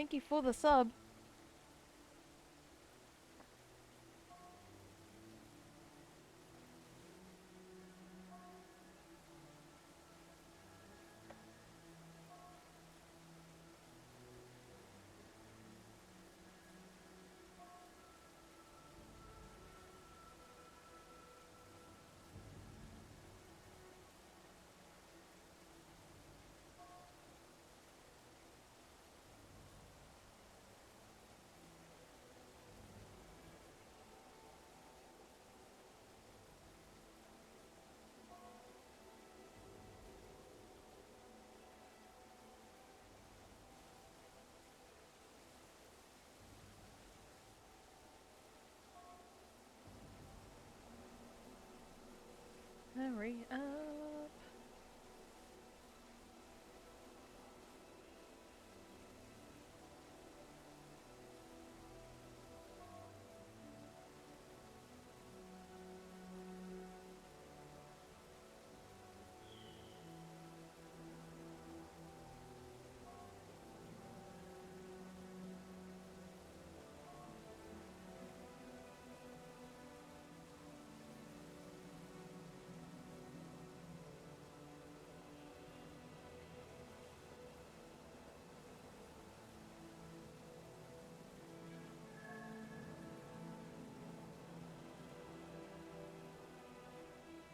Thank you for the sub. Hurry up.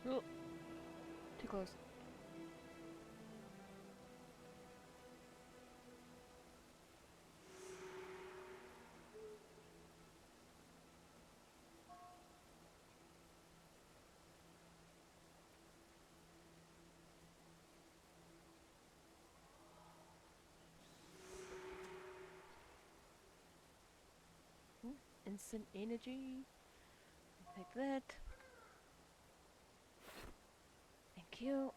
Oh, too close. Instant energy. Take that. Thank you.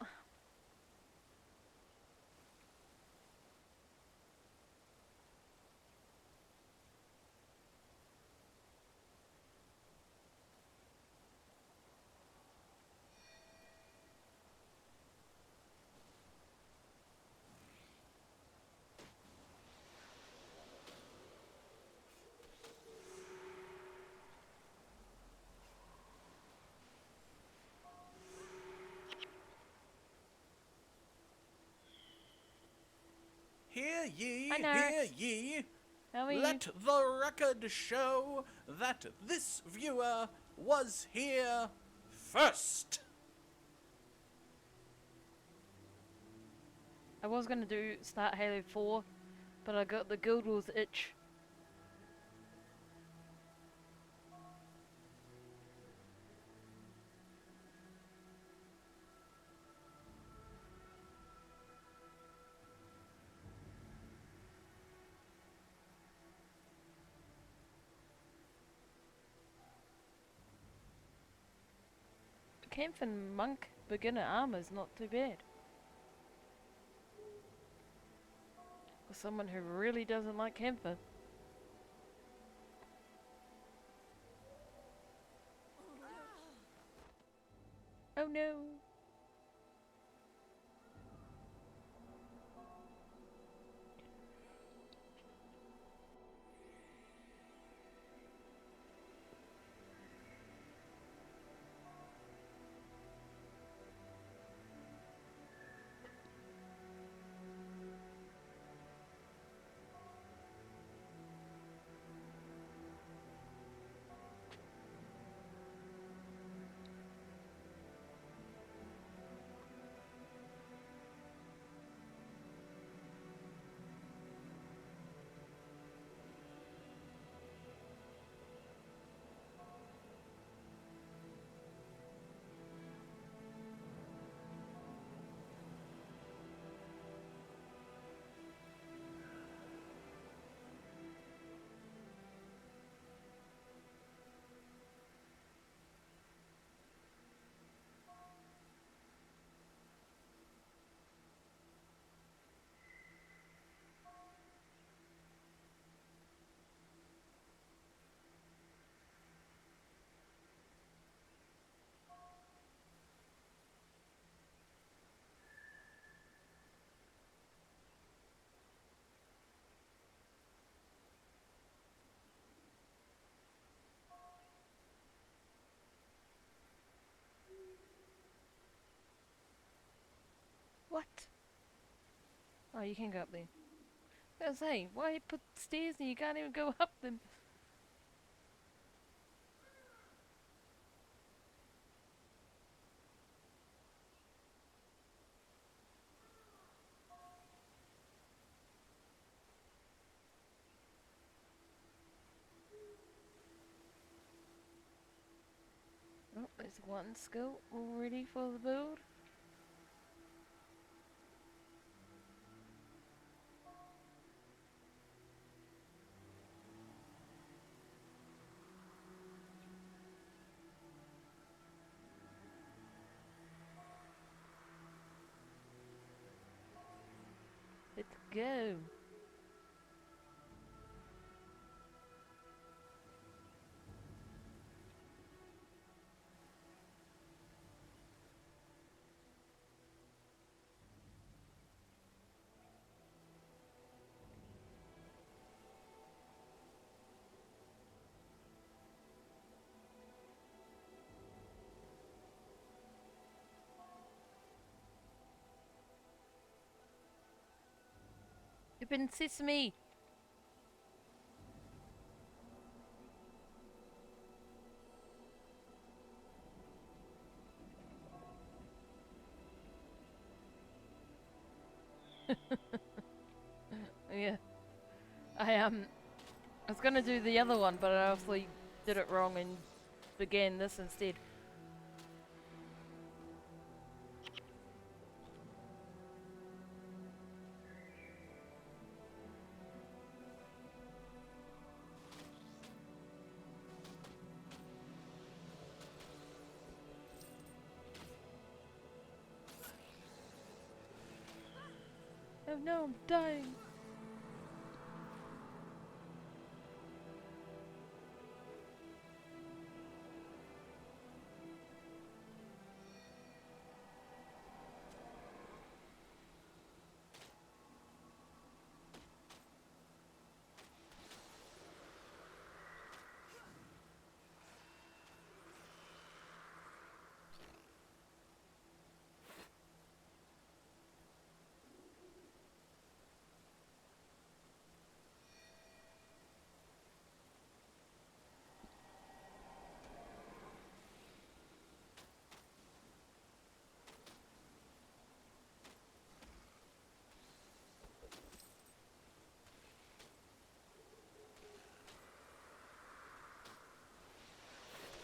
Hear ye, Hi, hear Narx. ye. How are you? Let the record show that this viewer was here first. I was gonna do start Halo 4, but I got the Guild Wars itch. Camp and Monk beginner armor's not too bad. For someone who really doesn't like Camphor. Oh no! What? Oh, you can go up there. I was gonna say, why you put stairs and you can't even go up them? Oh, there's one skill all ready for the build. Let's go. Open sesame. Yeah. I was gonna do the other one, but I obviously did it wrong and began this instead. Oh no, I'm dying.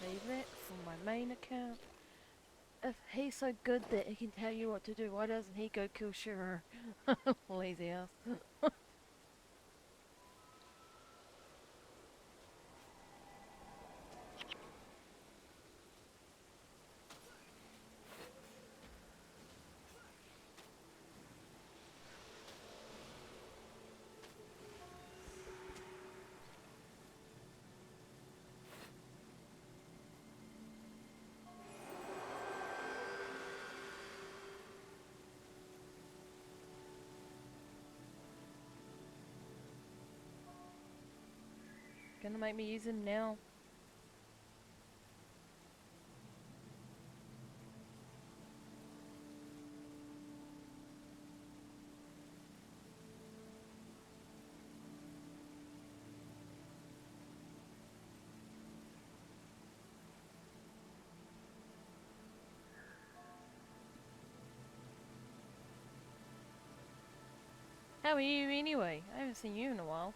Leave that for my main account. If he's so good that he can tell you what to do, why doesn't he go kill Shearer? Lazy ass. Gonna make me use him now. How are you anyway? I haven't seen you in a while.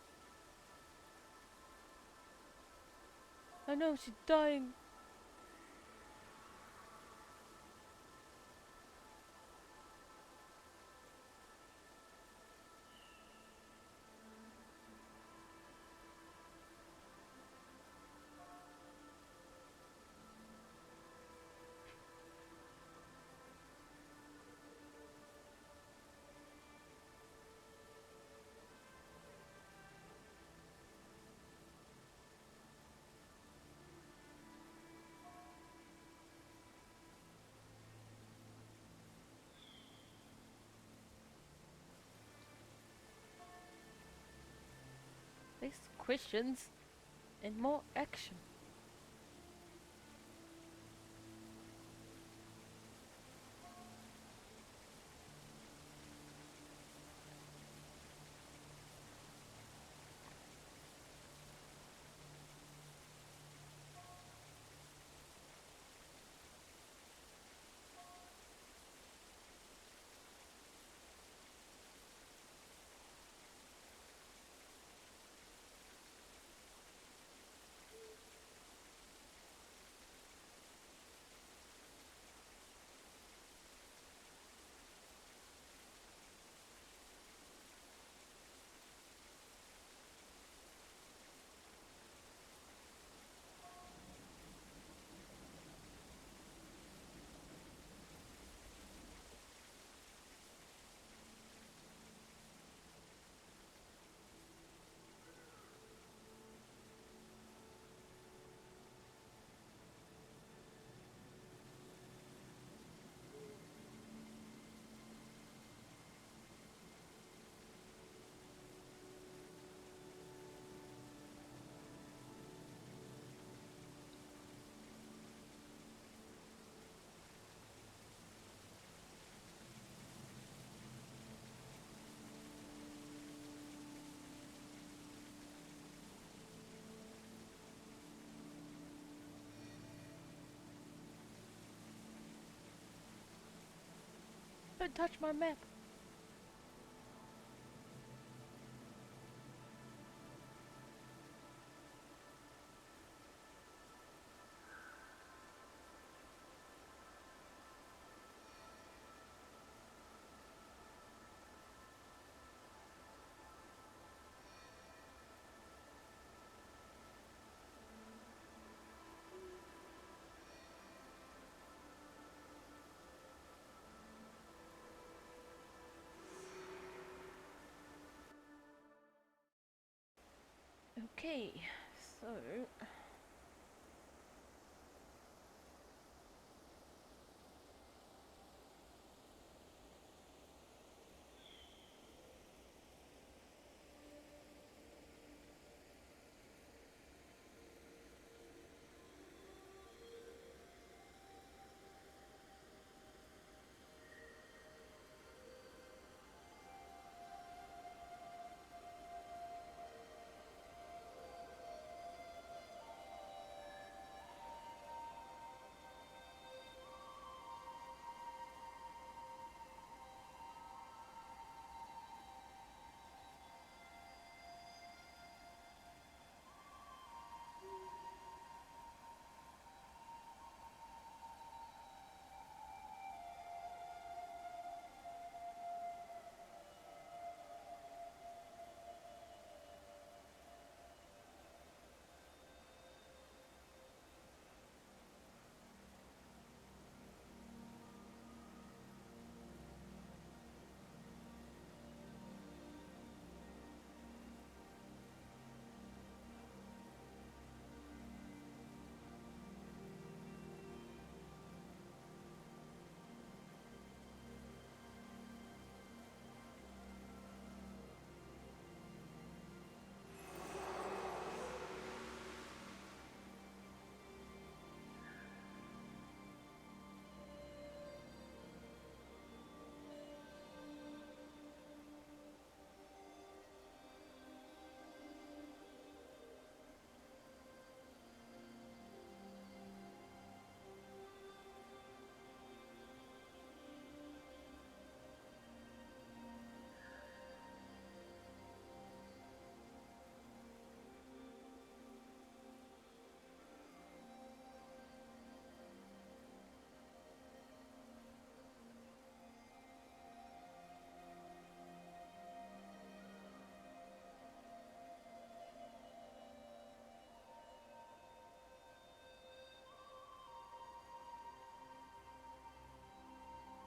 Oh no, she's dying. Less questions and more action. Don't touch my map. Okay, so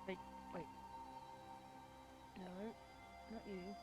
wait, wait. No, not you.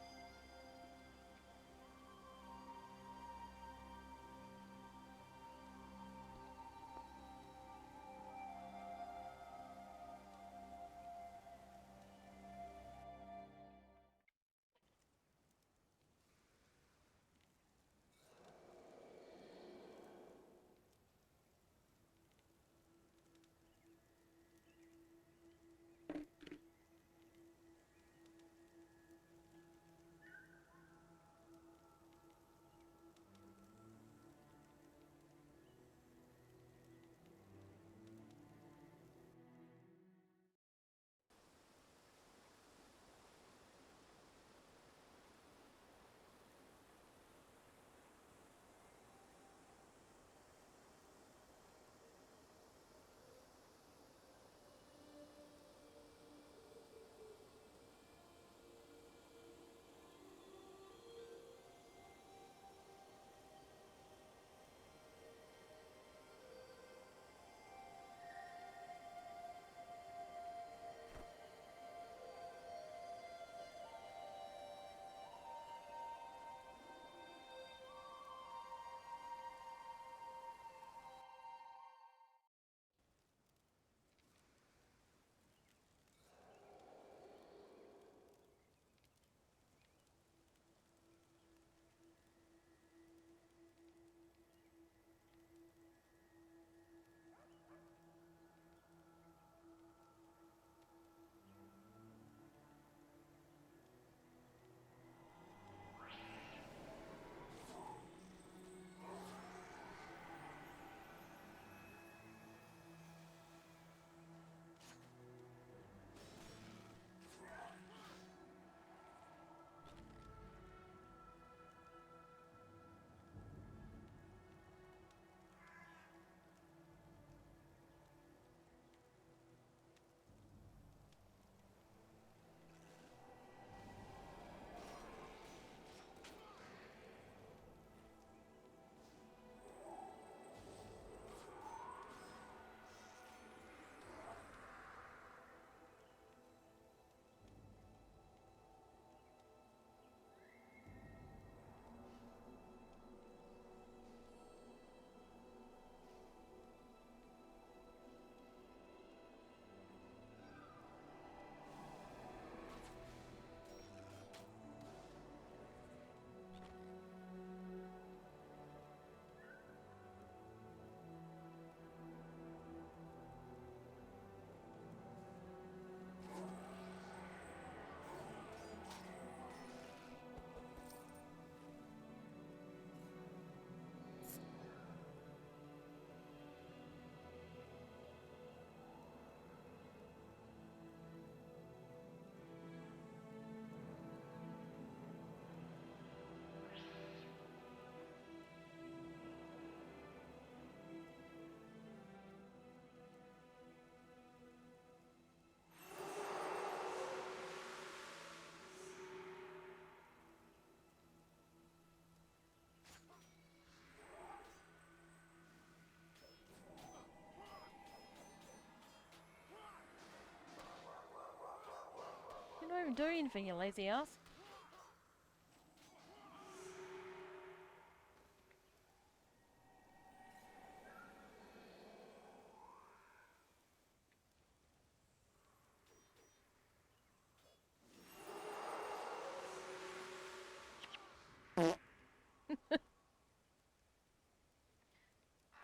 don't even do anything, you lazy ass.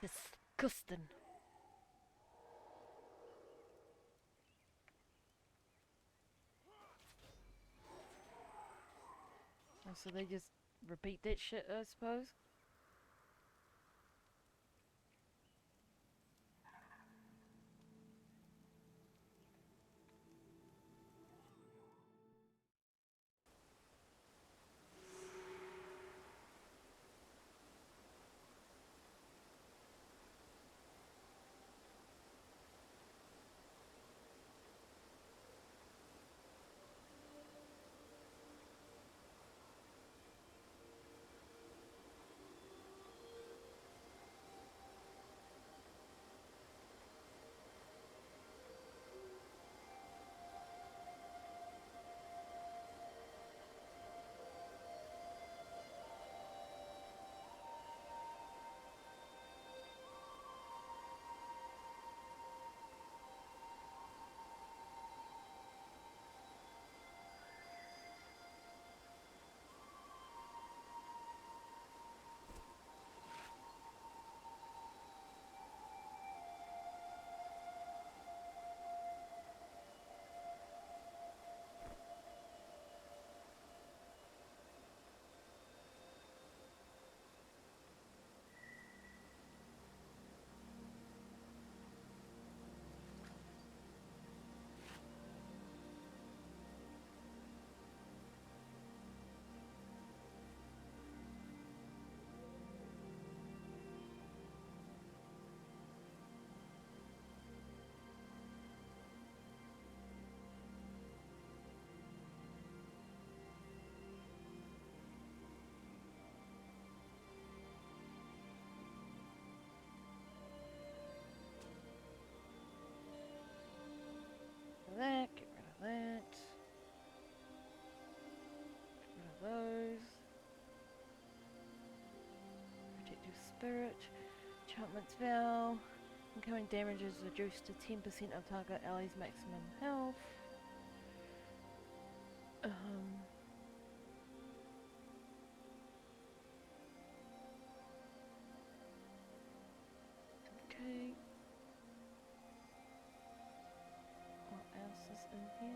Disgusting. Oh, so they just repeat that shit, I suppose? That, get rid of that. Get rid of those. Protective spirit. Enchantment's vow. Incoming damage is reduced to 10% of target ally's maximum health. Okay. What else is in here?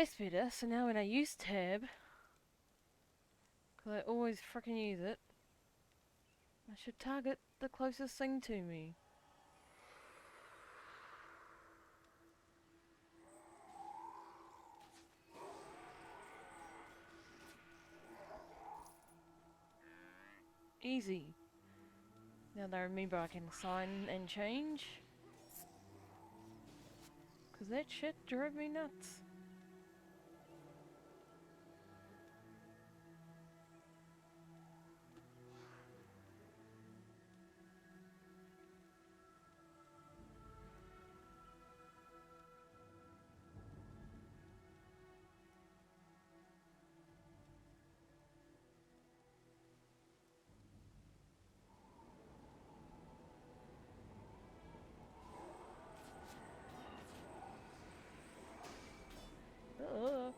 That's better. So now when I use tab, because I always frickin' use it, I should target the closest thing to me. Easy. Now that I remember I can assign and change. Because that shit drove me nuts. Ugh.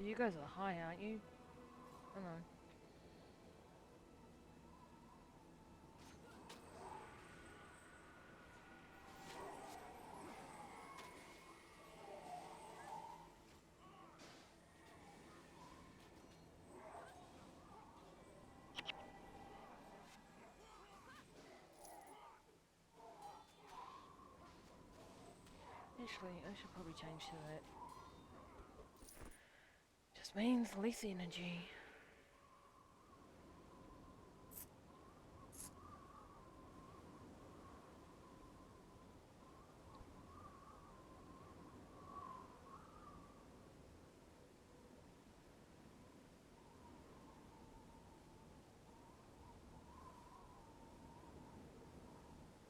You guys are high, aren't you? I know. Actually, I should probably change to that. Just means less energy.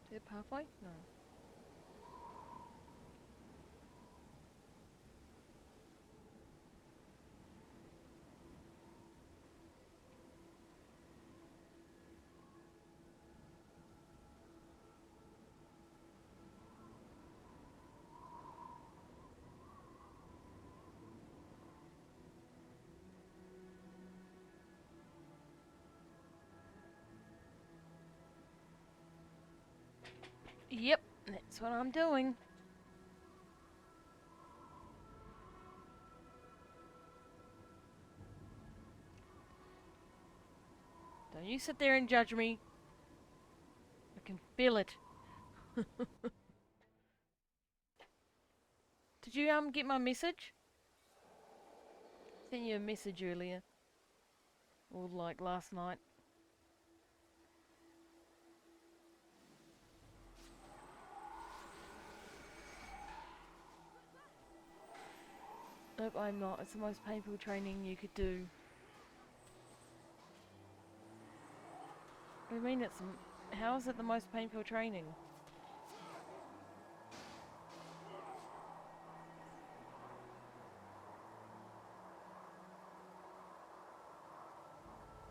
Is it pathway? No. Yep, that's what I'm doing. Don't you sit there and judge me. I can feel it. Did you get my message? Sent you a message earlier. Or like last night. Nope, I'm not. It's the most painful training you could do. I mean, how is it the most painful training?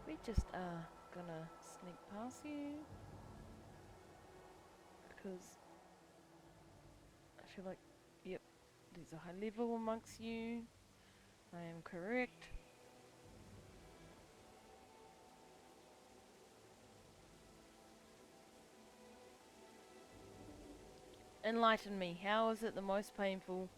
We just are gonna sneak past you. Because I feel like, yep, there's a high level amongst you. I am correct. Enlighten me. How is it the most painful?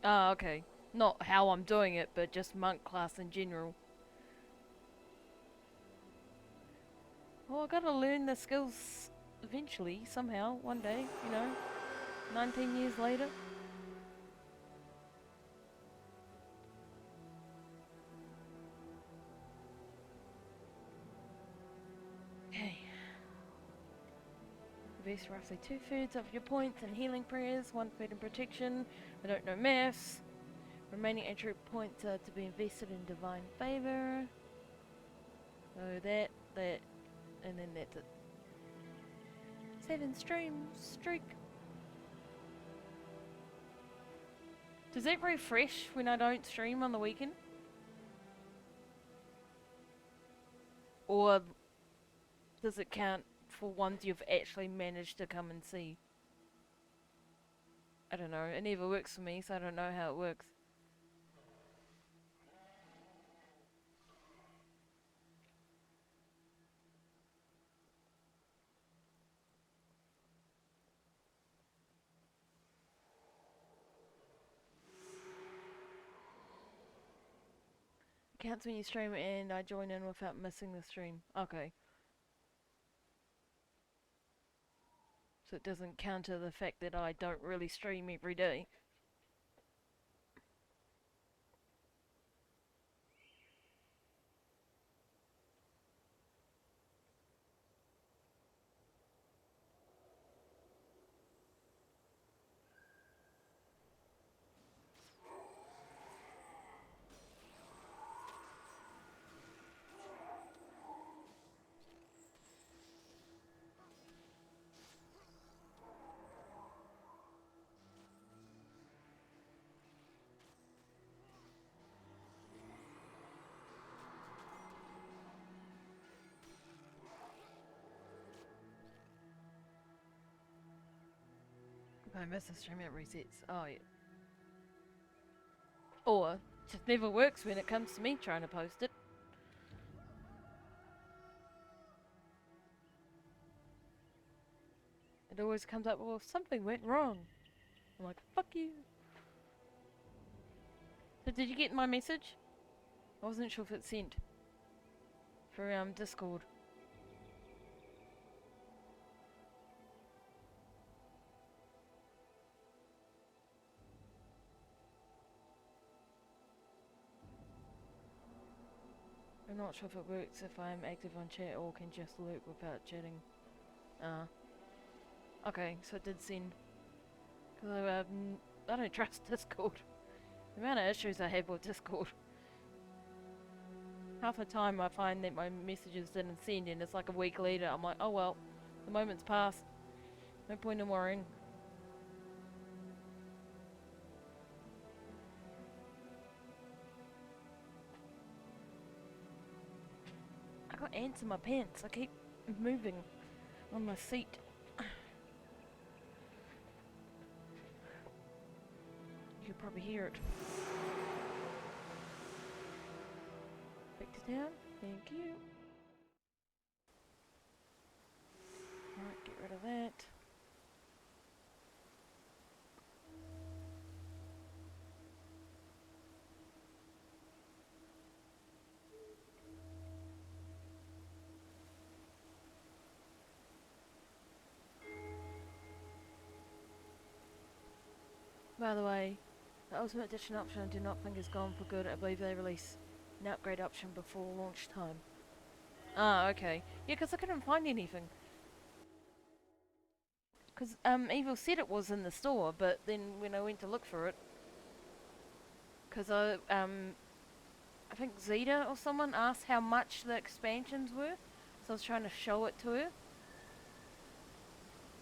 Ah, okay. Not how I'm doing it, but just monk class in general. Well, I gotta learn the skills eventually, somehow, one day, you know, 19 years later. Okay. Invest roughly 2/3 of your points in healing prayers, 1/3 in protection. I don't know maths. Remaining entry points are to be invested in divine favor. So that, and then that's it. 7 streak. Does that refresh when I don't stream on the weekend? Or does it count for ones you've actually managed to come and see? I don't know. It never works for me, so I don't know how it works. It counts when you stream and I join in without missing the stream. Okay. So it doesn't counter the fact that I don't really stream every day. If I miss a stream, it resets. Oh, yeah. Or, just never works when it comes to me trying to post it. It always comes up, well, something went wrong. I'm like, fuck you. So did you get my message? I wasn't sure if it sent. For Discord. I'm not sure if it works if I'm active on chat or can just lurk without chatting. Okay, so it did send. Because I don't trust Discord. The amount of issues I have with Discord. Half the time I find that my messages didn't send and it's like a week later I'm like, oh well, the moment's passed. No point in worrying. I got ants in my pants. I keep moving on my seat. You can probably hear it. Back to town. Thank you. Alright, get rid of that. By the way, the Ultimate Edition option I do not think is gone for good. I believe they release an upgrade option before launch time. Ah, okay. Yeah, because I couldn't find anything. Because Evil said it was in the store, but then when I went to look for it, because I think Zeta or someone asked how much the expansions were, so I was trying to show it to her,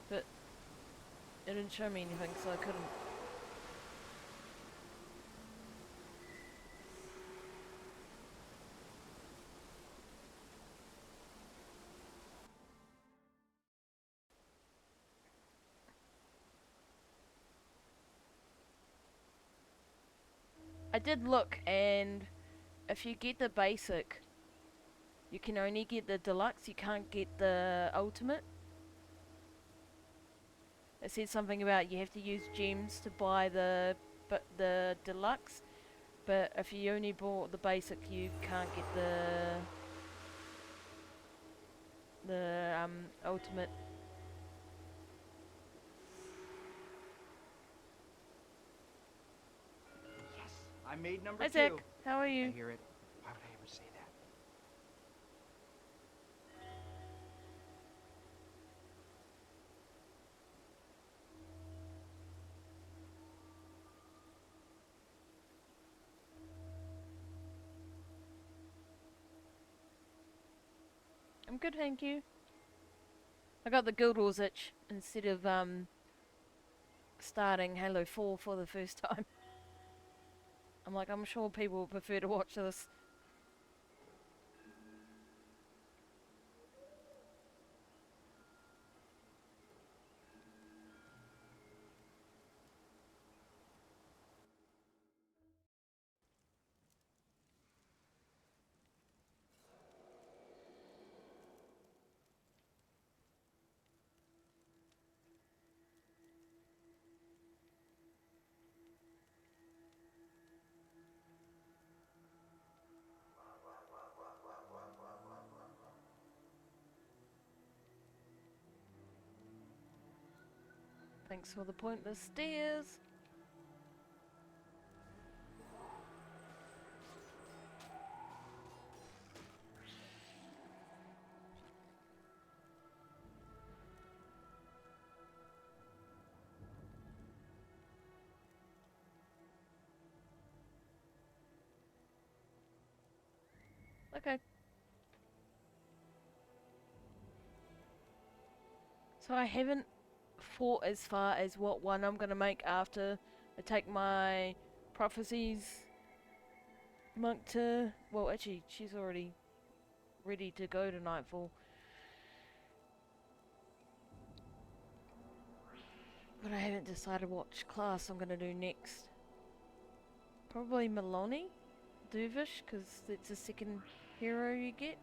but it didn't show me anything, so I couldn't. I did look, and if you get the basic, you can only get the deluxe, you can't get the ultimate. It said something about you have to use gems to buy the deluxe, but if you only bought the basic, you can't get The ultimate. Yes, I made number Hi 2. Zach, how are I you? hear it. Why would I ever say that? I'm good, thank you. I got the Guild Wars itch instead of starting Halo 4 for the first time. I'm like, I'm sure people would prefer to watch this. Thanks for the pointless stairs. Okay. So I haven't thought as far as what one I'm gonna make after I take my prophecies monk to. Well, actually, she's already ready to go to Nightfall. But I haven't decided what class I'm gonna do next. Probably Maloney, Dervish, because it's the second hero you get.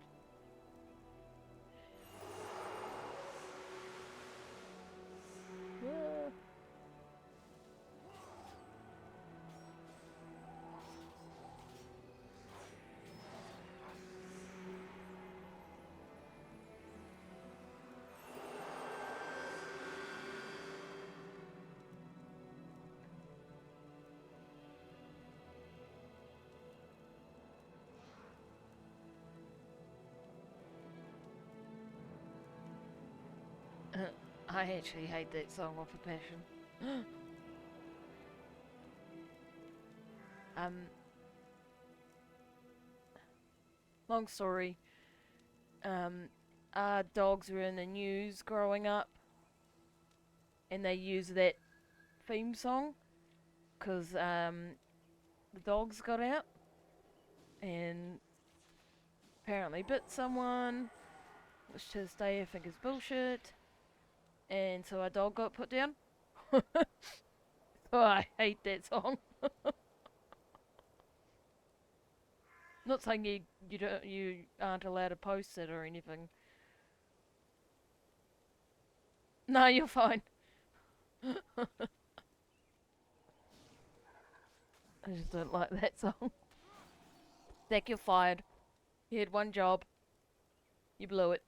Ah. I actually hate that song off a passion. um, long story. Our dogs were in the news growing up, and they use that theme song because the dogs got out and apparently bit someone, which to this day I think is bullshit. And so our dog got put down. So I hate that song. Not saying you aren't allowed to post it or anything. No, you're fine. I just don't like that song. Zach, you're fired. You had one job. You blew it.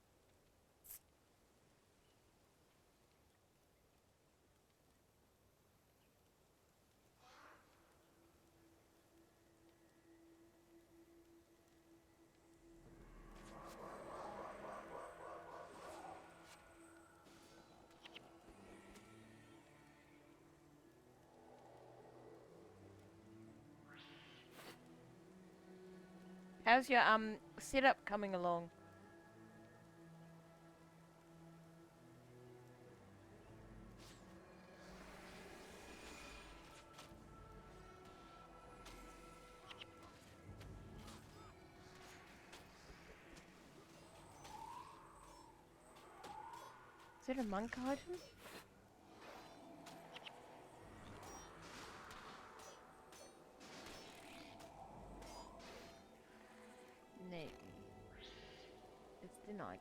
How's your setup coming along? Is that a monk item? No. It's an item.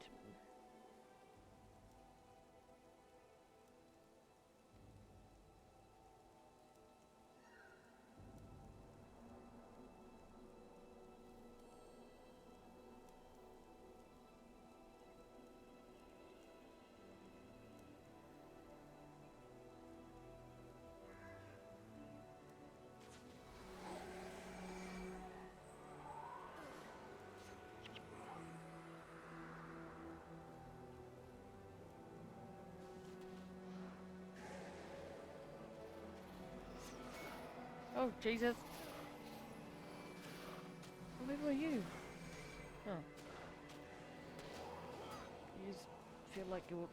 Oh, Jesus. Where were you? Oh. You just feel like you're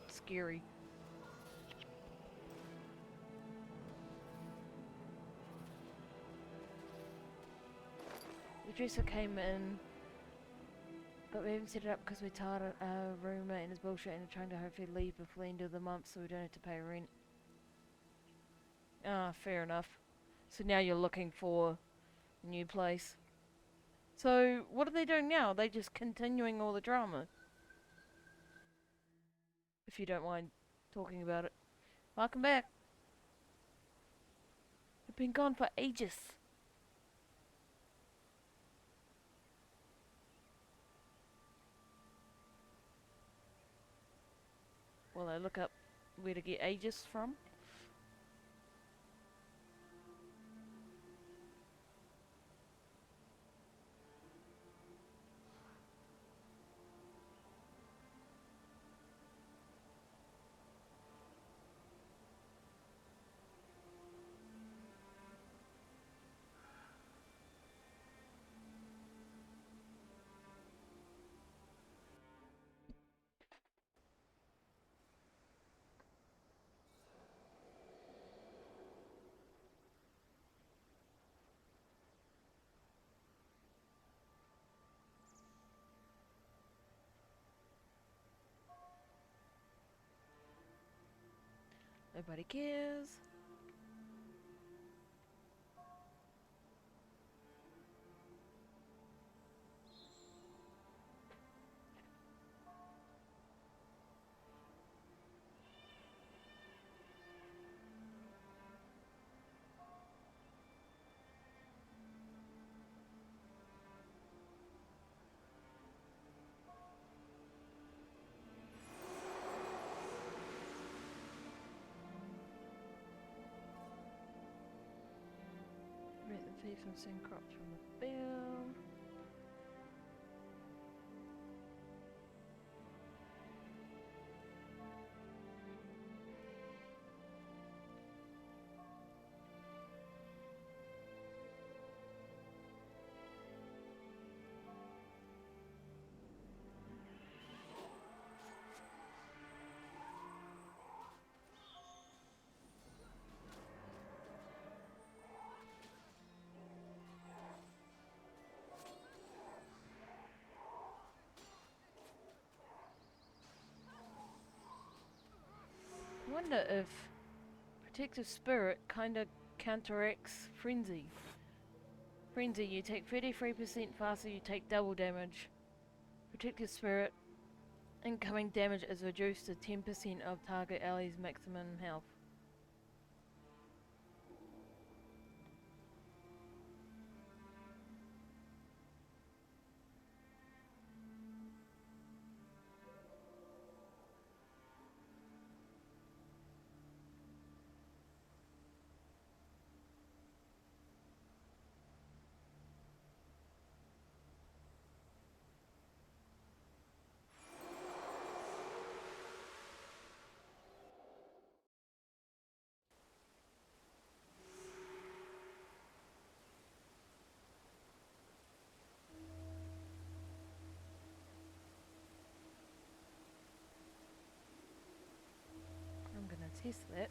scary. The dresser came in, but we haven't set it up because we're tired of our roommate and his bullshit and are trying to hopefully leave before the end of the month so we don't have to pay rent. Ah, fair enough. So now you're looking for a new place. So, what are they doing now? Are they just continuing all the drama? If you don't mind talking about it. Welcome back. We've been gone for ages. Well, I look up where to get ages from. Nobody cares. Rent the thief and send crops from the field. I wonder if Protective Spirit kinda counteracts Frenzy. Frenzy, you take 33% faster, you take double damage. Protective Spirit, incoming damage is reduced to 10% of target ally's maximum health. I'm gonna test that.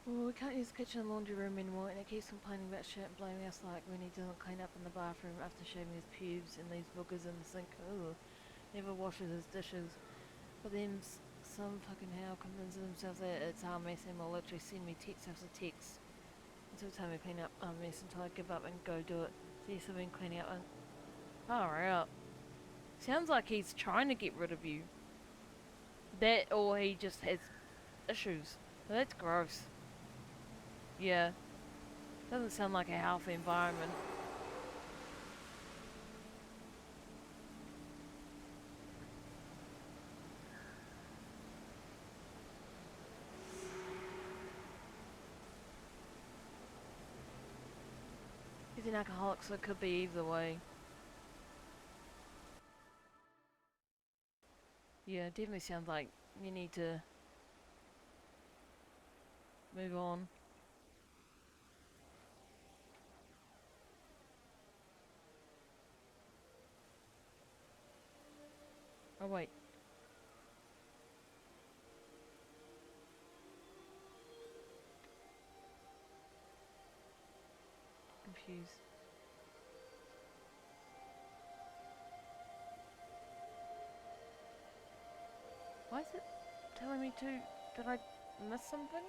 Well, we can't use the kitchen and laundry room anymore, and he keeps complaining about shit and blaming us like when he doesn't clean up in the bathroom after shaving his pubes and leaves boogers in the sink. Ugh. Never washes his dishes. But then some fucking how convinces themselves that it's our mess and will literally send me text after text until time we clean up our mess until I give up and go do it. So yes, I've been cleaning up and far out. Sounds like he's trying to get rid of you. That or he just has issues. Well, that's gross. Yeah. Doesn't sound like a healthy environment. He's an alcoholic, so it could be either way. Yeah, it definitely sounds like you need to move on. Oh wait. Confused. Why is it telling me to... Did I miss something?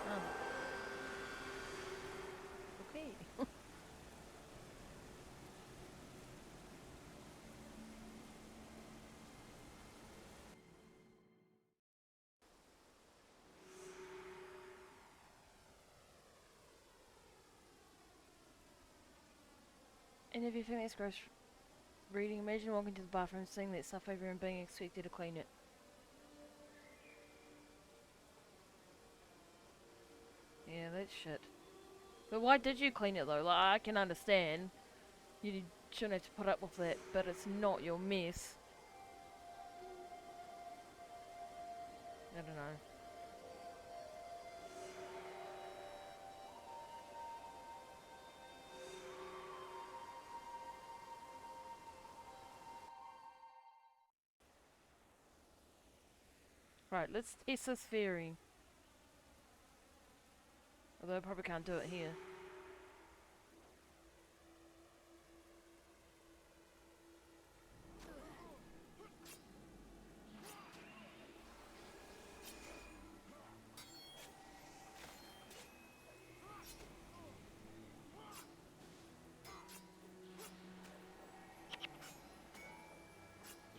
Oh. Okay. And if you think that's gross reading, imagine walking to the bathroom, seeing that stuff over and being expected to clean it. Yeah, that's shit. But why did you clean it though? Like, I can understand. You shouldn't have to put up with that, but it's not your mess. I don't know. Right, let's test this theory. Although I probably can't do it here.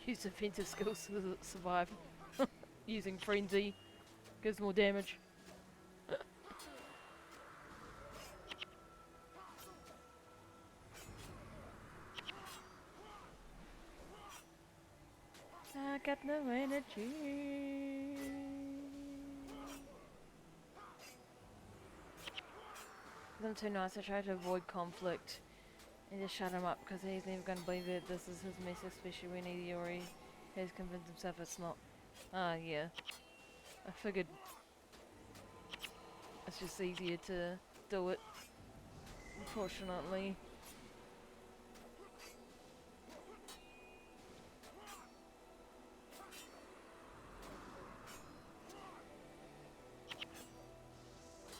Use defensive skills to survive. Using frenzy gives more damage. I got no energy. I'm too nice. I try to avoid conflict and just shut him up because he's never going to believe that this is his mess, especially when he already has convinced himself it's not. Ah, yeah. I figured it's just easier to do it, unfortunately.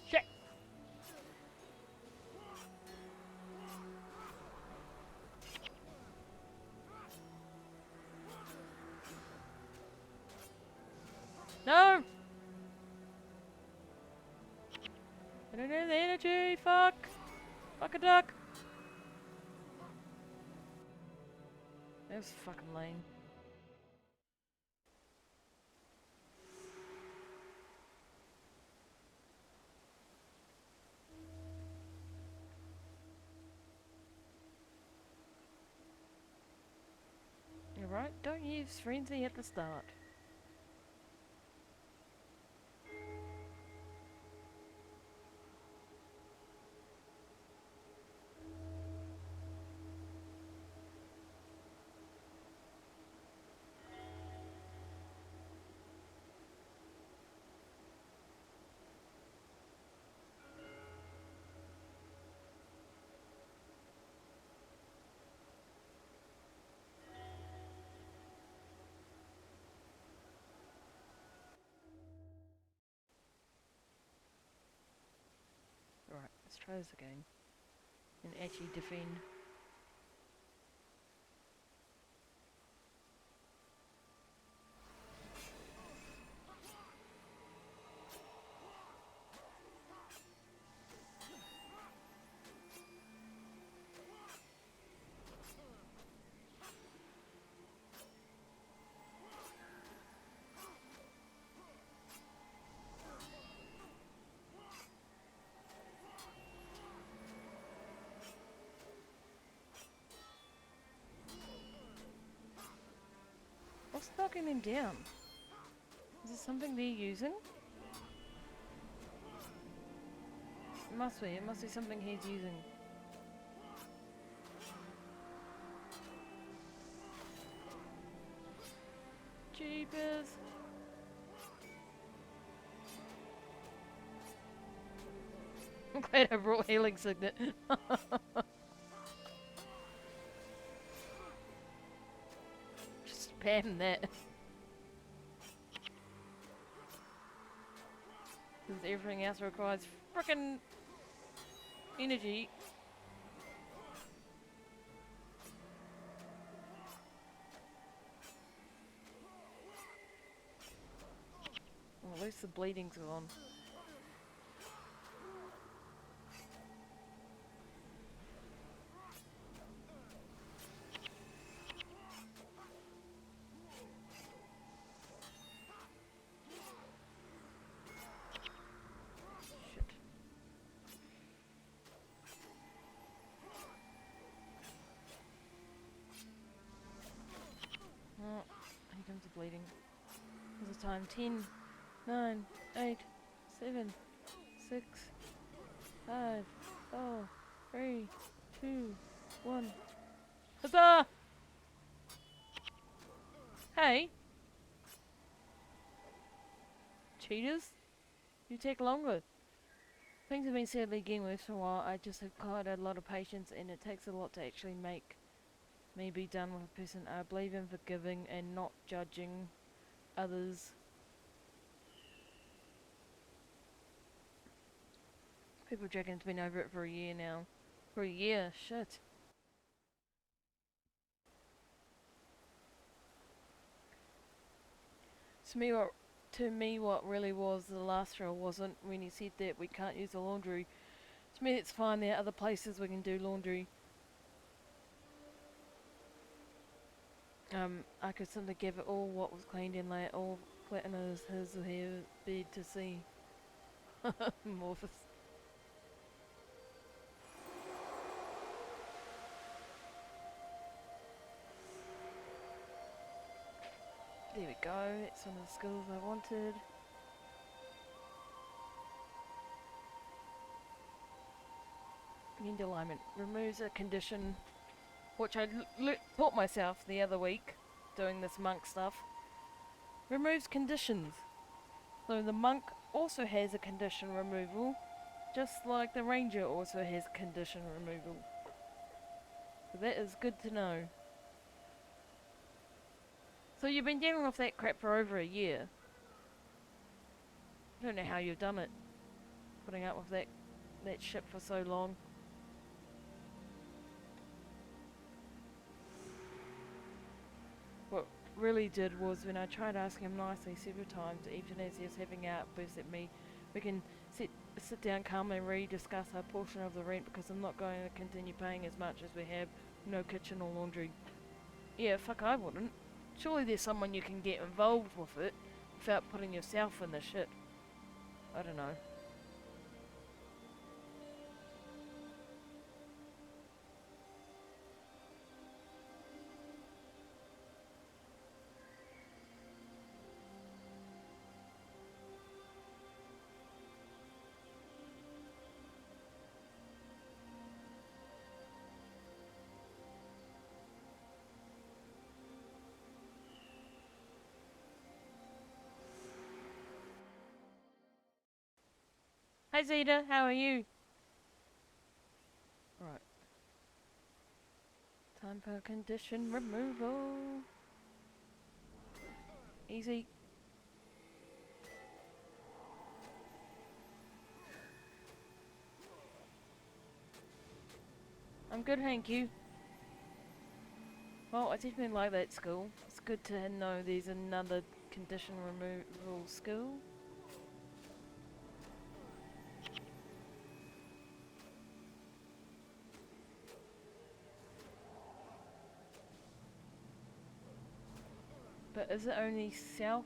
Shit! No! I don't have the energy, fuck! Fuck a duck! That was fucking lame. You're right, don't use frenzy at the start. Alright, let's try this again. And actually defend. What's knocking them down? Is it something they're using? It must be. It must be something he's using. Jeepers. I'm glad I brought healing signet. Just spam that. Because everything else requires frickin' energy. Well, at least the bleeding's gone. Shit. Oh, here comes the bleeding. What's the time? 10, 9, 8, 7, 6, 5, 4, 3, 2, 1. Huzzah! Hey! Cheaters? You take longer. Things have been sadly getting worse for a while. I just have quite a lot of patience, and it takes a lot to actually make me be done with a person. I believe in forgiving and not judging others. People Dragon's been over it for a year now. For a year, shit. To me, what really was the last straw wasn't when he said that we can't use the laundry. To me, it's fine. There are other places we can do laundry. I could simply give it all what was cleaned and lay it all flat in his hair bed to see. Morphus. There we go, it's one of the skills I wanted. End alignment removes a condition which I taught myself the other week doing this monk stuff. Removes conditions. So the monk also has a condition removal, just like the ranger also has condition removal. So that is good to know. So you've been dealing with that crap for over a year. I don't know how you've done it. Putting up with that shit for so long. What really did was when I tried asking him nicely several times, even as he was having outbursts at me, we can sit down calmly and re-discuss our portion of the rent because I'm not going to continue paying as much as we have. No kitchen or laundry. Yeah, fuck I wouldn't. Surely there's someone you can get involved with it without putting yourself in the shit. I don't know. Hi Zeta, how are you? Right. Time for condition removal. Easy. I'm good, thank you. Well, I definitely like that skill. It's good to know there's another condition removal skill. But is it only self?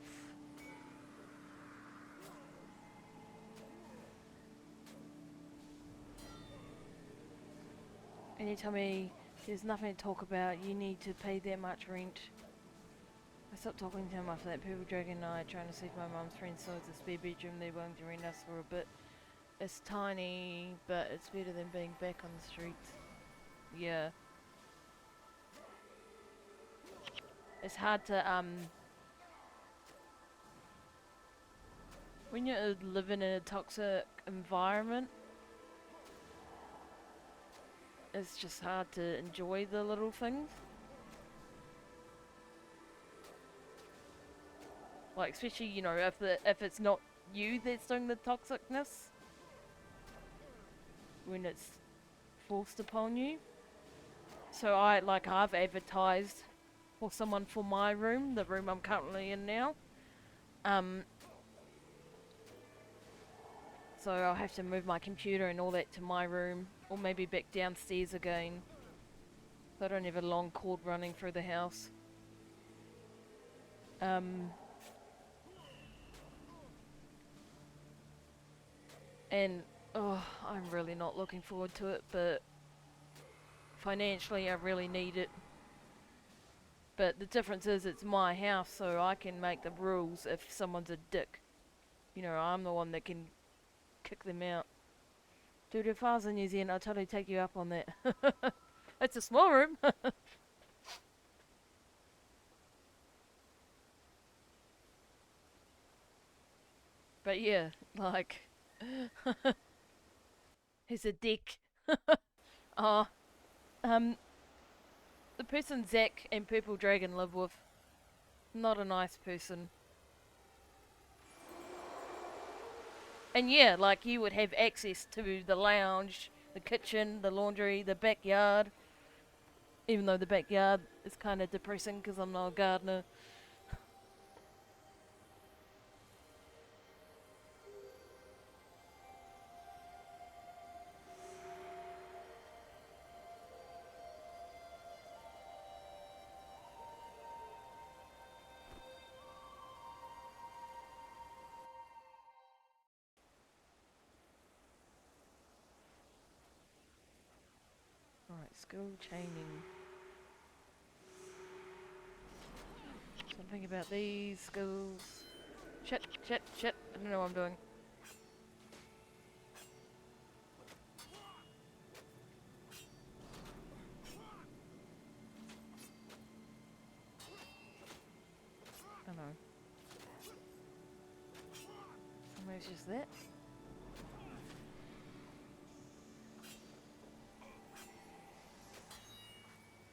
And you tell me there's nothing to talk about, you need to pay that much rent. I stopped talking to him after that purple dragon night, trying to see if my mum's friends saw the spare bedroom they're willing to rent us for a bit. It's tiny, but it's better than being back on the streets. Yeah. It's hard to, when you're living in a toxic environment, it's just hard to enjoy the little things. Like, especially, you know, if it's not you that's doing the toxicness. When it's forced upon you. So I've advertised for someone for my room, the room I'm currently in now. So I'll have to move my computer and all that to my room, or maybe back downstairs again. So I don't have a long cord running through the house. And I'm really not looking forward to it, but financially I really need it. But the difference is it's my house, so I can make the rules if someone's a dick. You know, I'm the one that can kick them out. Dude, if I was in New Zealand, I'd totally take you up on that. It's a small room. But yeah, like... he's a dick. The person Zack and Purple Dragon live with, not a nice person. And yeah, like you would have access to the lounge, the kitchen, the laundry, the backyard. Even though the backyard is kind of depressing because I'm not a gardener. Alright, skill chaining. Something about these skills. Shit. I don't know what I'm doing. I don't know. Maybe it's just that.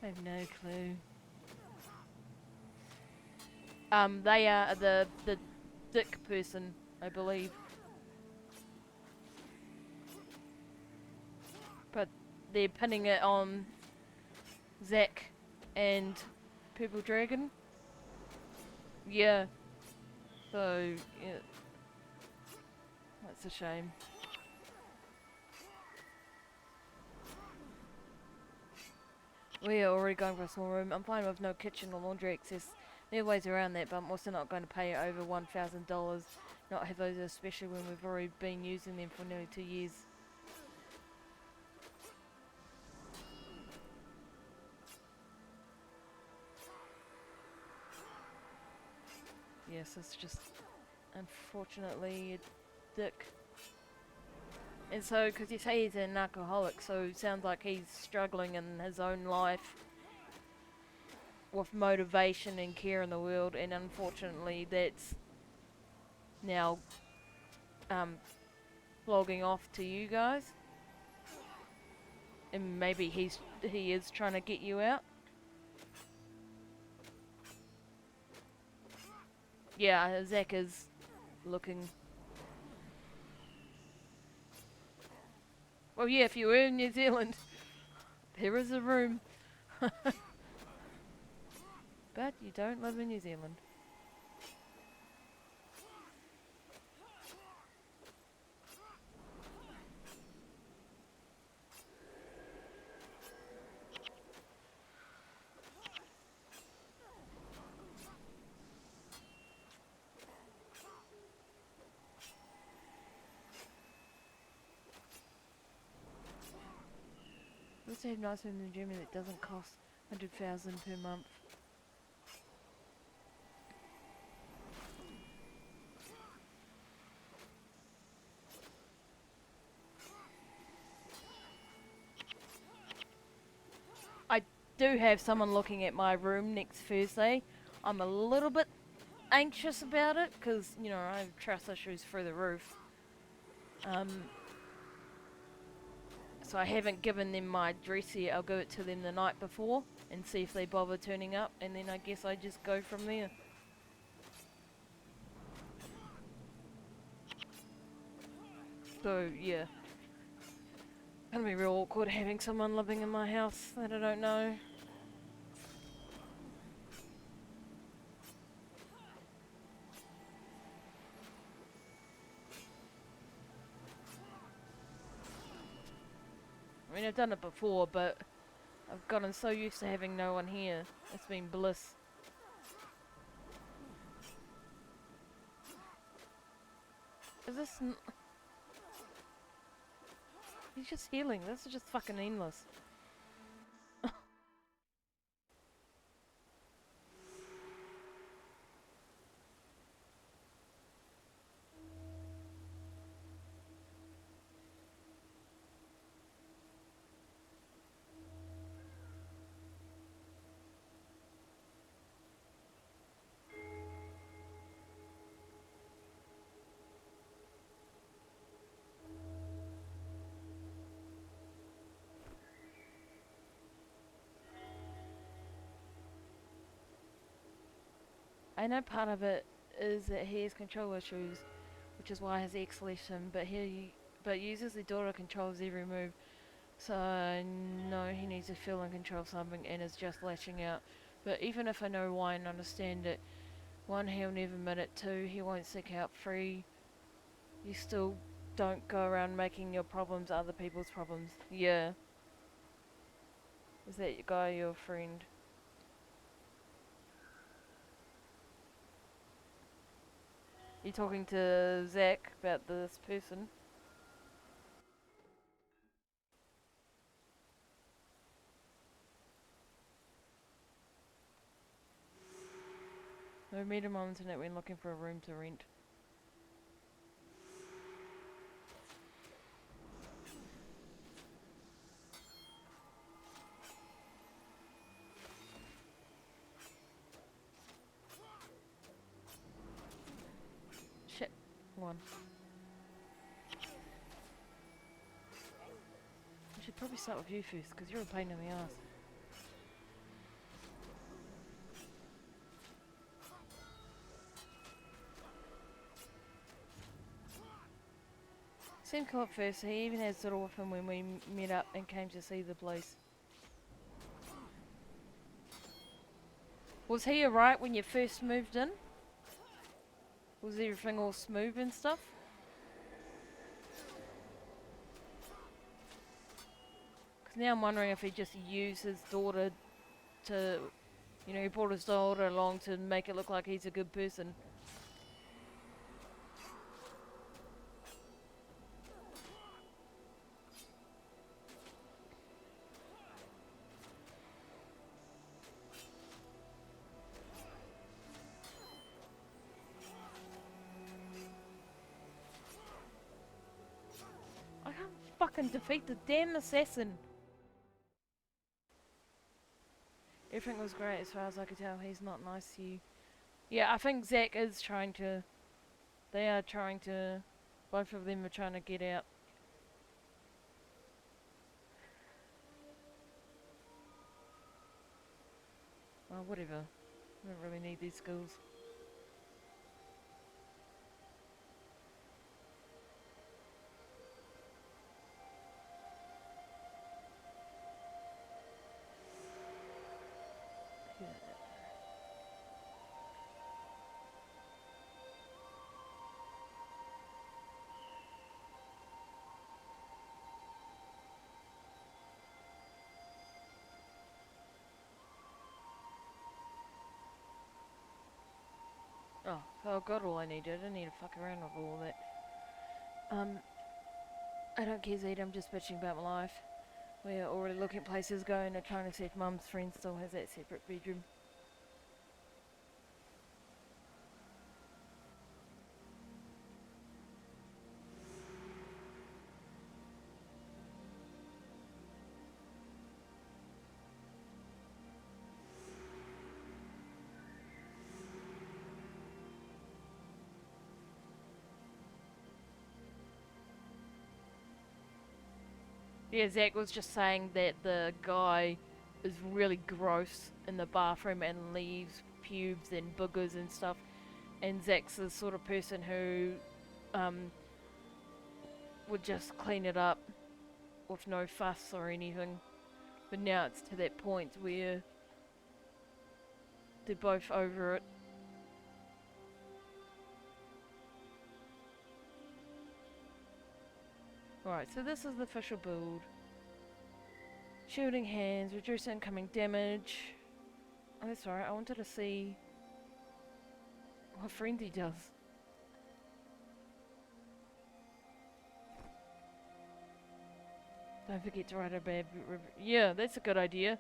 I have no clue. They are the dick person, I believe. But they're pinning it on Zack and Purple Dragon. Yeah. So, yeah. That's a shame. We are already going for a small room. I'm fine with no kitchen or laundry access. There are ways around that, but I'm also not going to pay over $1,000. Not have those, especially when we've already been using them for nearly 2 years. Yes, it's just unfortunately a dick. And so, because you say he's an alcoholic, so it sounds like he's struggling in his own life with motivation and care in the world, and unfortunately that's now logging off to you guys. And maybe he is trying to get you out. Yeah, Zack is looking. Well, yeah, if you were in New Zealand, there is a room. But you don't live in New Zealand. Let's have nice room in Germany that doesn't cost 100,000 per month. do have someone looking at my room next Thursday, I'm a little bit anxious about it because, you know, I have trust issues through the roof. So I haven't given them my address yet. I'll give it to them the night before and see if they bother turning up, and then I guess I just go from there. So, yeah. Gonna be real awkward having someone living in my house that I don't know. I mean, I've done it before, but I've gotten so used to having no one here. It's been bliss. Is this... He's just healing. This is just fucking endless. I know part of it is that he has control issues, which is why his ex left him, but uses the daughter controls every move. So I know he needs to feel in control of something and is just lashing out. But even if I know why and understand it, one, he'll never admit it. Two, he won't seek help. Three, you still don't go around making your problems other people's problems. Yeah. Is that your guy, your friend? You talking to Zach about this person? We met him on the internet when looking for a room to rent. Shit. One. I should probably start with you first, because you're a pain in the ass. Seemed cool at first. He even had sort of with him when we met up and came to see the place. Was he alright when you first moved in? Was everything all smooth and stuff? Because now I'm wondering if he just used his daughter to, you know, he brought his daughter along to make it look like he's a good person. I can't fucking defeat the damn assassin. Everything was great as far as I could tell. He's not nice to you. Yeah, I think Zach is trying to... They are trying to... Both of them are trying to get out. Well, whatever. I don't really need these skills. Yeah. Oh, I got all I needed. I didn't need to fuck around with all that. I don't care, Zed. I'm just bitching about my life. We're already looking at places going and trying to see if Mum's friend still has that separate bedroom. Yeah, Zach was just saying that the guy is really gross in the bathroom and leaves pubes and boogers and stuff. And Zach's the sort of person who would just clean it up with no fuss or anything. But now it's to that point where they're both over it. Alright, so this is the official build. Shielding hands, reduce incoming damage. Oh, that's alright, I wanted to see what Frenzy does. Don't forget to write a bad review. Yeah, that's a good idea.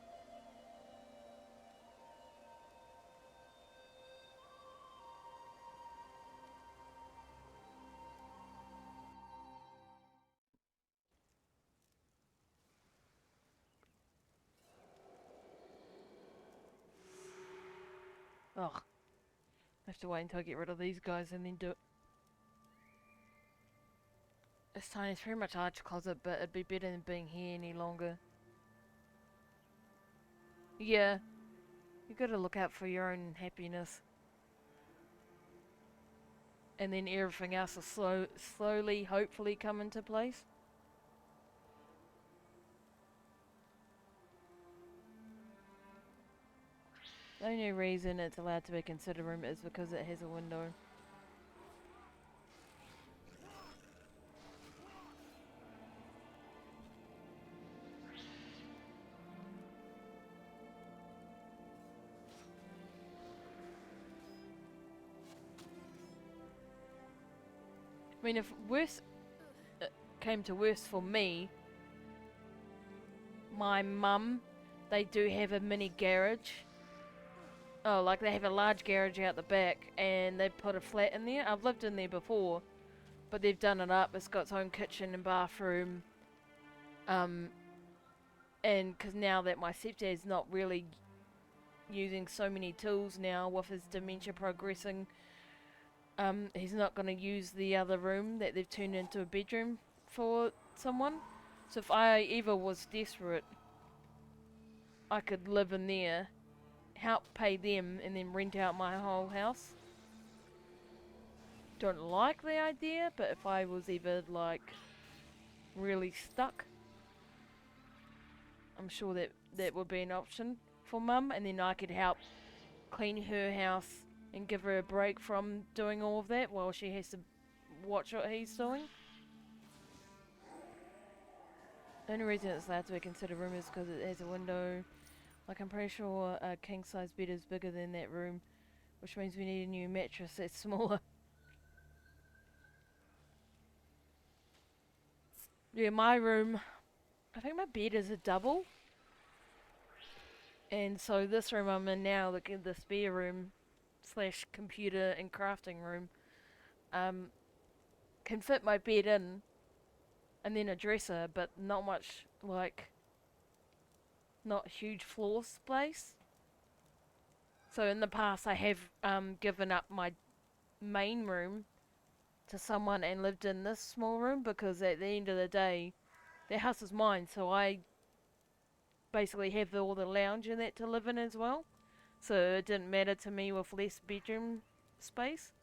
Ugh. I have to wait until I get rid of these guys and then do it. It's tiny, it's pretty much arch closet, but it'd be better than being here any longer. Yeah. You gotta look out for your own happiness. And then everything else will slowly, hopefully come into place. The only reason it's allowed to be considered a room is because it has a window. I mean, if worse came to worse for me, my mum, they do have a mini garage. Oh, like they have a large garage out the back, and they put a flat in there. I've lived in there before, but they've done it up. It's got its own kitchen and bathroom. And because now that my stepdad's not really using so many tools now with his dementia progressing, he's not going to use the other room that they've turned into a bedroom for someone. So if I ever was desperate, I could live in there, help pay them, and then rent out my whole house. Don't like the idea, but if I was ever like really stuck, I'm sure that that would be an option for Mum, and then I could help clean her house and give her a break from doing all of that while she has to watch what he's doing. The only reason it's allowed to be considered a room is because it has a window. Like, I'm pretty sure a king size bed is bigger than that room, which means we need a new mattress that's smaller. Yeah, my room, I think my bed is a double. And so this room I'm in now, the spare room slash computer and crafting room, can fit my bed in, and then a dresser, but not much, like, not huge floor space. So in the past I have given up my main room to someone and lived in this small room, because at the end of the day, the house is mine, so I basically have all the lounge and that to live in as well. So it didn't matter to me with less bedroom space.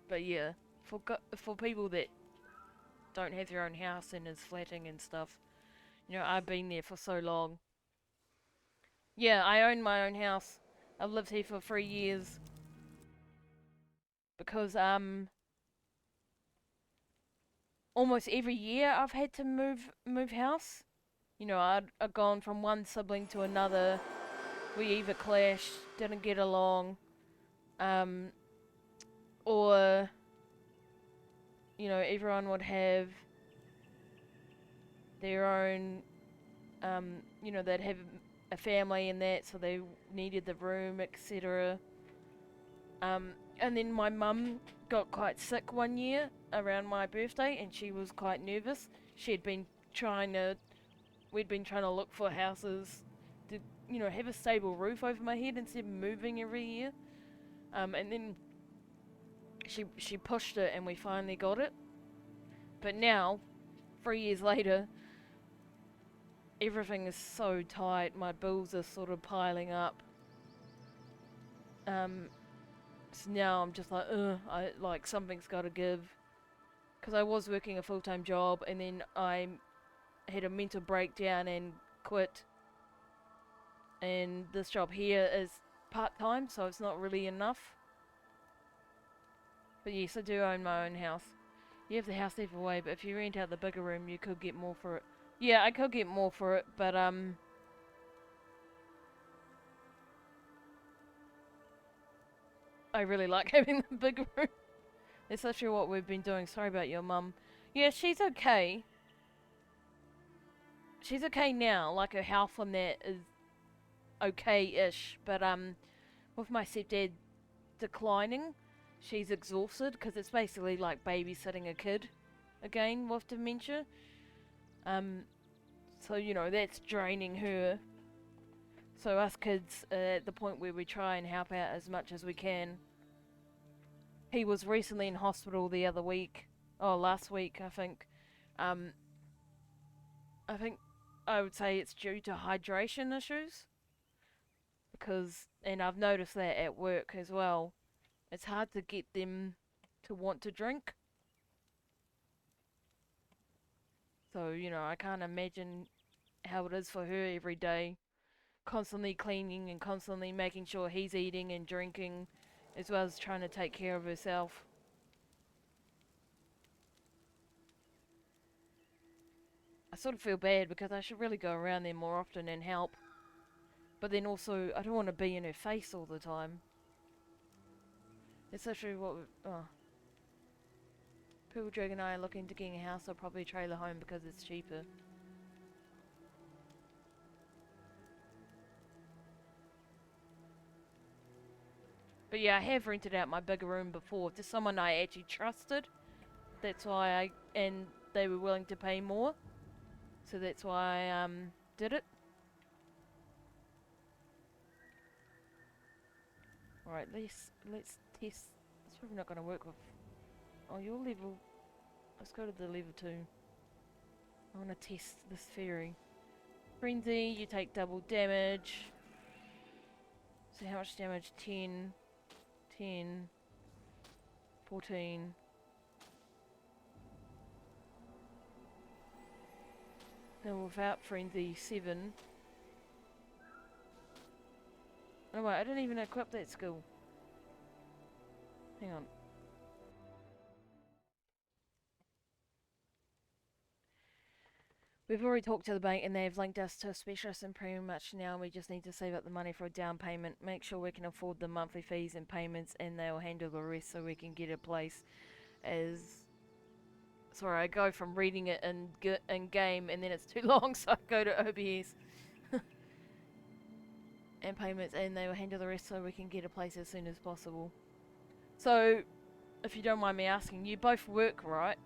But yeah, for people that don't have their own house and is flatting and stuff, you know, I've been there for so long. Yeah, I own my own house. I've lived here for 3 years. Because almost every year I've had to move house. You know, I'd gone from one sibling to another. We either clashed, didn't get along, or you know, everyone would have their own, you know, they'd have a family and that, so they needed the room, etc. And then my mum got quite sick one year around my birthday, and she was quite nervous. We'd been trying to look for houses to, you know, have a stable roof over my head instead of moving every year. And then she pushed it and we finally got it. But now, 3 years later, everything is so tight. My bills are sort of piling up. So now I'm just like, like something's got to give. Because I was working a full-time job and then I had a mental breakdown and quit. And this job here is part-time, so it's not really enough. But yes, I do own my own house. You have the house either way, but if you rent out the bigger room, you could get more for it. Yeah, I could get more for it, but I really like having the bigger room. That's actually what we've been doing. Sorry about your mum. Yeah, she's okay. She's okay now. Like, her health on that is okay-ish. But, with my stepdad declining, she's exhausted. Because it's basically like babysitting a kid again with dementia. So, you know, that's draining her. So us kids are at the point where we try and help out as much as we can. He was recently in hospital the other week. Oh, last week, I think. I would say it's due to hydration issues. Because, and I've noticed that at work as well. It's hard to get them to want to drink. So, you know, I can't imagine how it is for her every day. Constantly cleaning and constantly making sure he's eating and drinking, as well as trying to take care of herself. I sort of feel bad because I should really go around there more often and help. But then also, I don't want to be in her face all the time. It's actually what Purple Drag and I are looking to getting a house or probably a trailer home because it's cheaper. But yeah, I have rented out my bigger room before to someone I actually trusted. That's why and they were willing to pay more. So that's why I did it. Alright, let's test. It's probably not gonna work with. Oh, your level. Let's go to the level 2. I wanna test this fairy. Frenzy, you take double damage. So how much damage? 10, 10, 14. Now without frenzy, 7. Oh wait, I didn't even equip that skill. Hang on. We've already talked to the bank and they've linked us to a specialist, and pretty much now we just need to save up the money for a down payment, make sure we can afford the monthly fees and payments, and they'll handle the rest so we can get a place as... Sorry, I go from reading it in game and then it's too long, so I go to OBS. And payments, and they will handle the rest so we can get a place as soon as possible. So, if you don't mind me asking, you both work, right?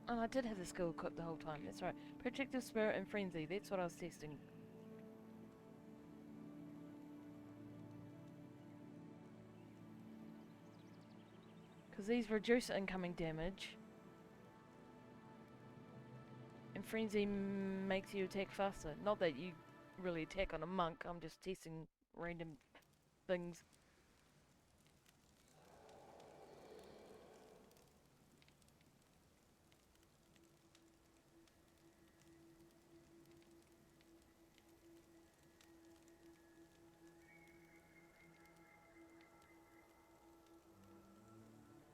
Oh, I did have the skill equipped the whole time, that's right. Protective Spirit and Frenzy, that's what I was testing. Because these reduce incoming damage. And Frenzy makes you attack faster. Not that you really attack on a monk, I'm just testing random things.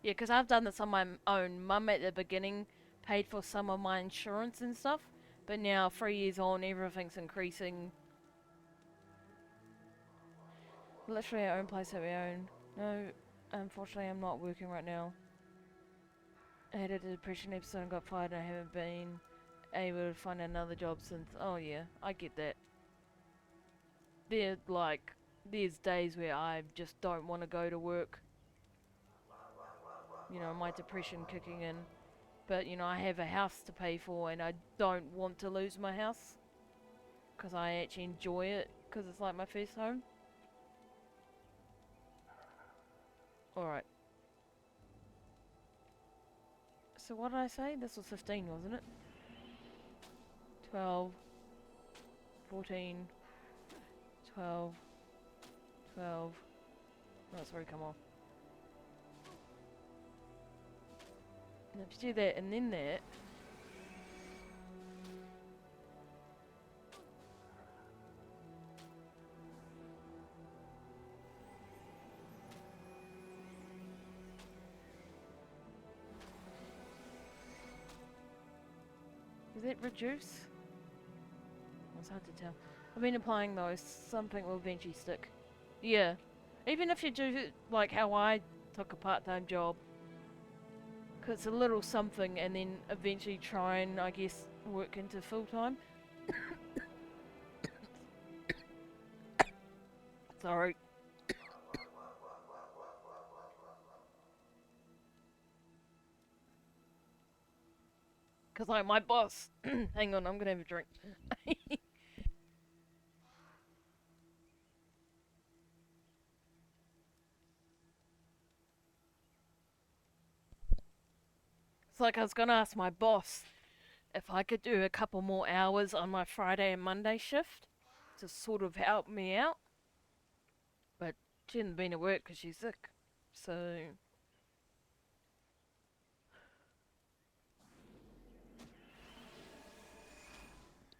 Yeah, because I've done this on my own. Mum at the beginning paid for some of my insurance and stuff, but now 3 years on, everything's increasing. Literally our own place that we own. No, unfortunately I'm not working right now. I had a depression episode and got fired, and I haven't been able to find another job since. Oh yeah, I get that. There's days where I just don't want to go to work. You know, my depression kicking in. But, you know, I have a house to pay for and I don't want to lose my house. Because I actually enjoy it. Because it's like my first home. Alright. So what did I say? This was 15, wasn't it? 12. 14. 12. 12. Oh, sorry, come on. And if you do that and then that. Does it reduce? It's hard to tell. I've been applying those. Something will eventually stick. Yeah. Even if you do like how I took a part-time job. Because it's a little something and then eventually try and, I guess, work into full-time. Sorry. Because like my boss... Hang on, I'm going to have a drink. It's like I was going to ask my boss if I could do a couple more hours on my Friday and Monday shift to sort of help me out. But she hadn't been at work because she's sick. So...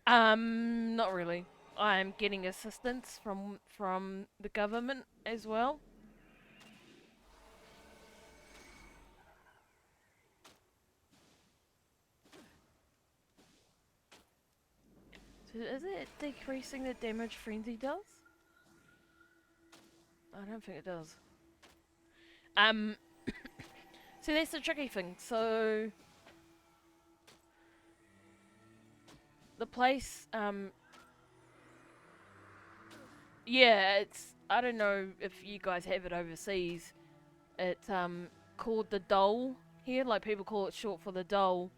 not really. I'm getting assistance from the government as well. So is it decreasing the damage frenzy does? I don't think it does. So that's the tricky thing. So the place, yeah, it's, I don't know if you guys have it overseas. It's called the dole here, like people call it short for the dole.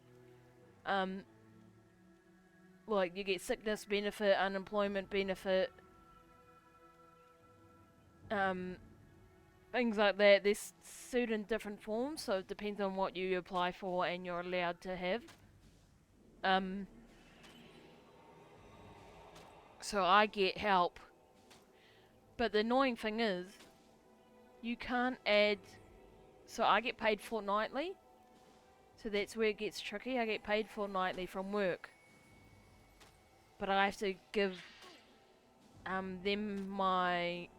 Like you get sickness benefit, unemployment benefit, things like that. There's certain different forms, so it depends on what you apply for and you're allowed to have. So I get help. But the annoying thing is, you can't add... So I get paid fortnightly. So that's where it gets tricky. I get paid fortnightly from work. But I have to give them my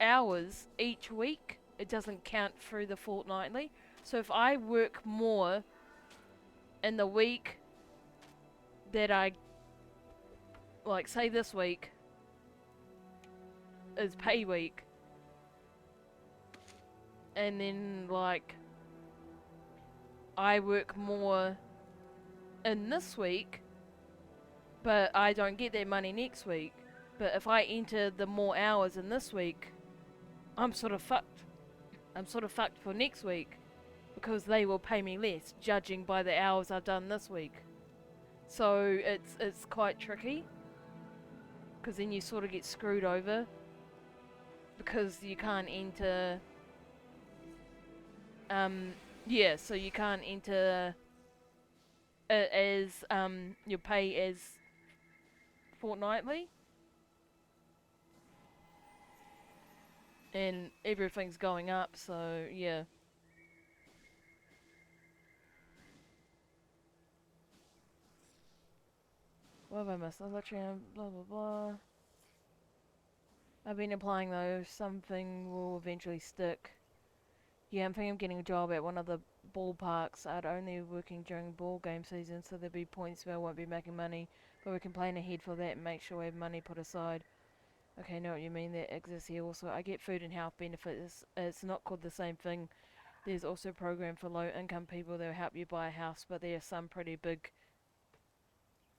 hours each week. It doesn't count through the fortnightly. So if I work more in the week that I... Like, say this week is pay week. And then, like, I work more in this week, but I don't get that money next week. But if I enter the more hours in this week, I'm sort of fucked. I'm sort of fucked for next week, because they will pay me less, judging by the hours I've done this week. So it's quite tricky, because then you sort of get screwed over, because you can't enter... yeah, so you can't enter it as, your pay as fortnightly. And everything's going up, so yeah. What have I missed? Electrium, blah blah blah. I've been applying those. Something will eventually stick. Yeah, I'm thinking of getting a job at one of the ballparks. I'd only working during ball game season, so there'll be points where I won't be making money. But we can plan ahead for that and make sure we have money put aside. Okay, I know what you mean. That exists here also. I get food and health benefits. It's not called the same thing. There's also a program for low income people that will help you buy a house, but there are some pretty big...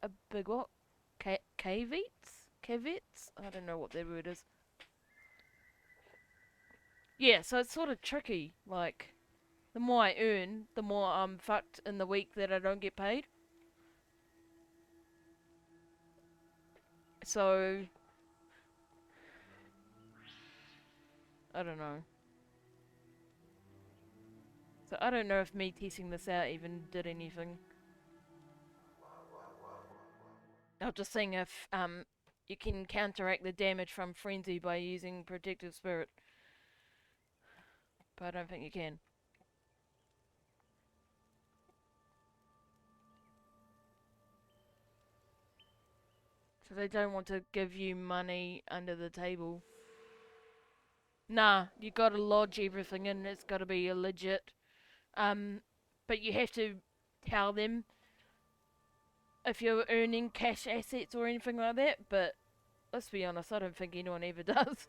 A big what? Caveats? Caveats? I don't know what that word is. Yeah, so it's sort of tricky, like... The more I earn, the more I'm fucked in the week that I don't get paid. So, I don't know. So I don't know if me testing this out even did anything. I'm just seeing if you can counteract the damage from frenzy by using protective spirit. But I don't think you can. So they don't want to give you money under the table. Nah, you gotta lodge everything in, it's gotta be a legit. But you have to tell them if you're earning cash assets or anything like that, but let's be honest, I don't think anyone ever does.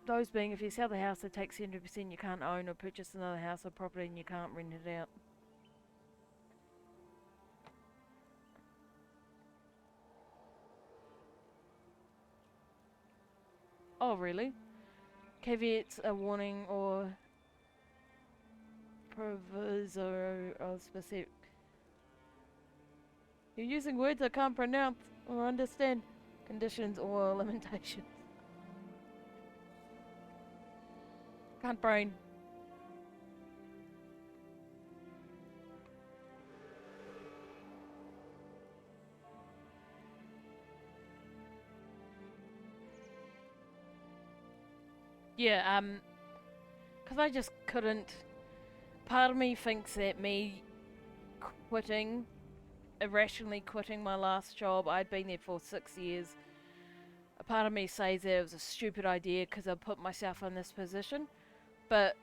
Those being, if you sell the house, it takes 100%, you can't own or purchase another house or property and you can't rent it out. Oh, really? Caveats, a warning, or proviso of specific. You're using words I can't pronounce or understand. Conditions or limitations. Can't brain. Yeah, because I just couldn't. Part of me thinks that me quitting, irrationally quitting my last job, I'd been there for 6 years. A part of me says that it was a stupid idea because I put myself in this position. But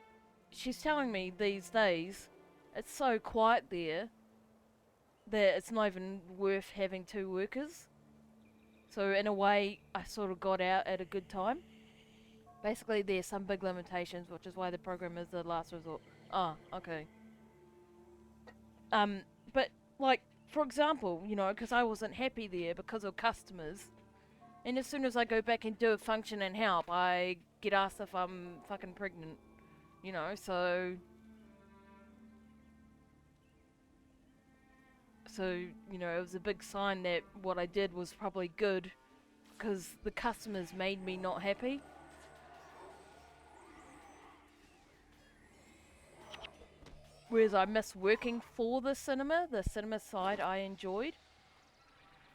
she's telling me these days it's so quiet there that it's not even worth having 2 workers. So in a way, I sort of got out at a good time. Basically, there's some big limitations, which is why the program is the last resort. Ah, okay. But like, for example, you know, because I wasn't happy there because of customers, and as soon as I go back and do a function and help, I get asked if I'm fucking pregnant. You know, so you know, it was a big sign that what I did was probably good, because the customers made me not happy. Whereas I miss working for the cinema side I enjoyed.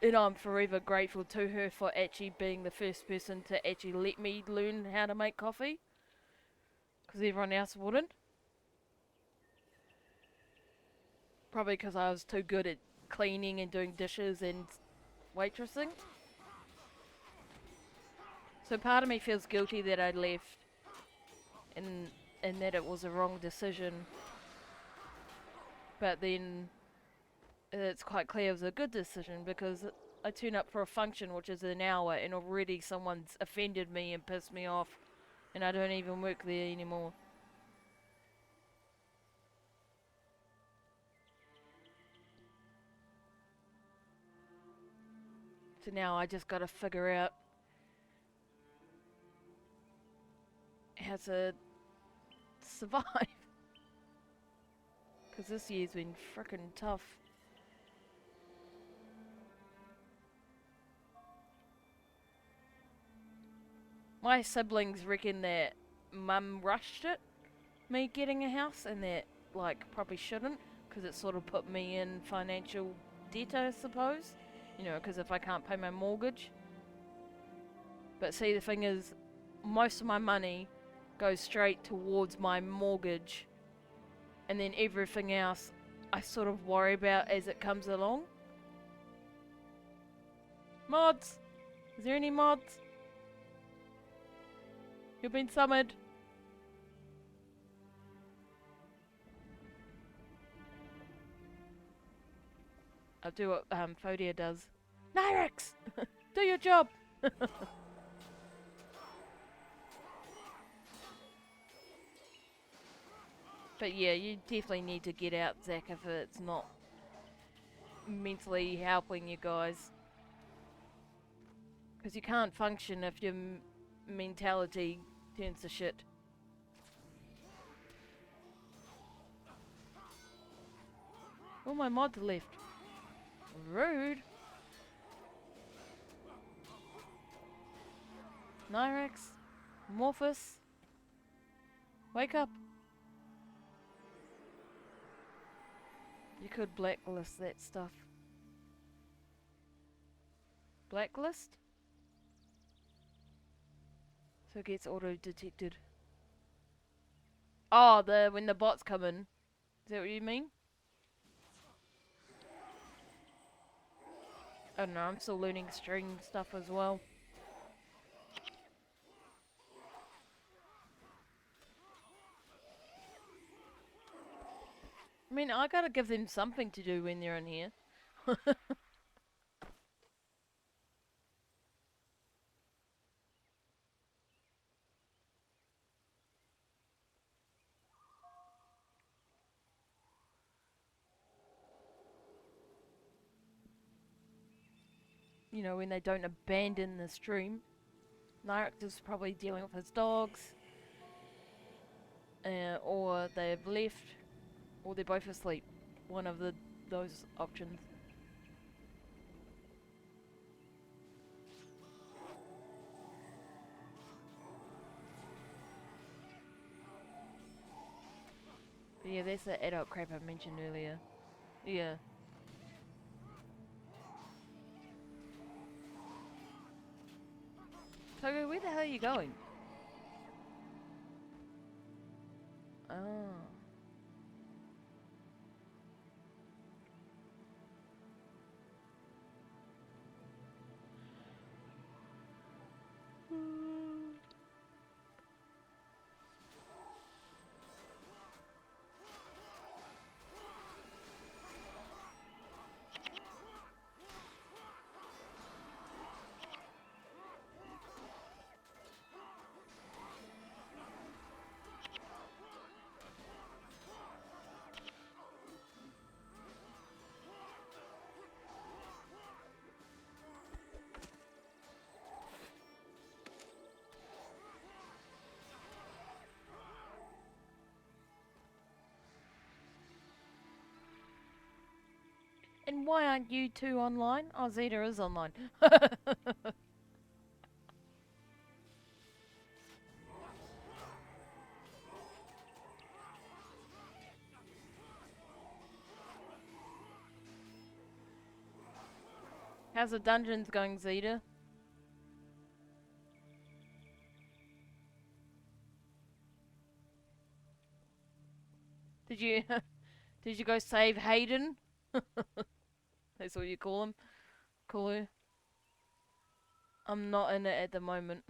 And I'm forever grateful to her for actually being the first person to actually let me learn how to make coffee. Because everyone else wouldn't. Probably because I was too good at cleaning and doing dishes and waitressing. So part of me feels guilty that I left. And that it was a wrong decision. But then it's quite clear it was a good decision, because I turn up for a function which is an hour and already someone's offended me and pissed me off, and I don't even work there anymore. So now I just gotta figure out how to survive. Because this year's been frickin' tough. My siblings reckon that Mum rushed it, me getting a house, and that, like, probably shouldn't, because it sort of put me in financial debt, I suppose. You know, because if I can't pay my mortgage. But see, the thing is, most of my money goes straight towards my mortgage, and then everything else I sort of worry about as it comes along. Mods! Is there any mods? You've been summoned. I'll do what Fodia does. Nyrix! Do your job! But yeah, you definitely need to get out, Zach, if it's not mentally helping you guys. Because you can't function if your mentality turns to shit. my mods left. Rude. Nyrex. Morphus. Wake up. You could blacklist that stuff. Blacklist? So it gets auto-detected. Oh, when the bots come in. Is that what you mean? I don't know, I'm still learning string stuff as well. I mean, I gotta give them something to do when they're in here. You know, when they don't abandon the stream. Nyrex is probably dealing with his dogs. Or they've left. Or they're both asleep. One of those options. But yeah, that's the adult crap I mentioned earlier. Yeah. Togo, where the hell are you going? Oh. And why aren't you two online? Oh, Zeta is online. How's the dungeons going, Zeta? Did you did you go save Hayden? That's what you call him. Call her. I'm not in it at the moment.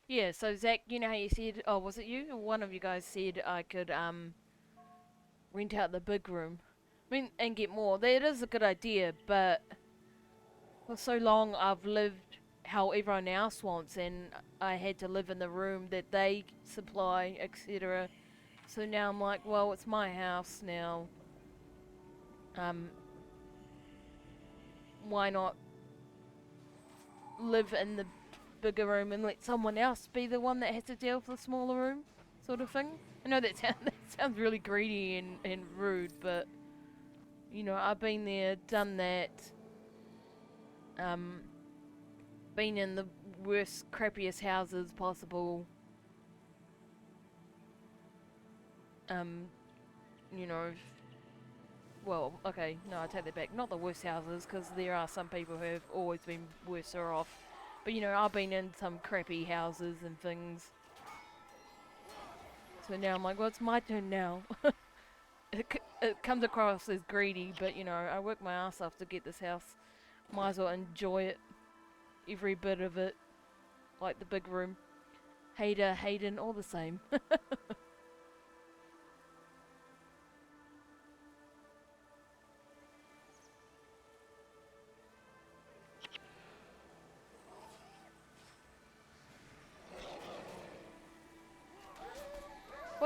Yeah, so Zach, you know how you said, oh, was it you? Or one of you guys said I could, rent out the big room. I mean, and get more. That is a good idea, but for so long I've lived how everyone else wants, and I had to live in the room that they supply, etc. So now I'm like, well, it's my house now. Why not live in the bigger room and let someone else be the one that has to deal with the smaller room, sort of thing? I know that, that sounds really greedy and rude, but, you know, I've been there, done that, been in the worst, crappiest houses possible, you know, well, okay, no, I take that back, not the worst houses, because there are some people who have always been worse off, but, you know, I've been in some crappy houses and things, so now I'm like, well, it's my turn now. It comes across as greedy, but, you know, I worked my ass off to get this house, might as well enjoy it, every bit of it, like the big room. Hater, Hayden, all the same.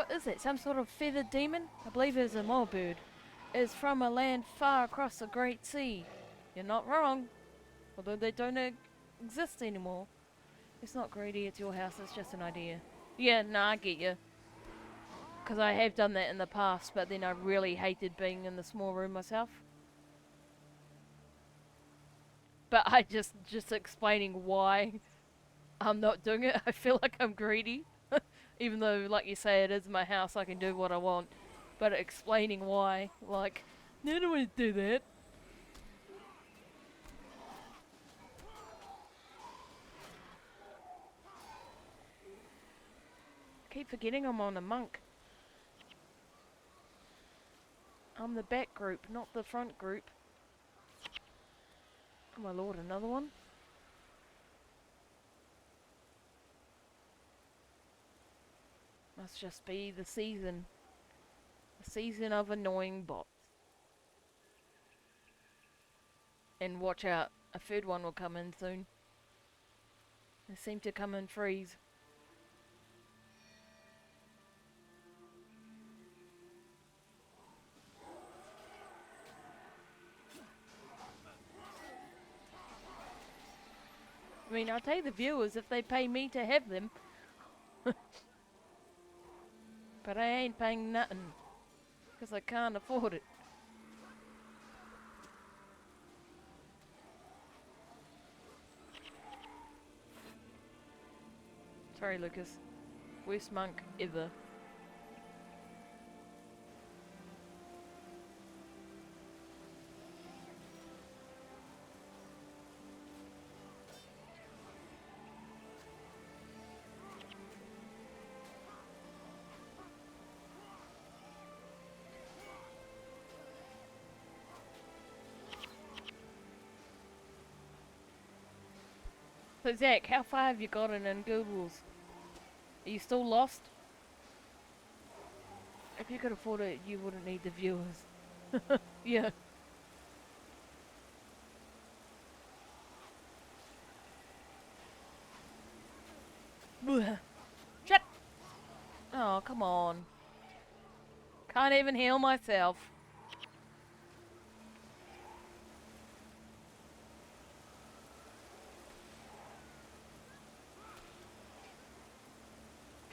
What is it? Some sort of feathered demon? I believe it is a mole bird. It is from a land far across the great sea. You're not wrong. Although they don't exist anymore. It's not greedy, it's your house, it's just an idea. Yeah, nah, I get you. Because I have done that in the past, but then I really hated being in the small room myself. But I just explaining why I'm not doing it, I feel like I'm greedy. Even though, like you say, it is my house, I can do what I want. But explaining why, like, no, I don't want to do that. I keep forgetting I'm on a monk. I'm the back group, not the front group. Oh my lord, another one? Must just be the season. The season of annoying bots. And watch out, a third one will come in soon. They seem to come in threes. I mean, I'll tell the viewers if they pay me to have them. But I ain't paying nothing. Because I can't afford it. Sorry, Lucas. Worst monk ever. So Zach, how far have you gotten in Guild Wars? Are you still lost? If you could afford it, you wouldn't need the viewers. Yeah. Blech. Shut! Oh, come on. Can't even heal myself.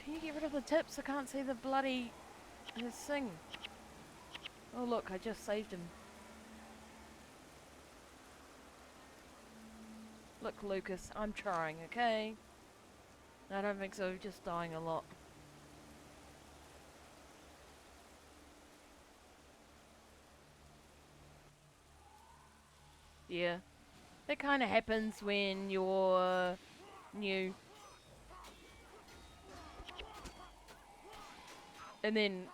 Can you get rid of the tips? I can't see the bloody... his thing. Oh look, I just saved him. Look, Lucas, I'm trying, okay? I don't think so, just dying a lot. Yeah. That kind of happens when you're new. And then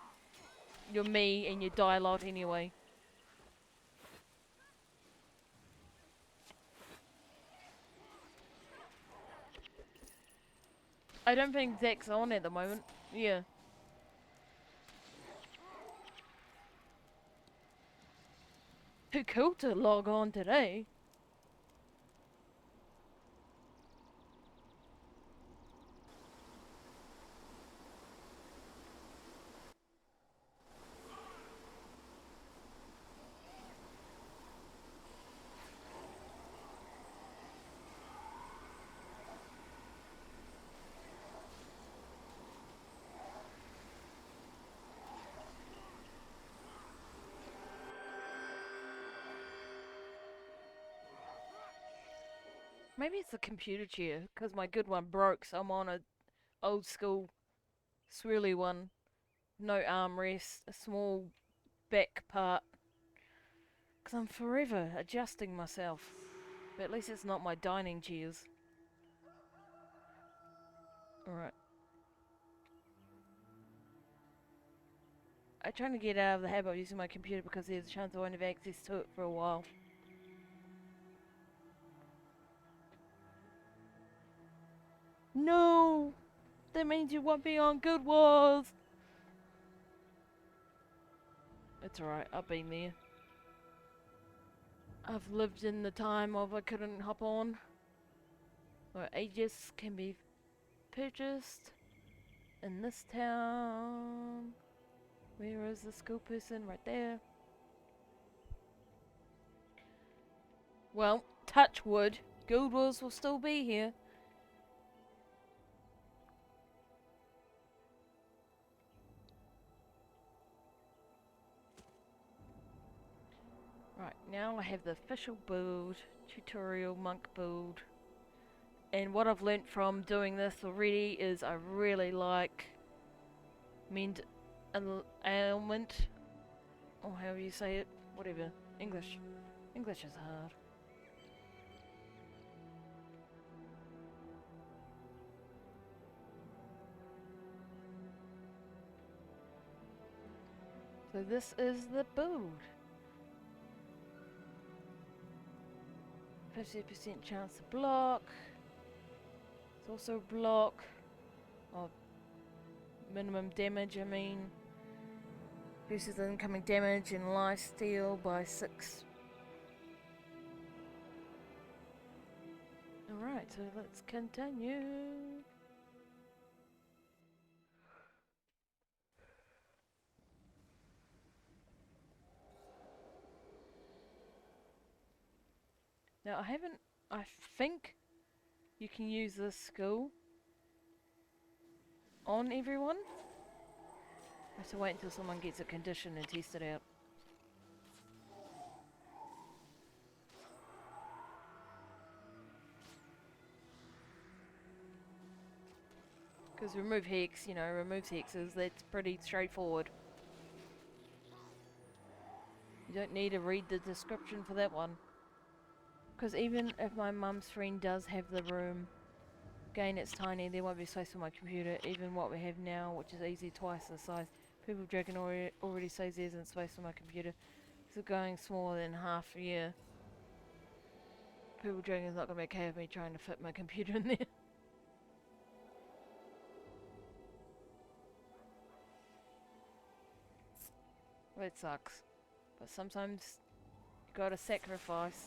you're me and you die a lot anyway. I don't think Zach's on at the moment. Yeah. Too cool to log on today. Maybe it's the computer chair, because my good one broke, so I'm on a old school swirly one. No armrest, a small back part. Because I'm forever adjusting myself. But at least it's not my dining chairs. Alright. I'm trying to get out of the habit of using my computer because there's a chance I won't have access to it for a while. No! That means you won't be on Good Wars! It's alright, I've been there. I've lived in the time of I couldn't hop on. Where Aegis can be purchased. in this town. Where is the school person? Right there. Well, touch wood. Guild Wars will still be here. Right, now I have the official build, tutorial monk build. And what I've learnt from doing this already is I really like mend ailment, or however you say it, whatever. English. English is hard. So this is the build. 50% chance to block. It's also block. Or minimum damage, I mean. Reduces incoming damage and lifesteal by 6. Alright, so let's continue. Now I think you can use this skill on everyone. I have to wait until someone gets a condition and test it out. Because remove hex, you know, removes hexes, that's pretty straightforward. You don't need to read the description for that one. Because even if my mum's friend does have the room, again it's tiny, there won't be space for my computer. Even what we have now, which is easy twice the size. People Dragon already says there isn't space for my computer. So going smaller than half a year. People Dragon's not going to be okay with me trying to fit my computer in there. That sucks. But sometimes you gotta sacrifice.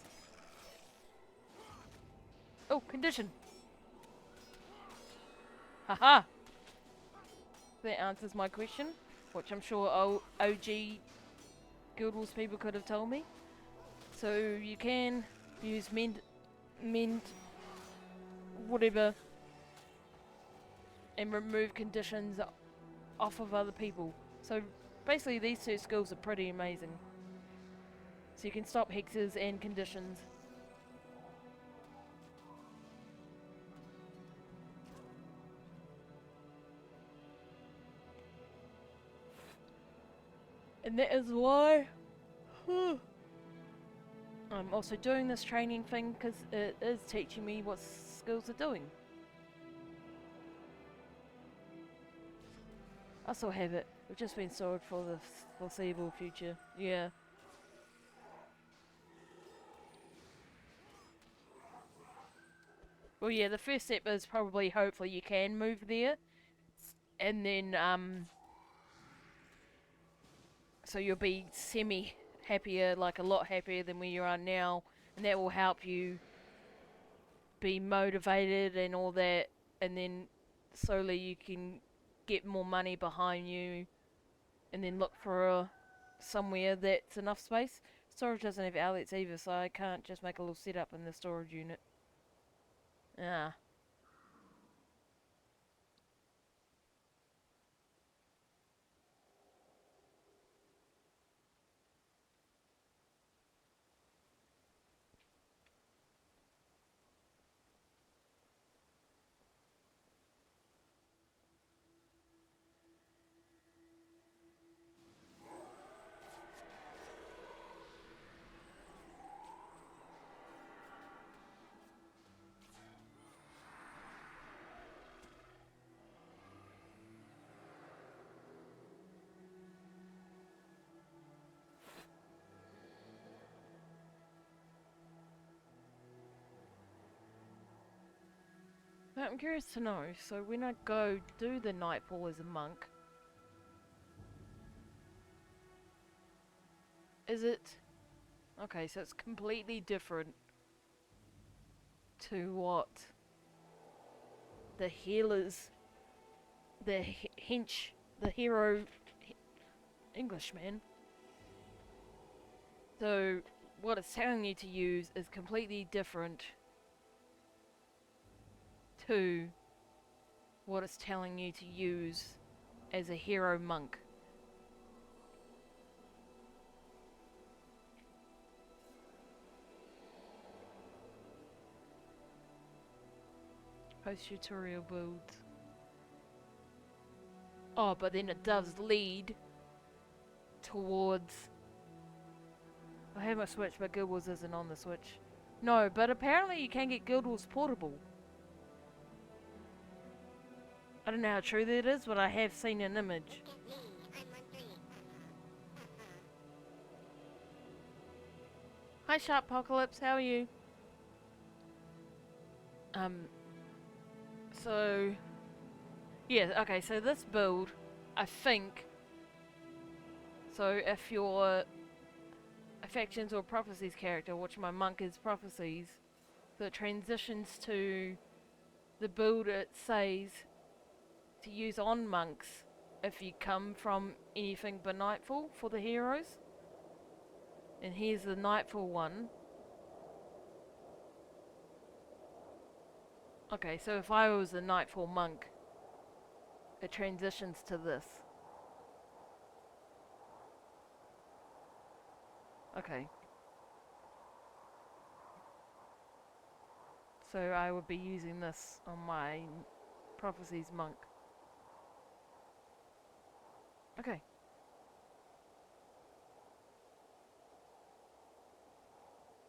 Oh, condition! Haha! That answers my question, which I'm sure OG Guild Wars people could have told me. So you can use mend, whatever, and remove conditions off of other people. So basically these two skills are pretty amazing. So you can stop hexes and conditions. And that is why I'm also doing this training thing, because it is teaching me what skills are doing. I still have it. We've just been stored for the foreseeable future. Yeah. Well, yeah, the first step is probably, hopefully you can move there. And then, so you'll be semi-happier, like a lot happier than where you are now. And that will help you be motivated and all that. And then slowly you can get more money behind you. And then look for somewhere that's enough space. Storage doesn't have outlets either, so I can't just make a little setup in the storage unit. Ah. But I'm curious to know, so when I go do the Nightfall as a monk, is it... Okay, so it's completely different to what the healers the hench, the hero Englishman. So what it's telling you to use is completely different to what it's telling you to use as a hero monk. Post-tutorial builds. Oh, but then it does lead towards... I have my Switch, but Guild Wars isn't on the Switch. No, but apparently you can get Guild Wars portable. I don't know how true that is, but I have seen an image. Hi Sharpocalypse, how are you? So... yeah, okay, so this build, I think... so if you're a Factions or Prophecies character, which my monk is Prophecies, so it transitions to the build it says to use on monks if you come from anything but Nightfall for the heroes. And here's the Nightfall one. Okay, so if I was a Nightfall monk, it transitions to this. Okay. So I would be using this on my Prophecies monk. Okay.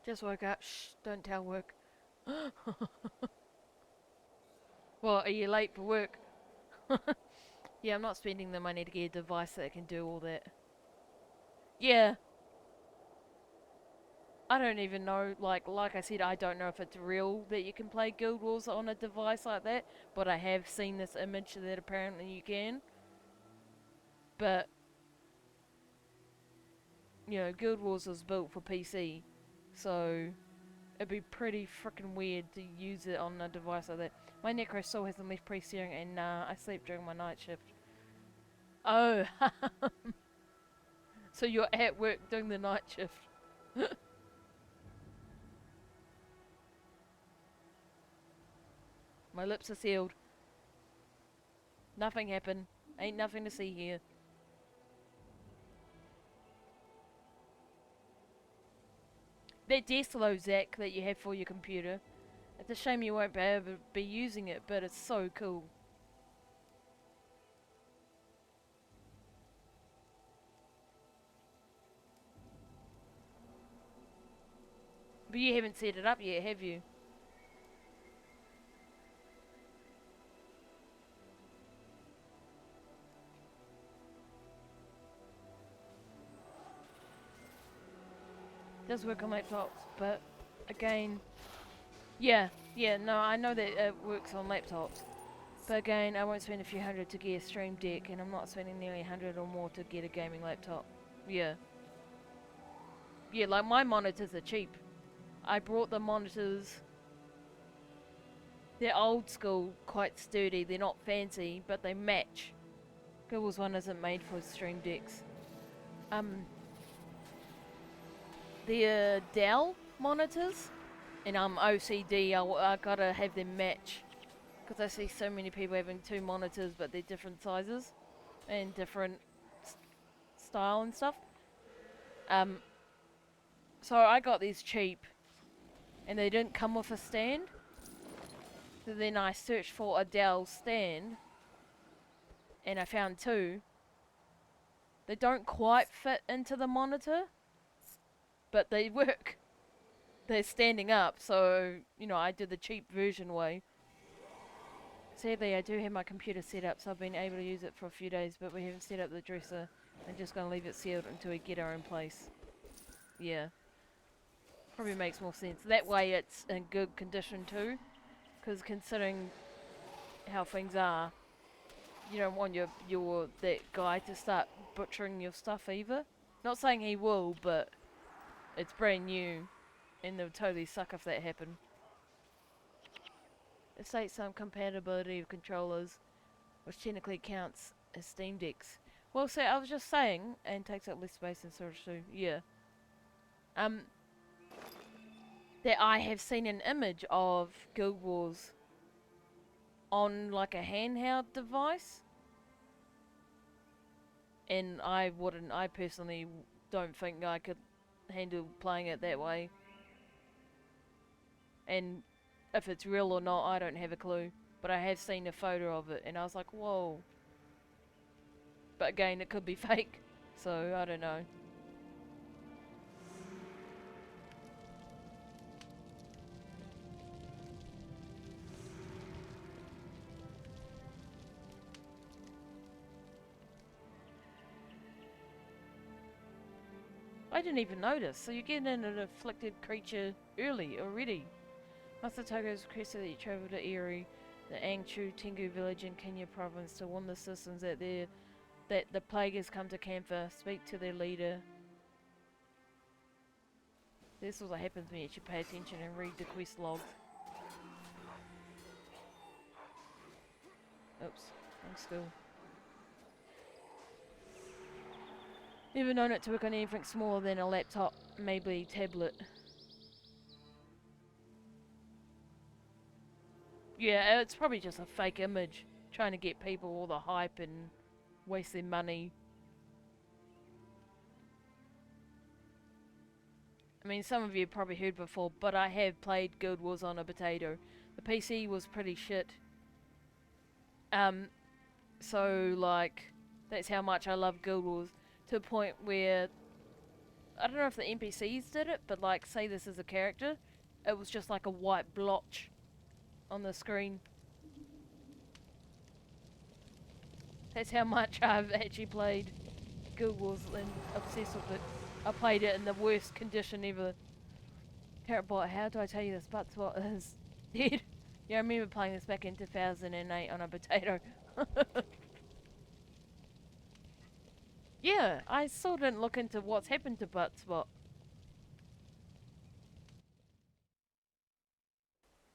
Just woke up. Shh, don't tell work. Well, are you late for work? Yeah, I'm not spending the money to get a device that can do all that. Yeah. I don't even know, like I said, I don't know if it's real that you can play Guild Wars on a device like that, but I have seen this image that apparently you can. But, you know, Guild Wars was built for PC, so it'd be pretty freaking weird to use it on a device like that. My Necro still hasn't left pre-steering, and I sleep during my night shift. Oh, so you're at work doing the night shift. My lips are sealed. Nothing happened. Ain't nothing to see here. That Destlo, Zach, that you have for your computer. It's a shame you won't be able to be using it, but it's so cool. But you haven't set it up yet, have you? It does work on laptops, but again, yeah, no, I know that it works on laptops. But again, I won't spend a few hundred to get a Stream Deck, and I'm not spending nearly 100 or more to get a gaming laptop. Yeah. Yeah, like my monitors are cheap. I brought the monitors. They're old school, quite sturdy. They're not fancy, but they match. Google's one isn't made for Stream Decks. They're Dell monitors, and I'm OCD. I gotta have them match, because I see so many people having two monitors, but they're different sizes and different style and stuff. So I got these cheap, and they didn't come with a stand. So then I searched for a Dell stand, and I found two. They don't quite fit into the monitor, but they work. They're standing up, so, you know, I did the cheap version way. Sadly, I do have my computer set up, so I've been able to use it for a few days, but we haven't set up the dresser. I'm just going to leave it sealed until we get our own place. Yeah. Probably makes more sense. That way it's in good condition too, because considering how things are, you don't want that guy to start butchering your stuff either. Not saying he will, but it's brand new, and they'll totally suck if that happened. It states some compatibility of controllers which technically counts as Steam Decks. Well, so I was just saying, and takes up less space than Surge 2, yeah. That I have seen an image of Guild Wars on like a handheld device. And I personally don't think I could handle playing it that way. And if it's real or not, I don't have a clue. But I have seen a photo of it, and I was like, whoa. But again, it could be fake, so I don't know. I didn't even notice, so you get in an afflicted creature early already. Master Togo has requested that you travel to Erie, the Angchu Tengu village in Kenya province, to warn the citizens that the plague has come to Kampha. Speak to their leader. This is what happens when you should pay attention and read the quest logs. Oops, I'm still. Never known it to work on anything smaller than a laptop, maybe tablet. Yeah, it's probably just a fake image, trying to get people all the hype and waste their money. I mean, some of you probably heard before, but I have played Guild Wars on a potato. The PC was pretty shit. So like, that's how much I love Guild Wars, to a point where, I don't know if the NPCs did it, but like, say this is a character, it was just like a white blotch on the screen. That's how much I've actually played Guild Wars and obsessed with it. I played it in the worst condition ever. Carrotbot, how do I tell you this? Buttswat is dead. Yeah, I remember playing this back in 2008 on a potato. Yeah, I still didn't look into what's happened to Buttswat.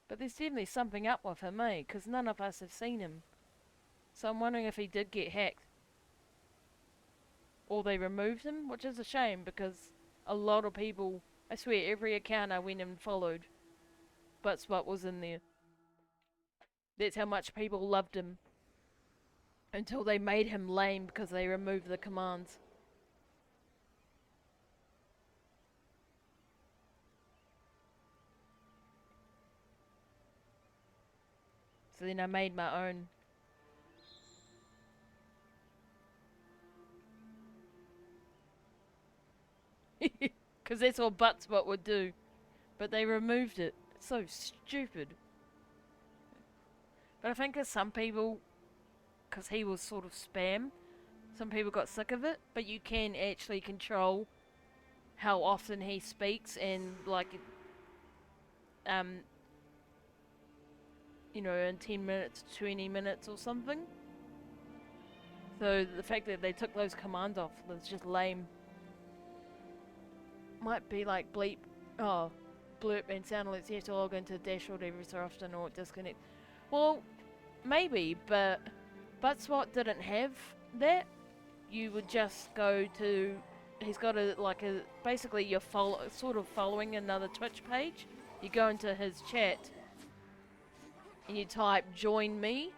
But there's definitely something up with him, eh? Because none of us have seen him. So I'm wondering if he did get hacked. Or they removed him, which is a shame because a lot of people, I swear every account I went and followed, Buttswat was in there. That's how much people loved him. Until they made him lame because they removed the commands. So then I made my own. Because that's what Buttswat would do. But they removed it. It's so stupid. But I think there's some people, because he was sort of spam, some people got sick of it. But you can actually control how often he speaks and like, you know, in 10 minutes, 20 minutes or something. So the fact that they took those commands off was just lame. Might be like bleep, blurp and sound alerts. You have to log into the dashboard every so often or disconnect. Well, maybe, but Buttswat didn't have that. You would just go to, he's got basically you're sort of following another Twitch page. You go into his chat and you type join me,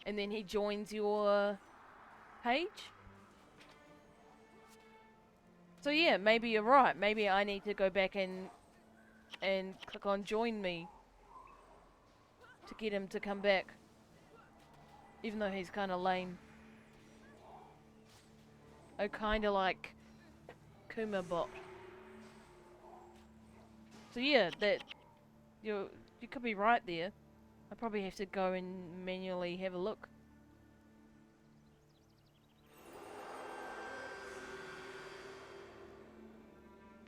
and then he joins your page. So yeah, maybe you're right. Maybe I need to go back and click on join me to get him to come back. Even though he's kind of lame. Oh, kind of like KumaBot. So yeah, that you could be right there. I probably have to go and manually have a look.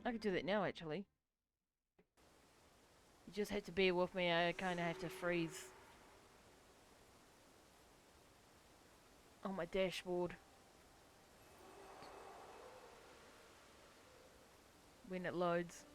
I could do that now, actually. You just have to bear with me. I kind of have to freeze on my dashboard when it loads.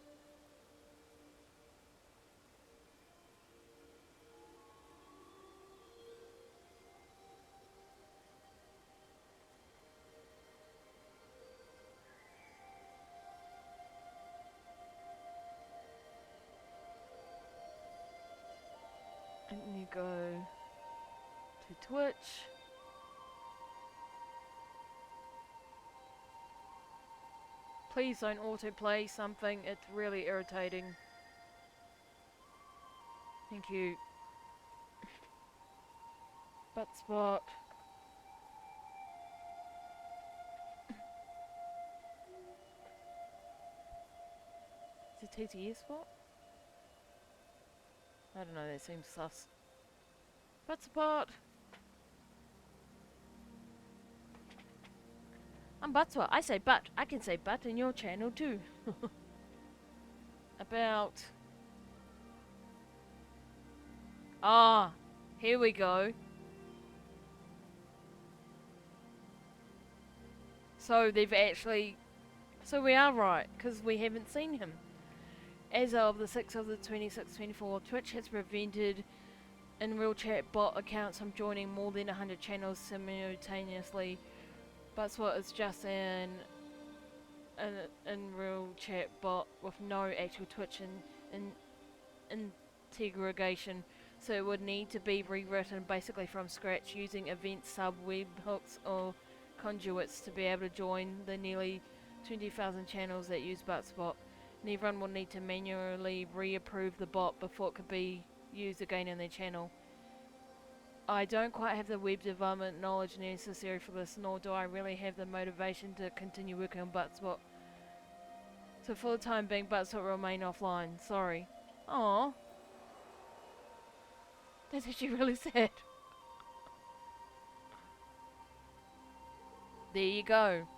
And you go to Twitch. Please don't autoplay something, it's really irritating. Thank you. Butt spot. Is it TTS spot? I don't know, that seems sus. Butt spot! I'm Buttswat. I say butt. I can say butt in your channel too. About... Ah, here we go. So they've actually... So we are right, because we haven't seen him. As of the 6th of the 26th-24, Twitch has prevented in-real chat bot accounts from joining more than 100 channels simultaneously. Buttswat is just an in-real chat bot with no actual Twitch integration, so it would need to be rewritten basically from scratch using event sub webhooks or conduits to be able to join the nearly 20,000 channels that use Buttswat. And everyone will need to manually reapprove the bot before it could be used again in their channel. I don't quite have the web development knowledge necessary for this, nor do I really have the motivation to continue working on Buttswat. So for the time being, Buttswat will remain offline. Sorry. Aww. That's actually really sad. There you go.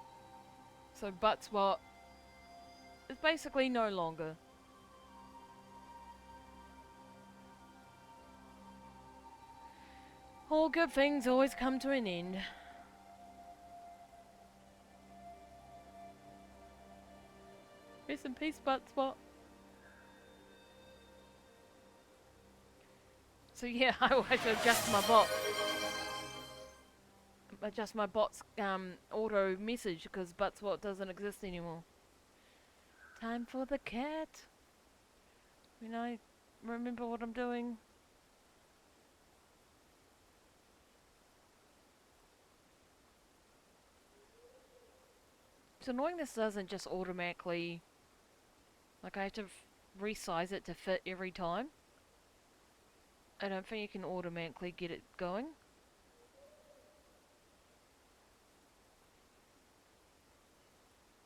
So Buttswat is basically no longer. All good things always come to an end. Rest in peace, Buttswat. So yeah, I will have to adjust my bot. Adjust my bot's auto message because Buttswat doesn't exist anymore. Time for the cat. When I remember what I'm doing. It's annoying this doesn't just automatically, like I have to resize it to fit every time. I don't think you can automatically get it going.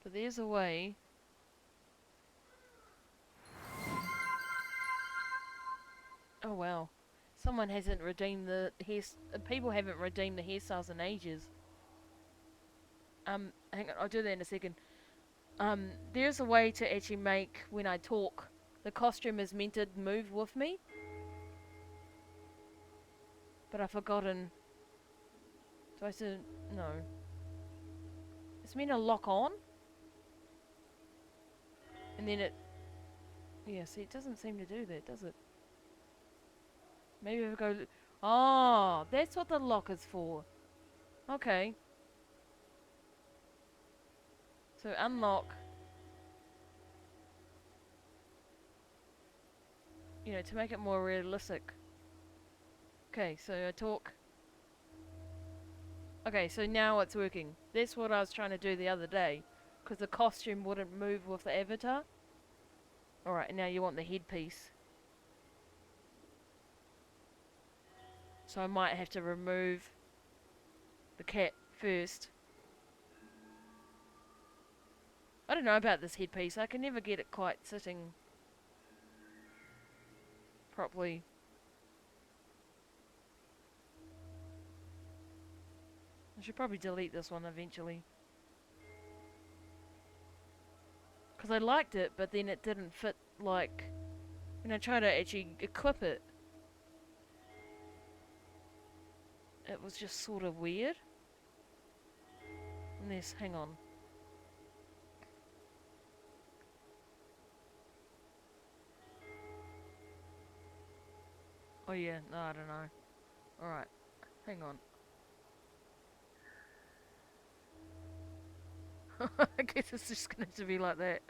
But there's a way. Oh wow. Someone hasn't redeemed the people haven't redeemed the hairstyles in ages. Hang on, I'll do that in a second. There's a way to actually make, when I talk, the costume is meant to move with me. But I've forgotten. Do I still... No. It's meant to lock on. And then it... Yeah, see, it doesn't seem to do that, does it? Maybe if I go... Oh, that's what the lock is for. Okay. So unlock. You know, to make it more realistic. Okay, so I talk. Okay, so now it's working. That's what I was trying to do the other day. Because the costume wouldn't move with the avatar. Alright, now you want the headpiece. So I might have to remove the cat first. I don't know about this headpiece. I can never get it quite sitting properly. I should probably delete this one eventually. Because I liked it, but then it didn't fit, like, when I tried to actually equip it. It was just sort of weird. Unless, hang on. Oh yeah, no, I don't know. Alright, hang on. I guess it's just going to be like that.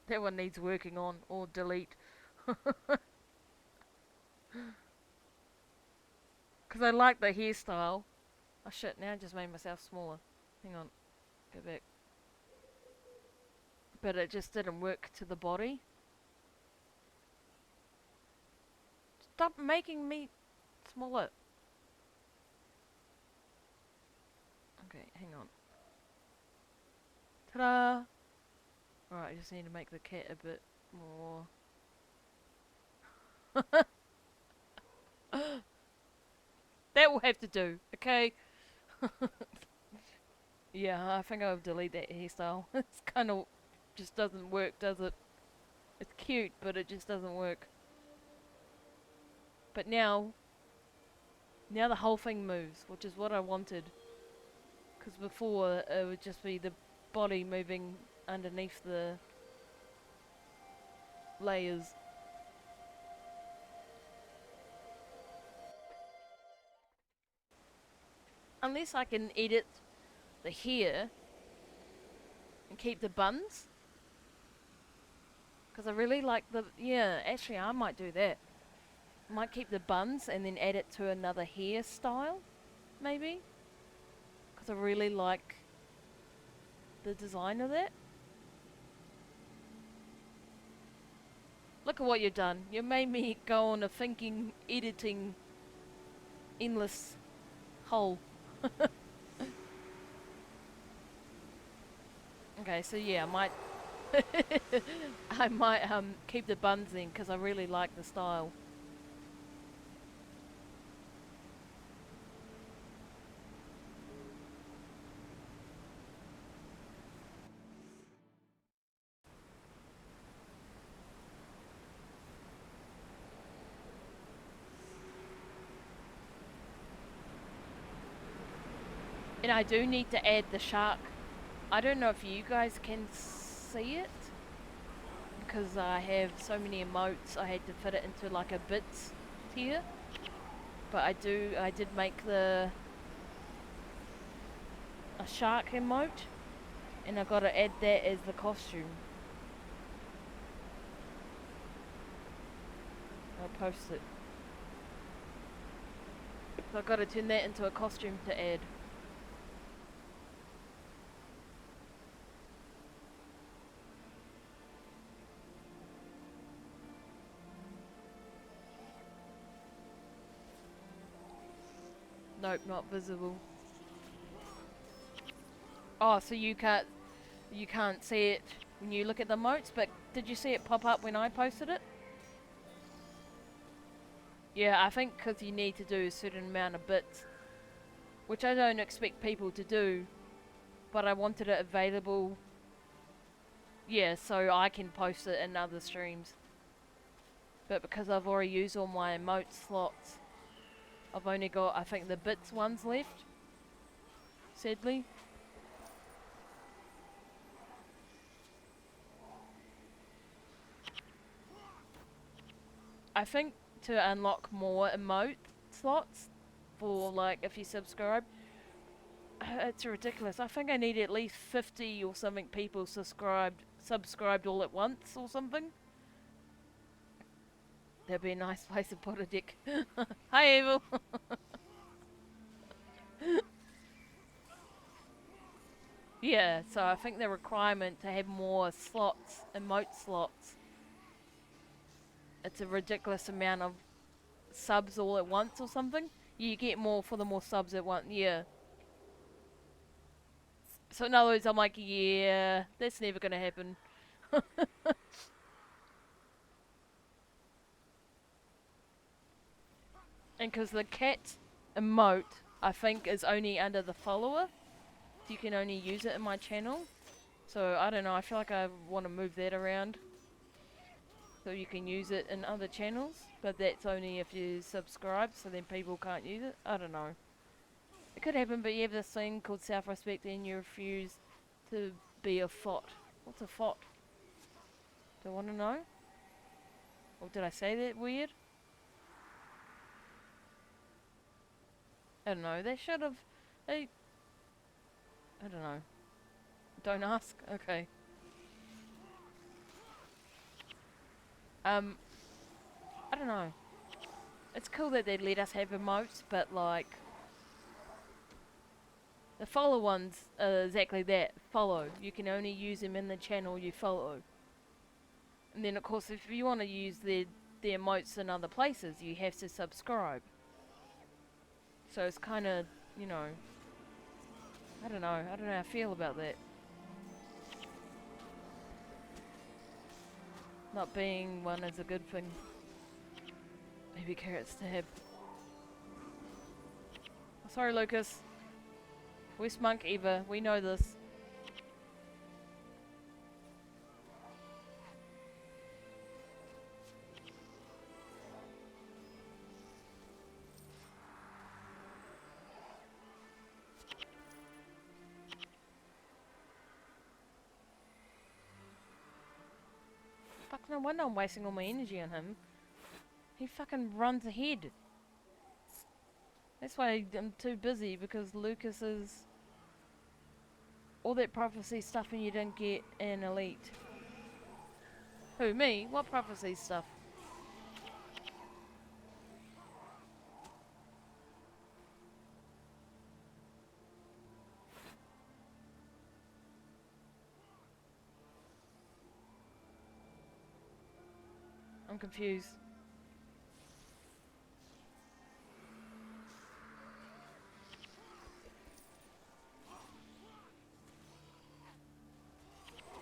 That one needs working on, or delete. Because I like the hairstyle. Oh shit, now I just made myself smaller. Hang on. Go back. But it just didn't work to the body. Stop making me smaller. Okay, hang on. Ta-da! Alright, I just need to make the cat a bit more... That will have to do, okay? Yeah, I think I'll delete that hairstyle. It's kind of... just doesn't work, does it? It's cute, but it just doesn't work. But now the whole thing moves, which is what I wanted. Because before, it would just be the body moving underneath the layers. Unless I can edit the hair and keep the buns. Because I really like the... Yeah, actually I might do that. I might keep the buns and then add it to another hairstyle, maybe. Because I really like the design of that. Look at what you've done. You made me go on a thinking, editing, endless hole. Okay, so yeah, I might... I might keep the buns then, because I really like the style. And I do need to add the shark. I don't know if you guys can see it, because I have so many emotes, I had to fit it into like a bits tier. But I did make a shark emote, and I gotta add that as the costume. I'll post it. So I gotta turn that into a costume to add. Nope, not visible. Oh, so you can't see it when you look at the emotes, but did you see it pop up when I posted it? Yeah, I think because you need to do a certain amount of bits, which I don't expect people to do, but I wanted it available, yeah, so I can post it in other streams. But because I've already used all my emote slots, I've only got, I think, the bits ones left, sadly. I think to unlock more emote slots for, like, if you subscribe, it's ridiculous. I think I need at least 50 or something people subscribed all at once or something. That'd be a nice place to put a dick. Hi, Evil. Yeah, so I think the requirement to have more slots, emote slots, it's a ridiculous amount of subs all at once or something. You get more for the more subs at once, yeah. So in other words, I'm like, yeah, that's never gonna happen. And because the cat emote, I think, is only under the follower. You can only use it in my channel. So, I don't know, I feel like I want to move that around. So you can use it in other channels. But that's only if you subscribe, so then people can't use it. I don't know. It could happen, but you have this thing called self-respect and you refuse to be a FOT. What's a FOT? Do I want to know? Or did I say that weird? I don't know, they should have... I don't know. Don't ask? Okay. I don't know. It's cool that they let us have emotes, but like the follow ones are exactly that. Follow. You can only use them in the channel you follow. And then of course if you want to use the emotes in other places, you have to subscribe. So it's kind of, you know, I don't know. I don't know how I feel about that. Not being one is a good thing. Maybe carrots to have. Oh, sorry, Lucas. West Monk Eva, we know this. Fuck, no wonder I'm wasting all my energy on him. He fucking runs ahead. That's why I'm too busy, because Lucas is all that prophecy stuff and you didn't get an elite. Who, me? What prophecy stuff? I'm confused.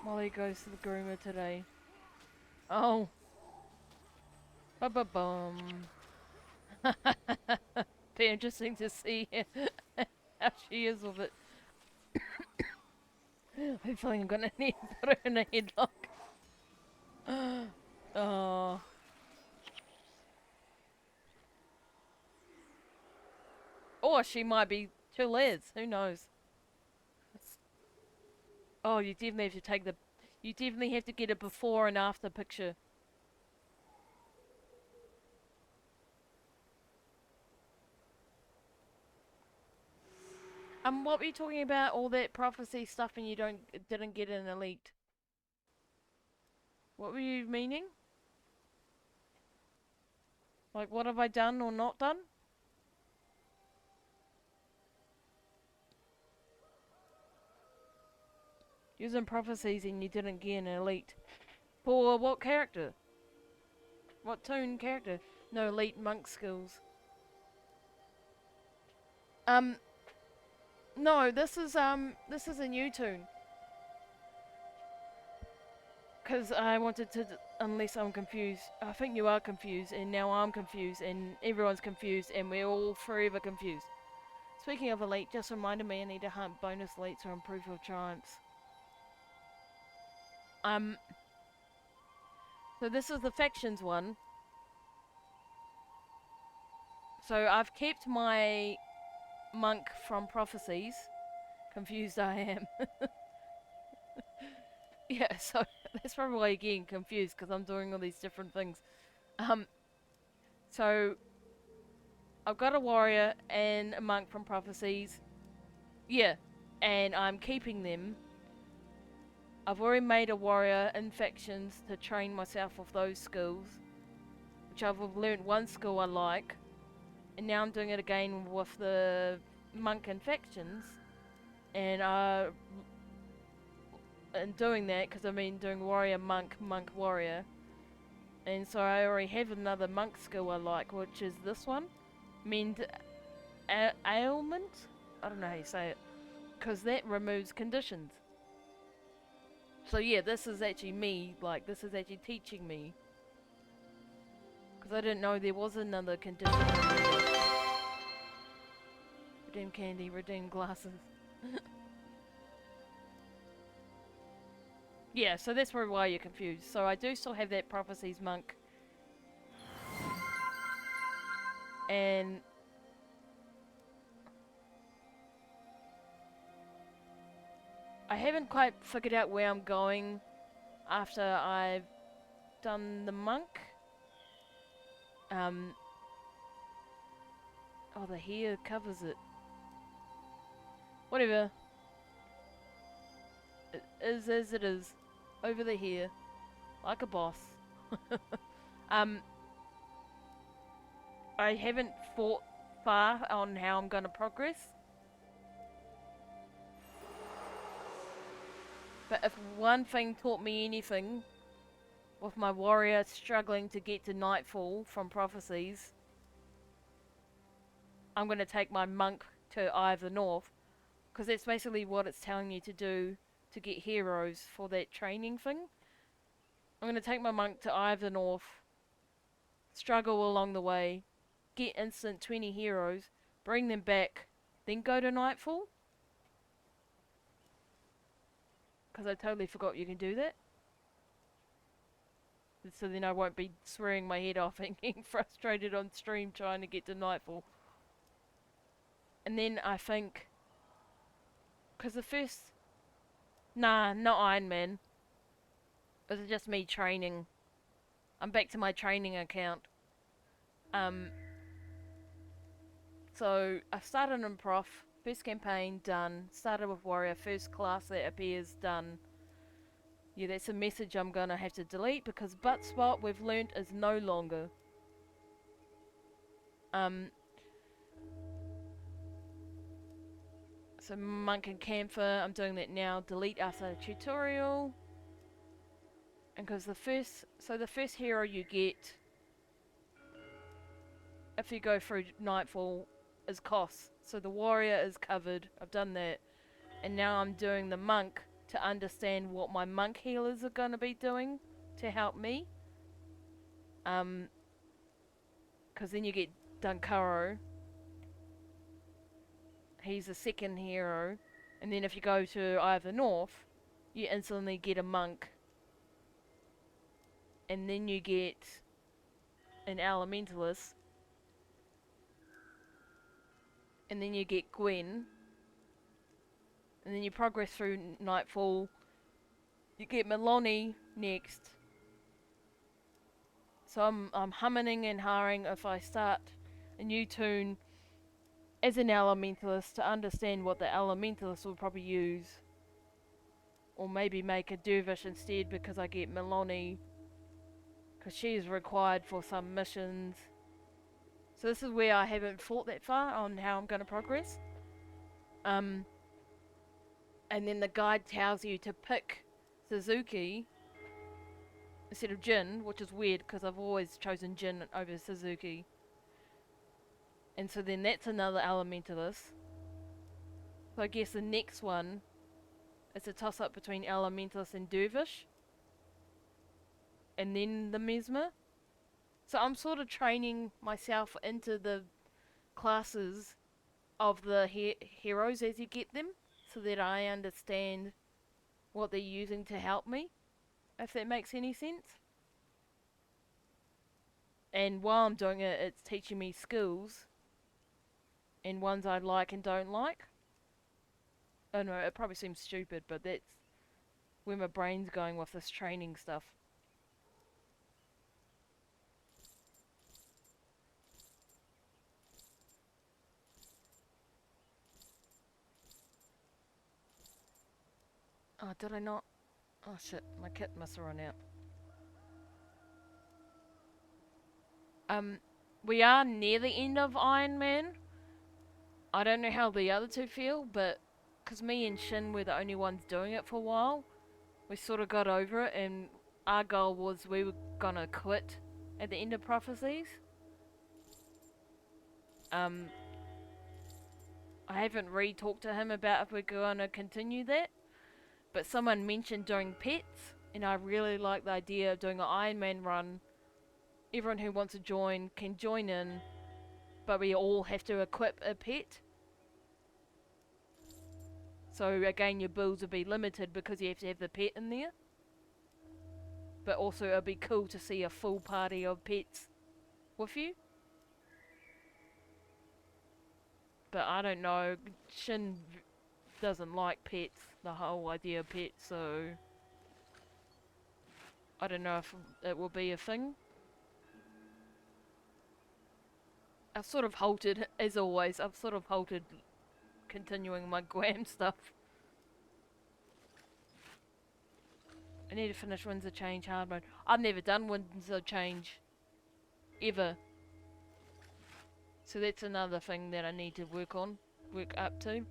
Molly goes to the groomer today. Oh. Ba-ba-bum. Be interesting to see how she is with it. Hopefully I'm gonna need to put her in a headlock. Oh. Or she might be two legs. Who knows? Oh, you definitely have to take the... You definitely have to get a before and after picture. What were you talking about? All that prophecy stuff and you didn't get an elite. What were you meaning? Like, what have I done or not done? Using prophecies and you didn't get an elite. For what character? What toon character? No elite monk skills. No, this is a new toon. Because I wanted to, unless I'm confused. I think you are confused, and now I'm confused, and everyone's confused, and we're all forever confused. Speaking of elite, just reminded me I need to hunt bonus elites or improve with triumphs. So this is the factions one. So I've kept my monk from prophecies. Confused I am. Yeah, so that's probably why you're getting confused, because I'm doing all these different things. So I've got a warrior and a monk from prophecies. Yeah, and I'm keeping them. I've already made a warrior in factions to train myself with those skills, which I've learned one skill I like, and now I'm doing it again with the monk in factions, and doing that because I've been doing warrior monk warrior, and so I already have another monk skill I like, which is this one, mend ailment. I don't know how you say it, because that removes conditions. So yeah, this is actually me, like, this is actually teaching me. Because I didn't know there was another condition. Redeem candy, redeem glasses. Yeah, so that's probably why you're confused. So I do still have that prophecies monk. And... I haven't quite figured out where I'm going after I've done the monk. Oh, the hair covers it. Whatever. It is as it is. Over the hair. Like a boss. I haven't thought far on how I'm gonna progress. But if one thing taught me anything, with my warrior struggling to get to Nightfall from prophecies, I'm gonna take my monk to Eye of the North, because that's basically what it's telling you to do to get heroes for that training thing. I'm gonna take my monk to Eye of the North, struggle along the way, get instant 20 heroes, bring them back, then go to Nightfall. Because I totally forgot you can do that. So then I won't be swearing my head off and getting frustrated on stream trying to get to Nightfall. And then I think, because the first, nah, not Iron Man. It was just me training. I'm back to my training account. So I started in Prof, first campaign done, started with Warrior, first class that appears done. Yeah, that's a message I'm gonna have to delete because Butt Spot we've learnt is no longer. So Monk and Camphor, I'm doing that now. Delete after tutorial. And because the first hero you get, if you go through Nightfall, is Koss. So the warrior is covered. I've done that. And now I'm doing the monk to understand what my monk healers are going to be doing to help me. Because then you get Dunkaro. He's the second hero. And then if you go to Eye of the North, you instantly get a monk. And then you get an Elementalist. And then you get Gwen. And then you progress through Nightfall. You get Milani next. So I'm humming and hawing if I start a new tune as an Elementalist to understand what the Elementalist will probably use. Or maybe make a Dervish instead because I get Milani. Because she is required for some missions. So this is where I haven't thought that far on how I'm going to progress. And then the guide tells you to pick Suzuki instead of Jin, which is weird because I've always chosen Jin over Suzuki. And so then that's another Elementalist. So I guess the next one is a toss-up between Elementalist and Dervish. And then the Mesmer. So I'm sort of training myself into the classes of the heroes as you get them, so that I understand what they're using to help me, if that makes any sense. And while I'm doing it, it's teaching me skills, and ones I like and don't like. Oh no, it probably seems stupid, but that's where my brain's going with this training stuff. Oh, did I not? Oh shit, my kit must have run out. We are near the end of Iron Man. I don't know how the other two feel, but because me and Shin were the only ones doing it for a while, we sort of got over it, and our goal was we were gonna quit at the end of Prophecies. I haven't re-talked to him about if we're gonna continue that, but someone mentioned doing pets, and I really like the idea of doing an Iron Man run. Everyone who wants to join can join in, but we all have to equip a pet. So again, your builds will be limited because you have to have the pet in there. But also it'll be cool to see a full party of pets with you. But I don't know, Shin doesn't like pets, the whole idea of pets, so I don't know if it will be a thing. I've sort of halted, as always, I've sort of halted continuing my Guam stuff. I need to finish Winds of Change hard mode. I've never done Winds of Change ever. So that's another thing that I need to work up to.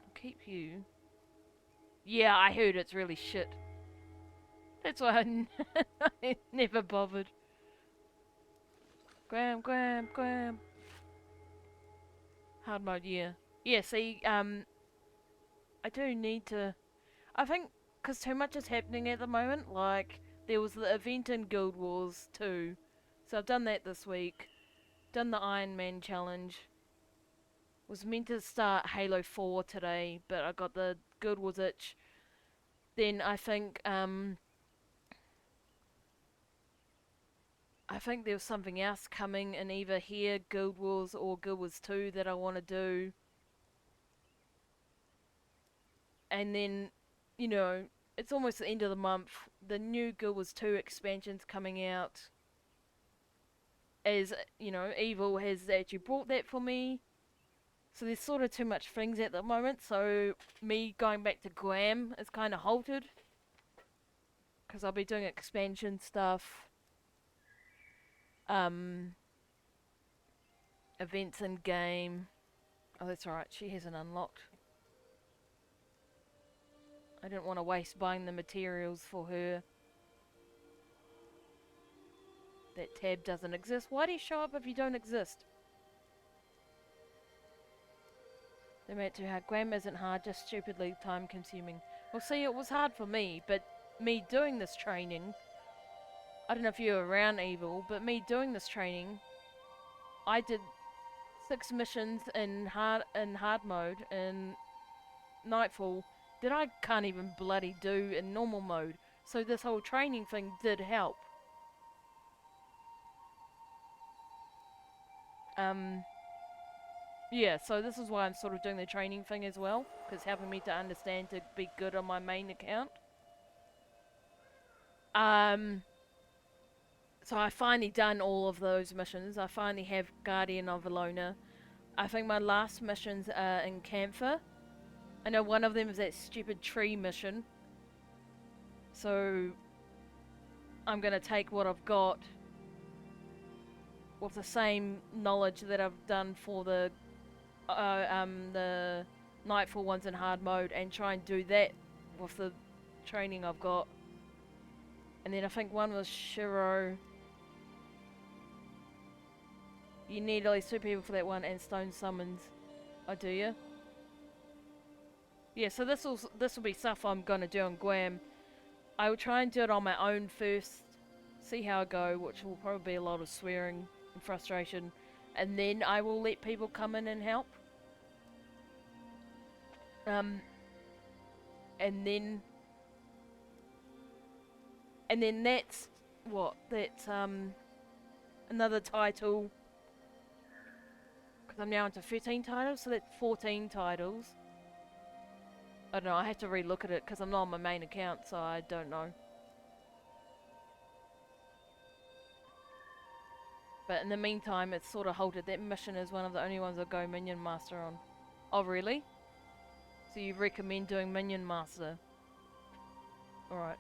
I'll keep you. Yeah, I heard it's really shit. That's why I never bothered. Graham. Hard mode, yeah. Yeah, see, I do need to... I think, because too much is happening at the moment, like, there was the event in Guild Wars 2, so I've done that this week, done the Iron Man challenge, was meant to start Halo 4 today, but I got the Guild Wars itch. Then I think there was something else coming in either here, Guild Wars or Guild Wars 2 that I want to do. And then, you know, it's almost the end of the month. The new Guild Wars 2 expansion's coming out. As, you know, Evil has actually brought that for me. So there's sort of too much things at the moment. So me going back to Guam is kind of halted. Because I'll be doing expansion stuff. Events in game. Oh, that's right. She hasn't unlocked. I didn't want to waste buying the materials for her. That tab doesn't exist. Why do you show up if you don't exist? They made it too hard. Guam isn't hard, just stupidly time consuming. Well, see, it was hard for me, but me doing this training... I don't know if you were around, Evil, but me doing this training... I did 6 missions in hard mode in Nightfall that I can't even bloody do in normal mode. So this whole training thing did help. Yeah, so this is why I'm sort of doing the training thing as well, because it's helping me to understand to be good on my main account. So I finally done all of those missions. I finally have Guardian of Valona. I think my last missions are in Camphor. I know one of them is that stupid tree mission. So I'm gonna take what I've got with the same knowledge that I've done for the Nightfall ones in hard mode and try and do that with the training I've got. And then I think one was Shiro. You need at least 2 people for that one, and Stone Summons. Oh, do you? Yeah, so this will be stuff I'm gonna do on Guam. I will try and do it on my own first, see how I go, which will probably be a lot of swearing and frustration, and then I will let people come in and help. And then that's what? That's another title. Because I'm now into 13 titles, so that's 14 titles. I don't know, I have to re-look at it because I'm not on my main account, so I don't know. But in the meantime, it's sort of halted. That mission is one of the only ones I go Minion Master on. Oh, really? So you recommend doing Minion Master? Alright.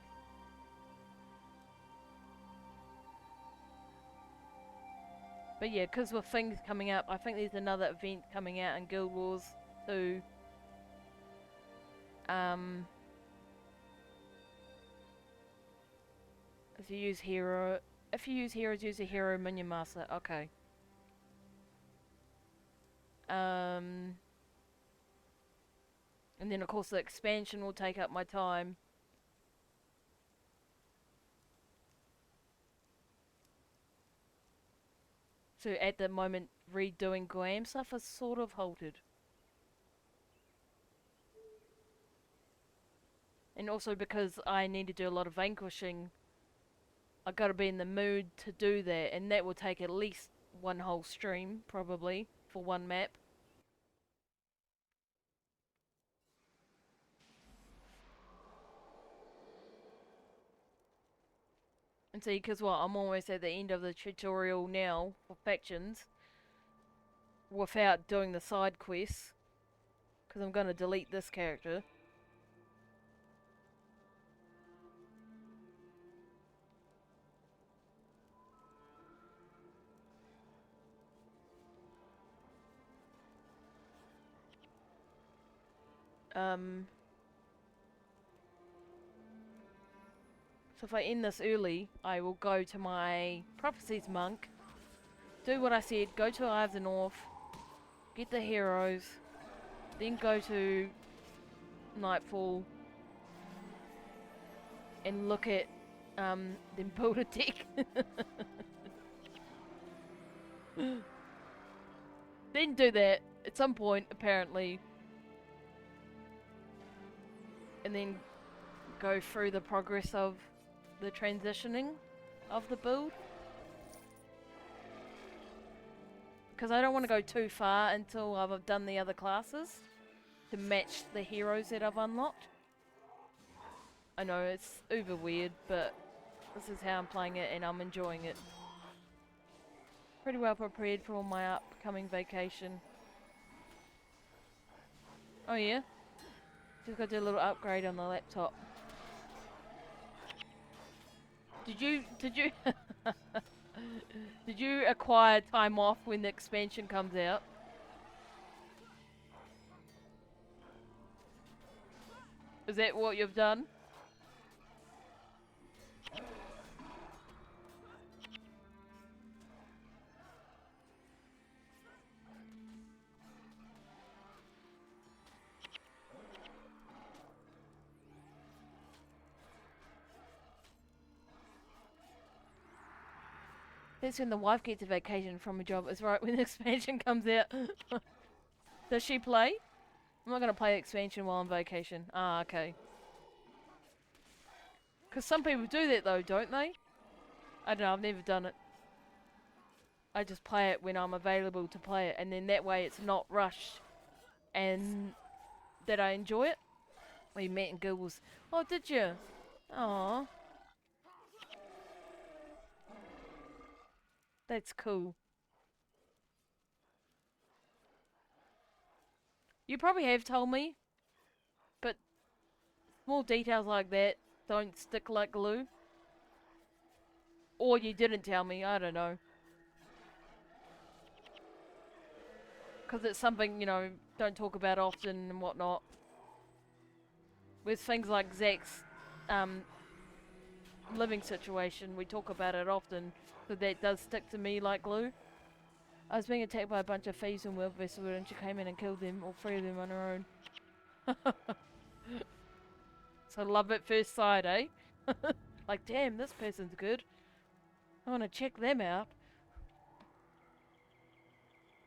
But yeah, because with things coming up, I think there's another event coming out in Guild Wars 2. If you use heroes, use a hero minion master. Okay. And then of course the expansion will take up my time. So at the moment, redoing Guam stuff is sort of halted. And also because I need to do a lot of vanquishing, I gotta be in the mood to do that, and that will take at least one whole stream, probably, for one map. And see, because what, I'm almost at the end of the tutorial now for factions, without doing the side quests, because I'm gonna delete this character. So if I end this early, I will go to my Prophecies monk, do what I said, go to Eye of the North, get the heroes, then go to Nightfall, and look at, then build a deck. Then do that at some point, apparently, and then go through the progress of the transitioning of the build. Because I don't want to go too far until I've done the other classes to match the heroes that I've unlocked. I know it's uber weird, but this is how I'm playing it and I'm enjoying it. Pretty well prepared for my upcoming vacation. Oh yeah? Just got to do a little upgrade on the laptop. Did you did you acquire time off when the expansion comes out? Is that what you've done? That's when the wife gets a vacation from a job. It's right when the expansion comes out. Does she play? I'm not gonna play the expansion while on vacation. Ah, okay. Because some people do that though, don't they? I don't know, I've never done it. I just play it when I'm available to play it, and then that way it's not rushed, and that I enjoy it. We met and Googles. Oh, did you? Aww. That's cool. You probably have told me, but small details like that don't stick like glue. Or you didn't tell me, I don't know. Because it's something, you know, don't talk about often and whatnot. With things like Zach's living situation, we talk about it often, so that does stick to me like glue. I was being attacked by a bunch of thieves in World Westwood and she came in and killed them, all three of them on her own. So love at first sight, eh? Like, damn, this person's good. I want to check them out.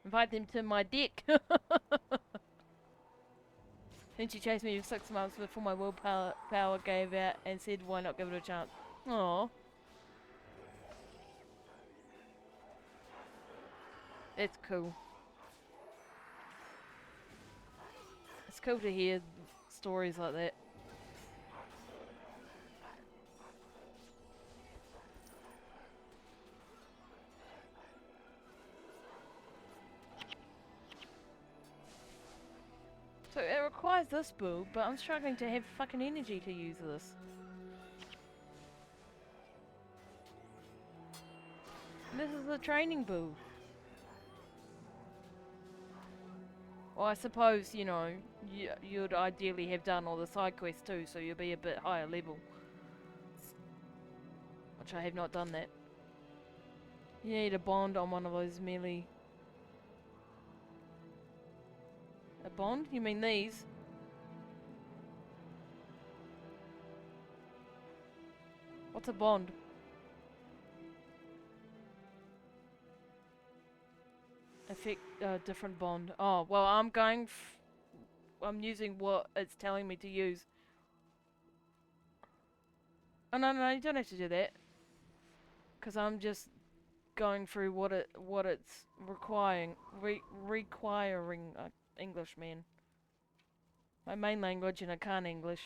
Invite them to my deck. Then she chased me for 6 months before my willpower gave out and said, why not give it a chance? Aww. That's cool. It's cool to hear stories like that. So it requires this build, but I'm struggling to have fucking energy to use this. This is the training build. Well, I suppose, you know, you'd ideally have done all the side quests too, so you'll be a bit higher level. Which I have not done that. You need a bond on one of those melee. A bond? You mean these? What's a bond? Effect, different bond. Oh, well, I'm using what it's telling me to use. Oh, no, you don't have to do that. Because I'm just going through what it's requiring. Requiring English, man. My main language and I can't English.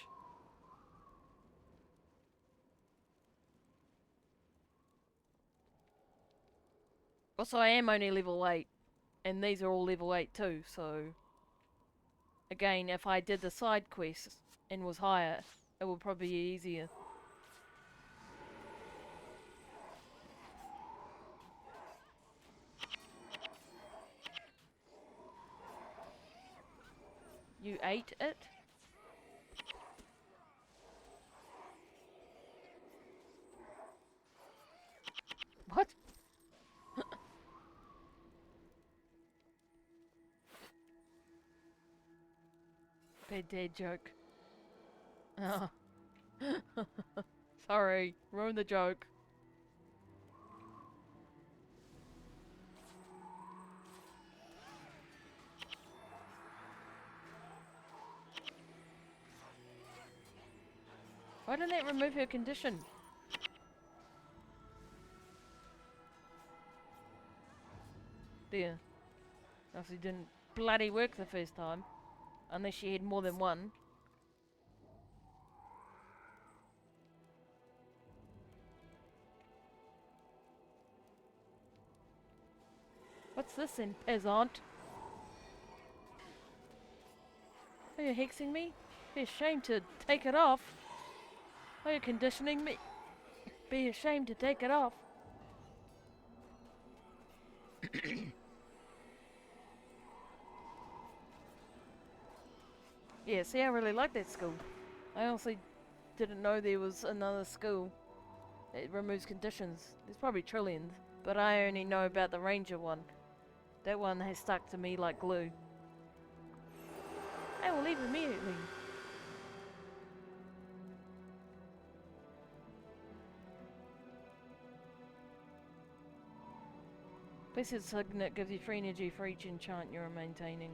Also, I am only level 8. And these are all level 8 too, so... Again, if I did the side quests and was higher, it would probably be easier. You ate it? Bad dad joke. Oh. Sorry, ruined the joke. Why didn't that remove her condition? There. Obviously didn't bloody work the first time. Unless she had more than one. What's this then, peasant? Are you hexing me? Be ashamed to take it off. Are you conditioning me? Be ashamed to take it off. Yeah, see, I really like that school. I honestly didn't know there was another school that removes conditions. There's probably trillions, but I only know about the Ranger one. That one has stuck to me like glue. I will leave immediately. Blessed Signet gives you free energy for each enchant you're maintaining.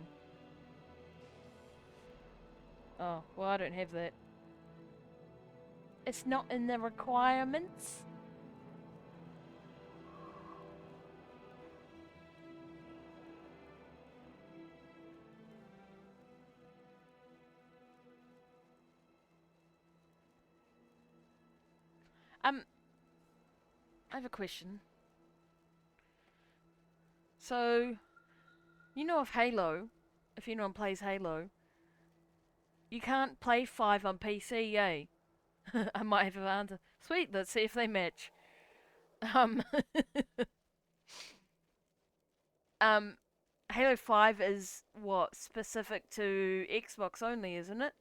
Oh, well I don't have that. It's not in the requirements? I have a question. So, you know, of Halo, if anyone plays Halo, you can't play 5 on PC, eh? I might have an answer. Sweet, let's see if they match. Halo 5 is what, specific to Xbox only, isn't it?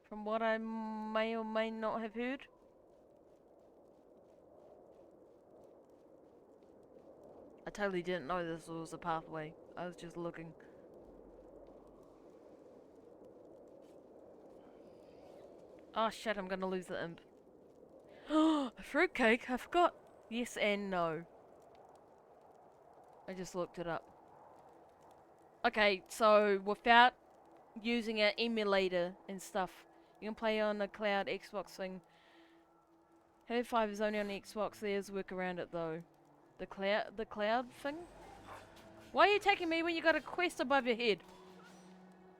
From what I may or may not have heard. I totally didn't know this was a pathway. I was just looking. Oh shit, I'm gonna lose the imp. Oh, a fruitcake? I forgot. Yes and no. I just looked it up. Okay, so without using an emulator and stuff, you can play on the cloud Xbox thing. Halo 5 is only on the Xbox. There's work around it though. The cloud thing? Why are you attacking me when you got a quest above your head?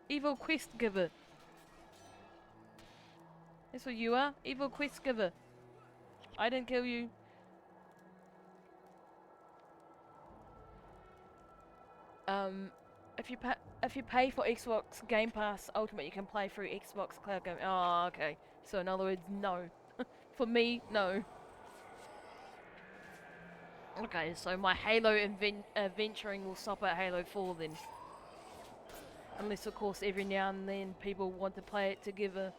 Evil quest giver. That's what you are. Evil quest giver. I didn't kill you. If you pay for Xbox Game Pass Ultimate, you can play through Xbox Cloud Game. Oh, okay. So in other words, no. For me, no. Okay, so my Halo adventuring will stop at Halo 4 then. Unless, of course, every now and then people want to play it together.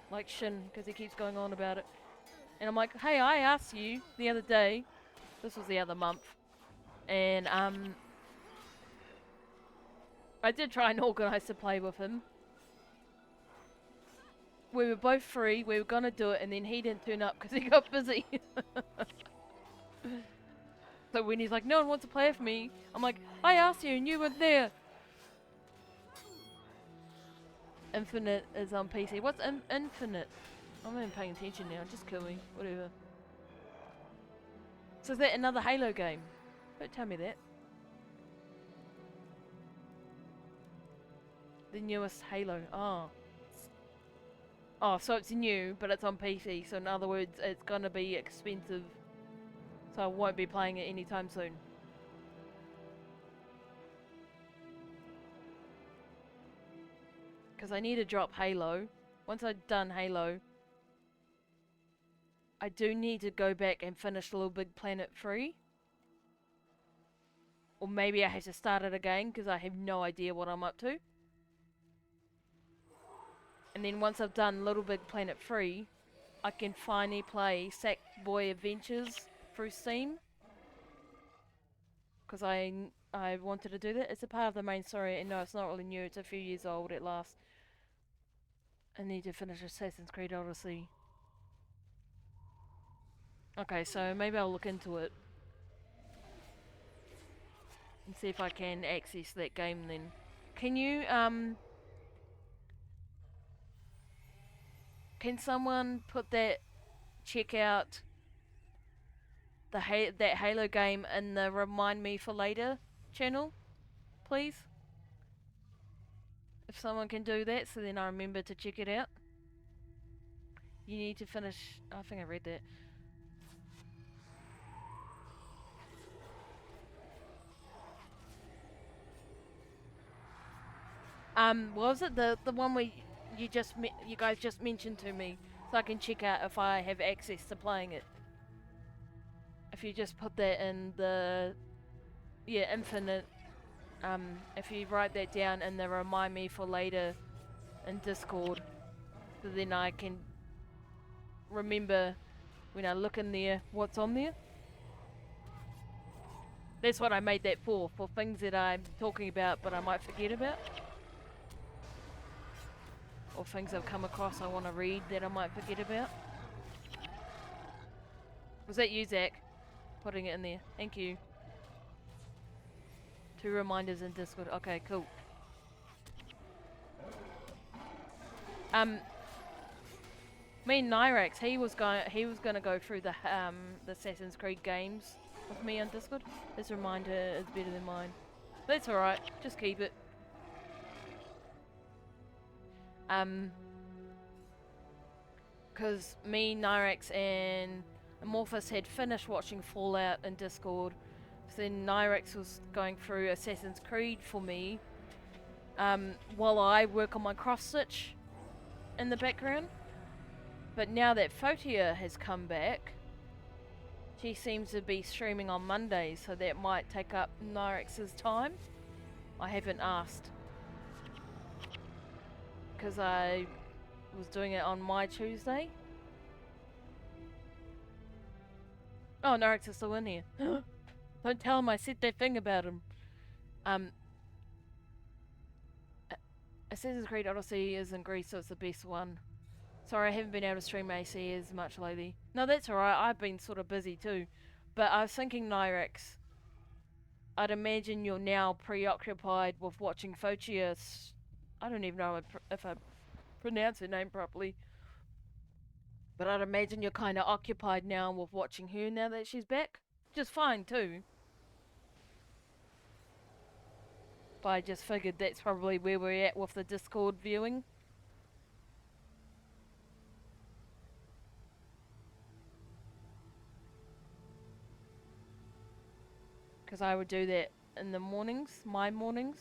Like Shin, because he keeps going on about it. And I'm like, hey, I asked you the other day. This was the other month. And, I did try and organise to play with him. We were both free, we were gonna do it, and then he didn't turn up because he got busy. So when he's like, no one wants to play with me, I'm like, I asked you and you weren't there. Infinite is on PC. What's Infinite? I'm not even paying attention now, just kill me, whatever. So is that another Halo game? Don't tell me that. The newest Halo. Oh. Oh, so it's new, but it's on PC. So in other words, it's gonna be expensive. So I won't be playing it anytime soon. Because I need to drop Halo. Once I've done Halo, I do need to go back and finish Little Big Planet 3. Or maybe I have to start it again because I have no idea what I'm up to. And then once I've done Little Big Planet 3, I can finally play Sackboy Adventures through Steam. Because I I wanted to do that. It's a part of the main story, and no, it's not really new. It's a few years old at last. I need to finish Assassin's Creed Odyssey. Okay, so maybe I'll look into it. And see if I can access that game then. Can you, can someone check out that Halo game in the Remind Me for Later channel, please? If someone can do that, so then I remember to check it out. You need to finish. I think I read that. Was it the one where you guys just mentioned to me, so I can check out if I have access to playing it? If you just put that in the infinite. If you write that down in the Remind Me for Later in Discord, so then I can remember when I look in there what's on there. That's what I made that for things that I'm talking about but I might forget about. Or things I've come across I want to read that I might forget about. Was that you, Zach? Putting it in there. Thank you. 2 reminders in Discord. Okay, cool. Me and Nyrax, he was gonna go through the Assassin's Creed games with me on Discord. His reminder is better than mine. That's alright, just keep it. Because me, Nyrax, and Amorphous had finished watching Fallout in Discord. So then Nyrax was going through Assassin's Creed for me, while I work on my cross stitch in the background. But now that Photia has come back, she seems to be streaming on Mondays, so that might take up Nyrax's time. I haven't asked, because I was doing it on my Tuesday. Oh, Nyrax is still in here. Don't tell him I said that thing about him. Assassin's Creed Odyssey is in Greece, so it's the best one. Sorry, I haven't been able to stream AC as much lately. No, that's alright, I've been sort of busy too. But I was thinking, Nyrax, I'd imagine you're now preoccupied with watching Photius. I don't even know if I pronounce her name properly. But I'd imagine you're kind of occupied now with watching her now that she's back. Just fine too. But I just figured that's probably where we're at with the Discord viewing. Because I would do that in the mornings, my mornings.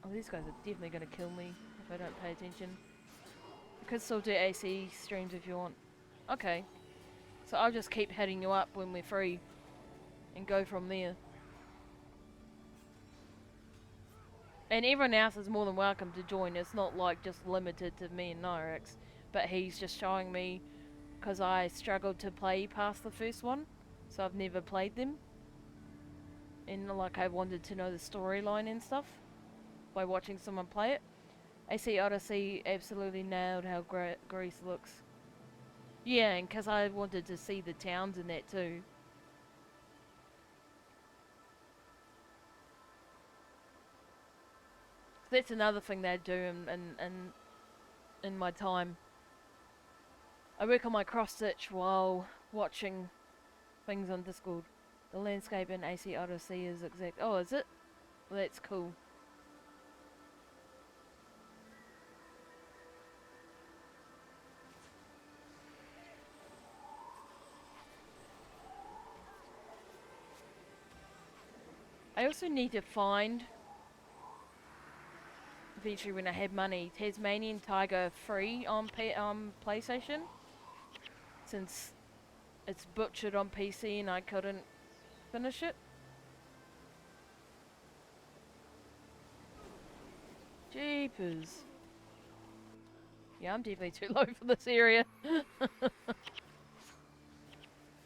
Oh, these guys are definitely going to kill me if I don't pay attention. You could still do AC streams if you want. Okay. So I'll just keep hitting you up when we're free. And go from there. And everyone else is more than welcome to join. It's not like just limited to me and Nyrax. But he's just showing me, because I struggled to play past the first one. So I've never played them. And like I wanted to know the storyline and stuff by watching someone play it. AC Odyssey absolutely nailed how Greece looks. Yeah, and because I wanted to see the towns in that too. So that's another thing that I do in my time. I work on my cross stitch while watching things on Discord. The landscape in AC Odyssey is exact. Oh, is it? Well, that's cool. I also need to find, eventually when I have money, Tasmanian Tiger free on PlayStation. Since it's butchered on PC and I couldn't finish it. Jeepers. Yeah, I'm definitely too low for this area.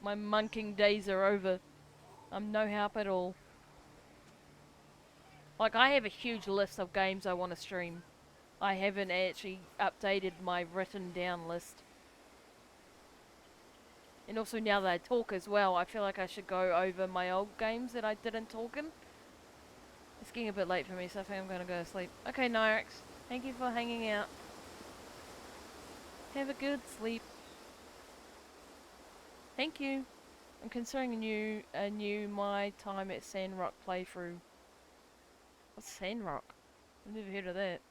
My monking days are over. I'm no help at all. Like, I have a huge list of games I want to stream. I haven't actually updated my written down list. And also now that I talk as well, I feel like I should go over my old games that I didn't talk in. It's getting a bit late for me, so I think I'm gonna go to sleep. Okay, Nyrex, thank you for hanging out. Have a good sleep. Thank you. I'm considering a new My Time at Sandrock playthrough. What's Sandrock? I've never heard of that.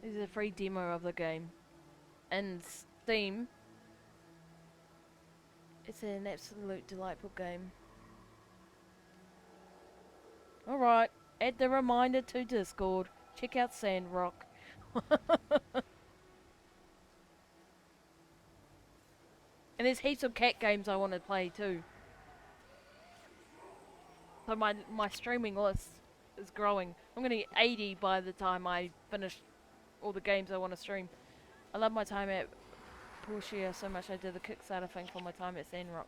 This is a free demo of the game. And Steam. It's an absolute delightful game. Alright, add the reminder to Discord. Check out Sandrock. And there's heaps of cat games I want to play too. So my streaming list is growing. I'm gonna get 80 by the time I finish all the games I want to stream. I love my time at Portia so much I did the Kickstarter thing for my time at Sandrock.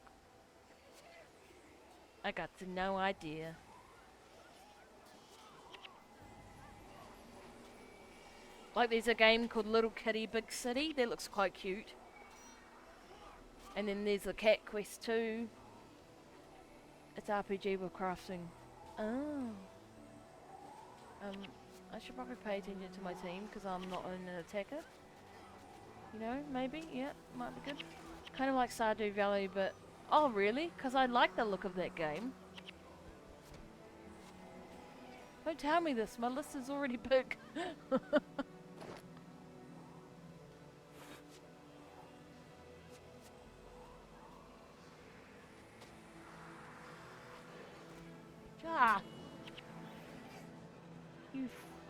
I got no idea. Like there's a game called Little Kitty Big City that looks quite cute. And then there's the Cat Quest 2. It's RPG with crafting. Oh. I should probably pay attention to my team because I'm not an attacker. You know, maybe, yeah, might be good. Kind of like Stardew Valley, but... Oh, really? Because I like the look of that game. Don't tell me this, my list is already big. Ah!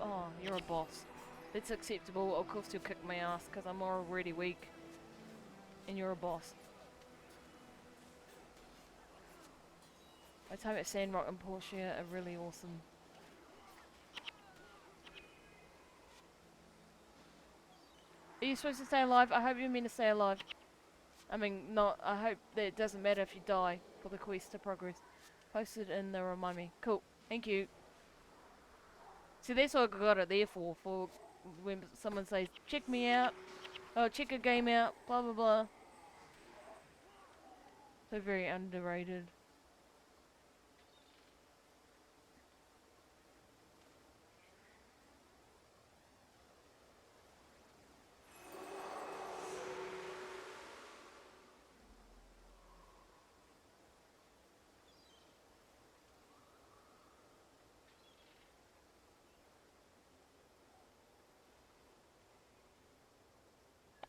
Oh, you're a boss. That's acceptable. Of course you'll kick my ass because I'm already weak. And you're a boss. My time at Sandrock and Portia are really awesome. Are you supposed to stay alive? I hope you mean to stay alive. I mean, not. I hope that it doesn't matter if you die for the quest to progress. Posted in the remind me. Cool. Thank you. See, that's what I got it there for when someone says, check me out, oh, check a game out, blah blah blah. So very underrated.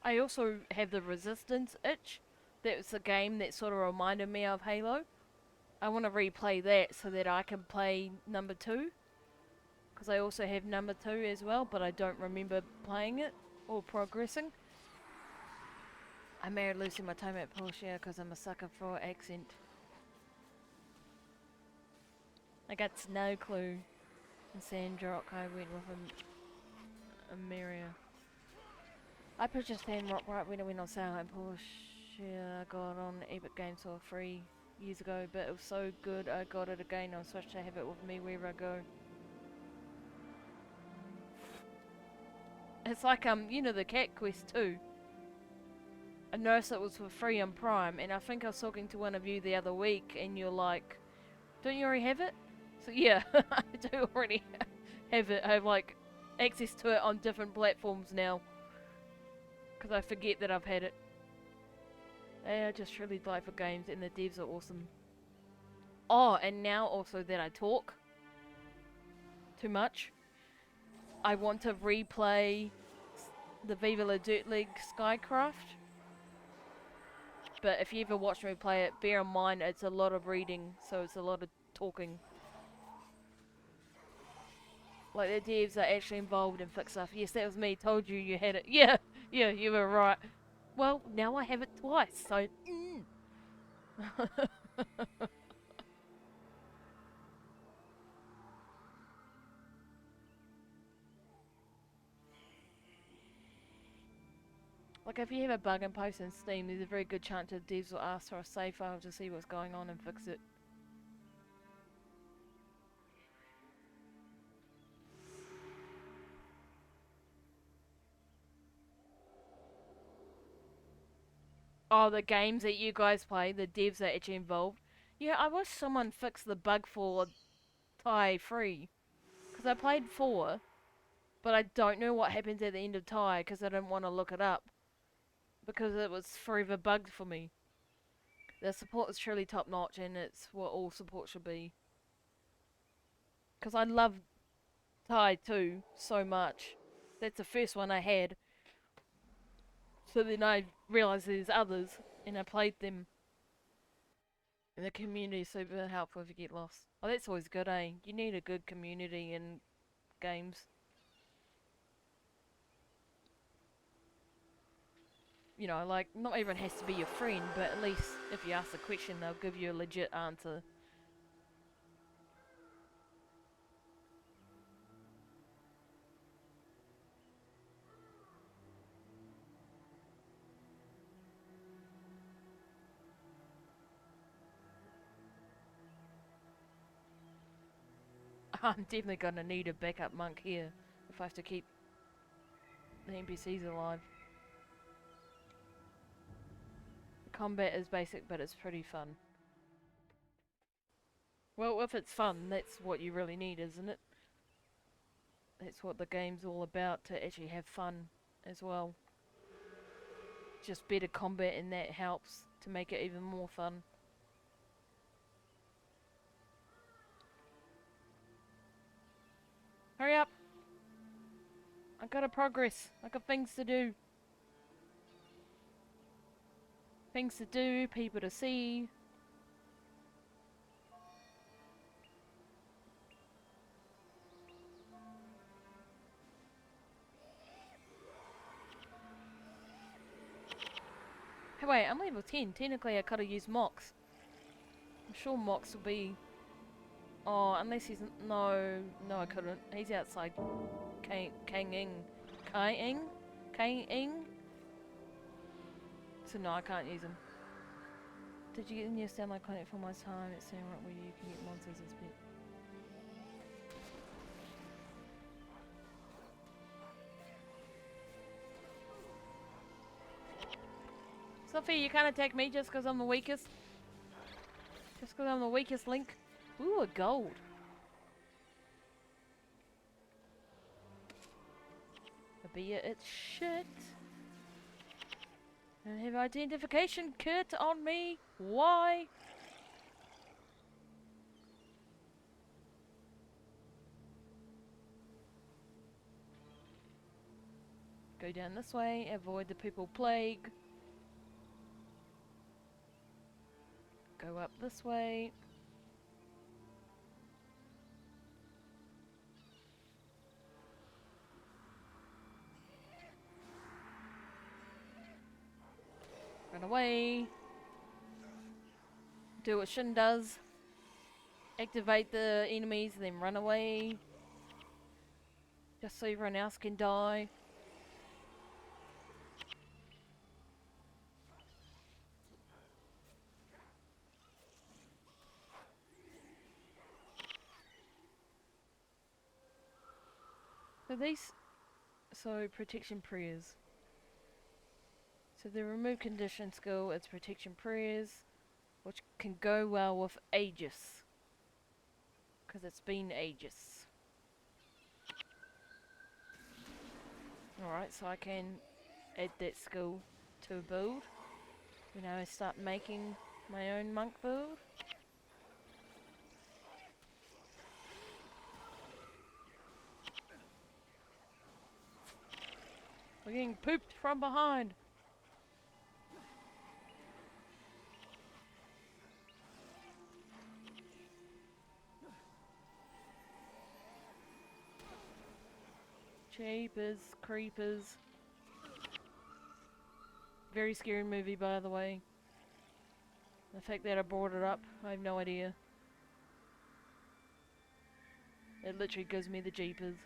I also have the Resistance itch. That was a game that sort of reminded me of Halo. I want to replay that so that I can play number 2. Because I also have number 2 as well, but I don't remember playing it or progressing. I married Lucy my time at Portia because I'm a sucker for accent. I got no clue. In Sandrock I went with a Maria. I purchased Sandrock right when it went on sale and Portia got on Epic Games for free years ago, but it was so good I got it again on Switch to have it with me wherever I go. It's like you know the Cat Quest 2. I noticed it was for free on Prime, and I think I was talking to one of you the other week, and you're like, don't you already have it? So yeah, I do already have it. I have like access to it on different platforms now. Because I forget that I've had it. They are just really delightful games and the devs are awesome. Oh, and now also that I talk too much, I want to replay the Viva La Dirt League Skycraft. But if you ever watch me play it, bear in mind it's a lot of reading, so it's a lot of talking. Like the devs are actually involved in fix stuff. Yes, that was me. Told you you had it. Yeah, yeah, you were right. Well, now I have it twice, so. Like, if you have a bug and post in Steam, there's a very good chance that devs will ask for a save file to see what's going on and fix it. Oh, the games that you guys play, the devs that are actually involved. Yeah, I wish someone fixed the bug for Tie 3. Because I played 4, but I don't know what happens at the end of Tie because I didn't want to look it up. Because it was forever bugged for me. The support is truly top notch and it's what all support should be. Because I love Tie 2 so much. That's the first one I had. So then I realised there's others and I played them. And the community is super helpful if you get lost. Oh, that's always good, eh? You need a good community in games. You know, like, not everyone has to be your friend, but at least if you ask a question, they'll give you a legit answer. I'm definitely gonna need a backup monk here if I have to keep the NPCs alive. The combat is basic, but it's pretty fun. Well, if it's fun, that's what you really need, isn't it? That's what the game's all about, to actually have fun as well. Just better combat and that helps to make it even more fun. Hurry up! I gotta progress. I got things to do. Things to do, people to see. Hey wait, I'm level 10. Technically I could've used Mox. I'm sure Mox will be... Oh, unless he's... No, I couldn't. He's outside Kanging. Kanging? So no, I can't use him. Did you get in your download content for my time? It's saying right where you can get monsters and spit. Sophie, you can't attack me just because I'm the weakest. Just because I'm the weakest link. Ooh, a gold. Be it's shit. Don't have identification kit on me. Why? Go down this way, avoid the people plague. Go up this way. Run away. Do what Shin does. Activate the enemies, then run away. Just so everyone else can die. So protection prayers. So the remove condition skill, it's protection prayers, which can go well with Aegis. Because it's been Aegis. Alright, so I can add that skill to a build. When I start making my own monk build. We're getting pooped from behind. Jeepers, creepers. Very scary movie, by the way. The fact that I brought it up, I have no idea. It literally gives me the jeepers.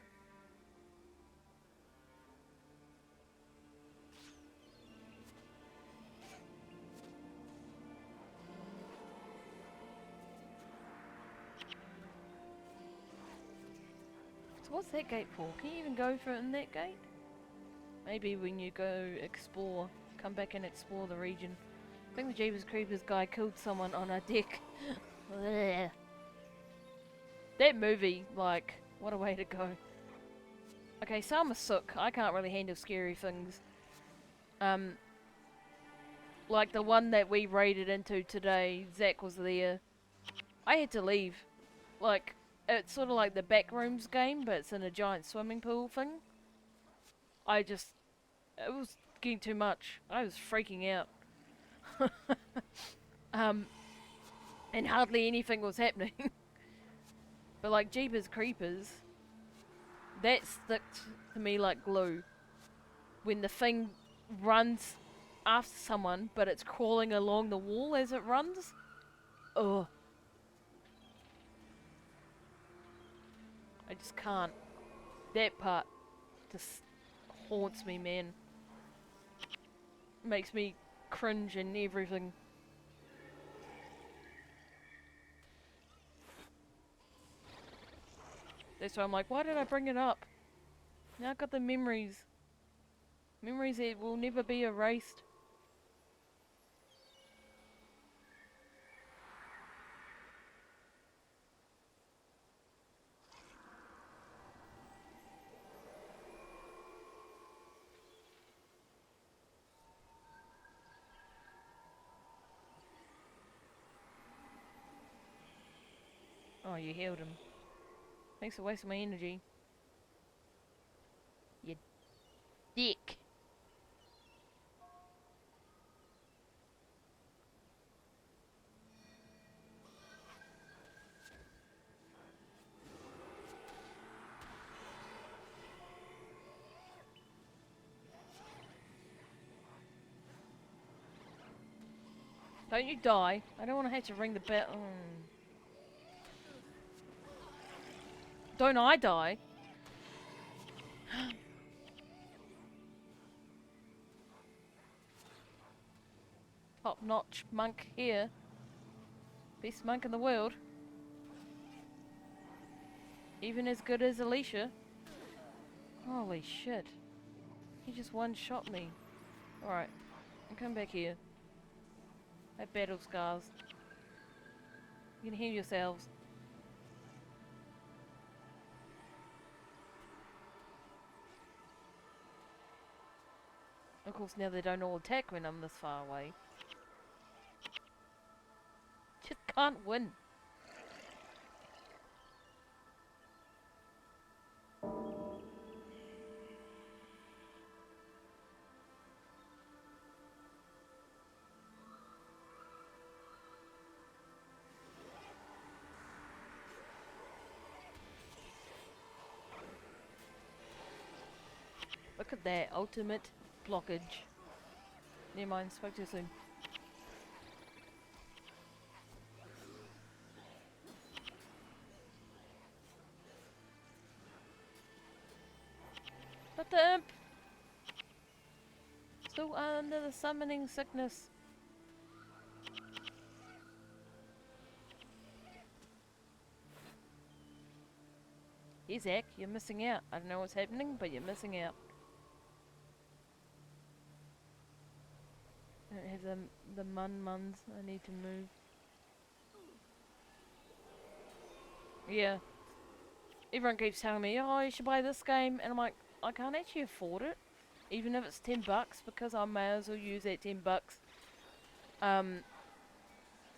So what's that gate for? Can you even go for it in that gate? Maybe when you go explore, come back and explore the region. I think the Jeepers Creepers guy killed someone on our deck. Blech. That movie, like, what a way to go. Okay, so I'm a sook. I can't really handle scary things. Like the one that we raided into today, Zach was there. I had to leave. Like, it's sort of like the Backrooms game, but it's in a giant swimming pool thing. It was getting too much. I was freaking out. And hardly anything was happening. But like Jeepers Creepers, that sticks to me like glue. When the thing runs after someone, but it's crawling along the wall as it runs. Ugh. I just can't. That part just haunts me, man. Makes me cringe and everything. That's why I'm like, why did I bring it up? Now I've got the memories. Memories that will never be erased. Oh, you healed him. Thanks for wasting my energy. You dick. Don't you die. I don't want to have to ring the bell. Don't I die? Top notch monk here. Best monk in the world. Even as good as Alicia. Holy shit. He just one-shot me. Alright. I'll come back here. I have battle scars. You can heal yourselves. Of course, now they don't all attack when I'm this far away. Just can't win. Look at that, ultimate blockage. Never mind, spoke too soon. But the imp! Still under the summoning sickness. Hey Zach, you're missing out. I don't know what's happening, but you're missing out. I don't have the muns I need to move. Yeah. Everyone keeps telling me, oh, you should buy this game, and I'm like, I can't actually afford it, even if it's $10, because I may as well use that $10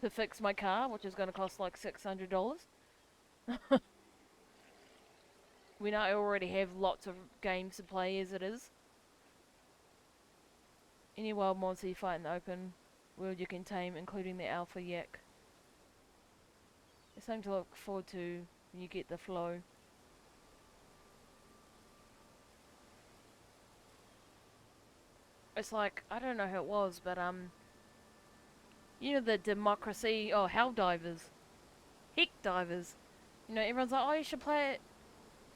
to fix my car, which is going to cost like $600. When I already have lots of games to play as it is. Any wild monster you fight in the open world you can tame, including the alpha yak. It's something to look forward to when you get the flow. it's like, I don't know who it was, but you know the democracy, oh, hell divers, heck divers. You know, everyone's like, oh, you should play it.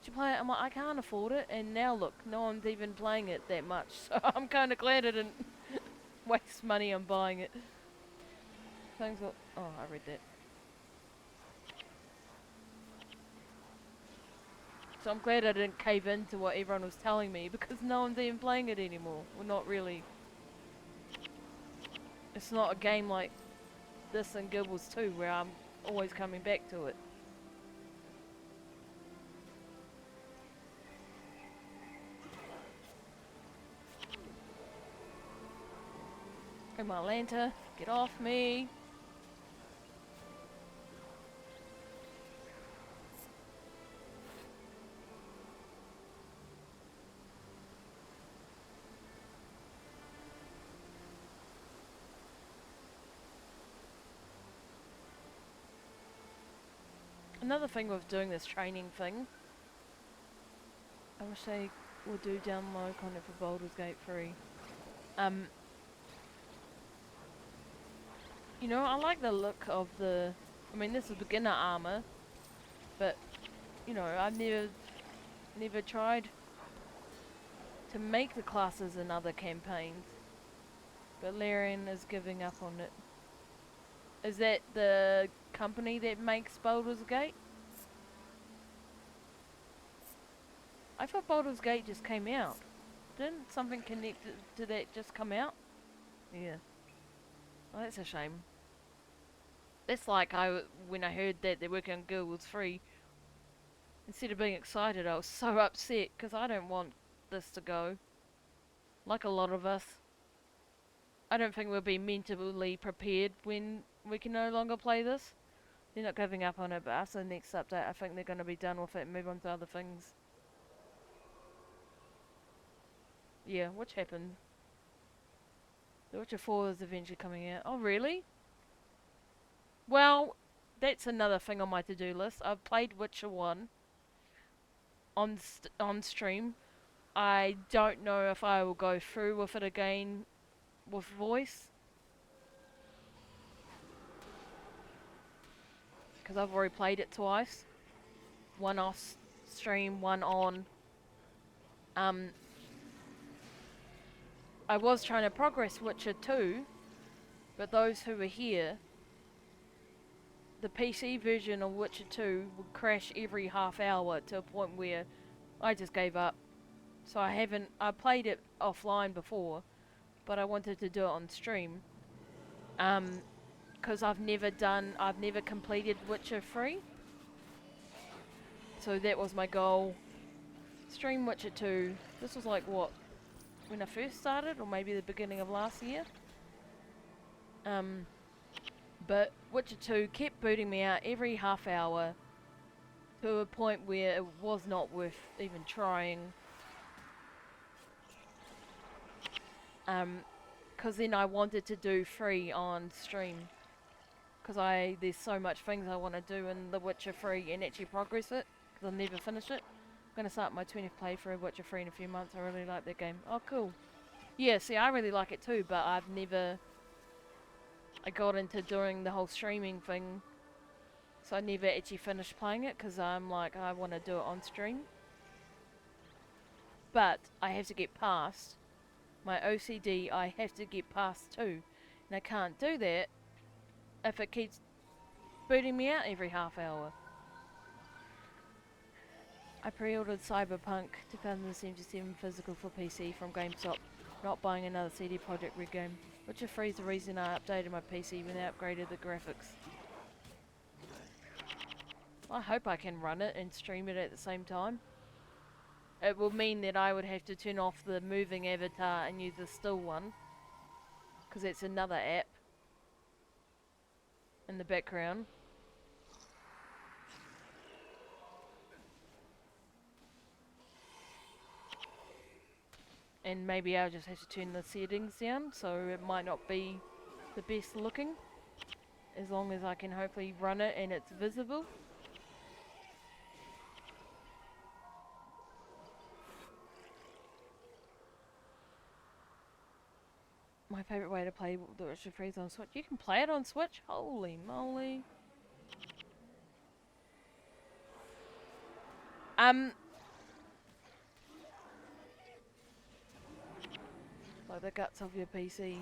You should play it. I'm like, I can't afford it, and now look, no one's even playing it that much. So I'm kind of glad I didn't waste money on buying it. Things will, oh, I read that. So I'm glad I didn't cave into what everyone was telling me, because no one's even playing it anymore. Well, not really. It's not a game like this in Guild Wars 2 where I'm always coming back to it. Come on, Lanta, get off me. Another thing with doing this training thing, I wish they would do download content for Baldur's Gate 3. You know, I like the look of the, I mean, this is beginner armor, but, you know, I've never tried to make the classes in other campaigns, but Larian is giving up on it. Is that the company that makes Baldur's Gate? I thought Baldur's Gate just came out. Didn't something connected to that just come out? Yeah. Well, that's a shame. That's like when I heard that they're working on Guild Wars 3. Instead of being excited, I was so upset because I don't want this to go. Like a lot of us. I don't think we'll be mentally prepared when we can no longer play this. They're not giving up on it, but after the next update, I think they're going to be done with it and move on to other things. Yeah, which happened? The Witcher 4 is eventually coming out. Oh, really? Well, that's another thing on my to-do list. I've played Witcher 1 on stream. I don't know if I will go through with it again with voice, because I've already played it twice. One off stream, one on. I was trying to progress Witcher 2, but those who were here, the PC version of Witcher 2 would crash every half hour to a point where I just gave up. So I played it offline before, but I wanted to do it on stream. Because I've never completed Witcher 3. So that was my goal. Stream Witcher 2. This was like what? When I first started, or maybe the beginning of last year. But Witcher 2 kept booting me out every half hour to a point where it was not worth even trying. Because then I wanted to do 3 on stream. Because there's so much things I want to do in The Witcher 3 and actually progress it. Because I'll never finish it. I'm going to start my 20th playthrough of Witcher 3 in a few months. I really like that game. Oh, cool. Yeah, see, I really like it too, but I got into doing the whole streaming thing. So I never actually finished playing it because I'm like, I want to do it on stream. But I have to get past my OCD. I have to get past 2. And I can't do that if it keeps booting me out every half hour. I pre-ordered Cyberpunk 2077 physical for PC from GameStop. Not buying another CD Projekt Red game. Witcher 3 is the reason I updated my PC when they upgraded the graphics. I hope I can run it and stream it at the same time. It will mean that I would have to turn off the moving avatar and use the still one. Because it's another app in the background. And maybe I'll just have to turn the settings down, so it might not be the best looking. As long as I can hopefully run it and it's visible. my favorite way to play The Witcher 3 is on Switch. You can play it on Switch? Holy moly. Like the guts of your PC.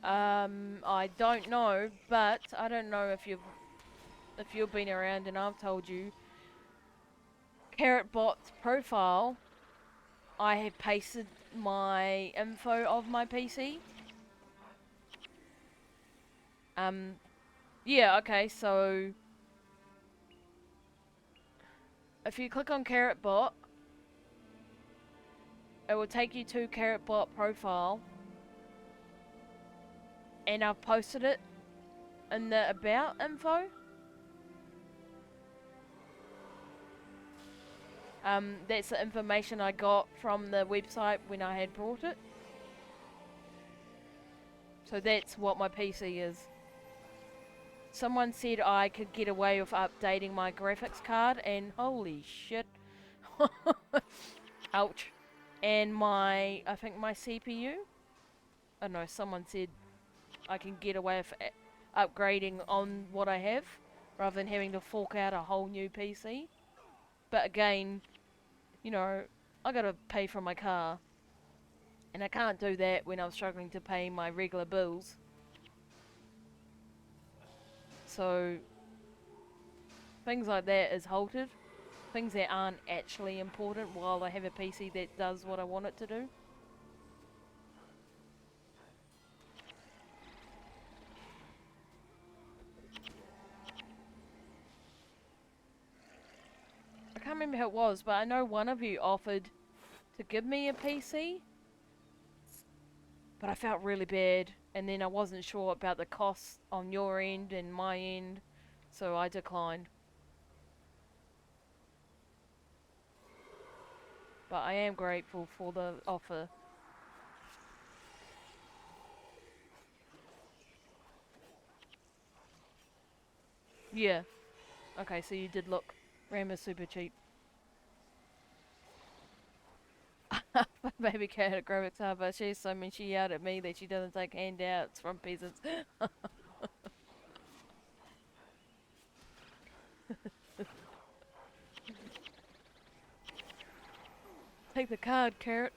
I don't know, but I don't know if you've been around and I've told you. Carrotbot's profile, I have pasted my info of my PC. Yeah, okay, so if you click on Carrotbot, it will take you to Carrotbot profile, and I've posted it in the about info. That's the information I got from the website when I had brought it. So that's what my PC is. Someone said I could get away with updating my graphics card, and holy shit. Ouch. And I think my CPU? I don't know, someone said I can get away with upgrading on what I have, rather than having to fork out a whole new PC. But again, you know, I gotta pay for my car. And I can't do that when I'm struggling to pay my regular bills. So, things like that is halted. Things that aren't actually important while I have a PC that does what I want it to do. I can't remember who it was, but I know one of you offered to give me a PC. But I felt really bad, and then I wasn't sure about the costs on your end and my end, so I declined. But I am grateful for the offer. Yeah. Okay, so you did look. RAM is super cheap. Baby cat at graphics hard, but she's so mean she yelled at me that she doesn't take handouts from peasants. Take the card, Carrot.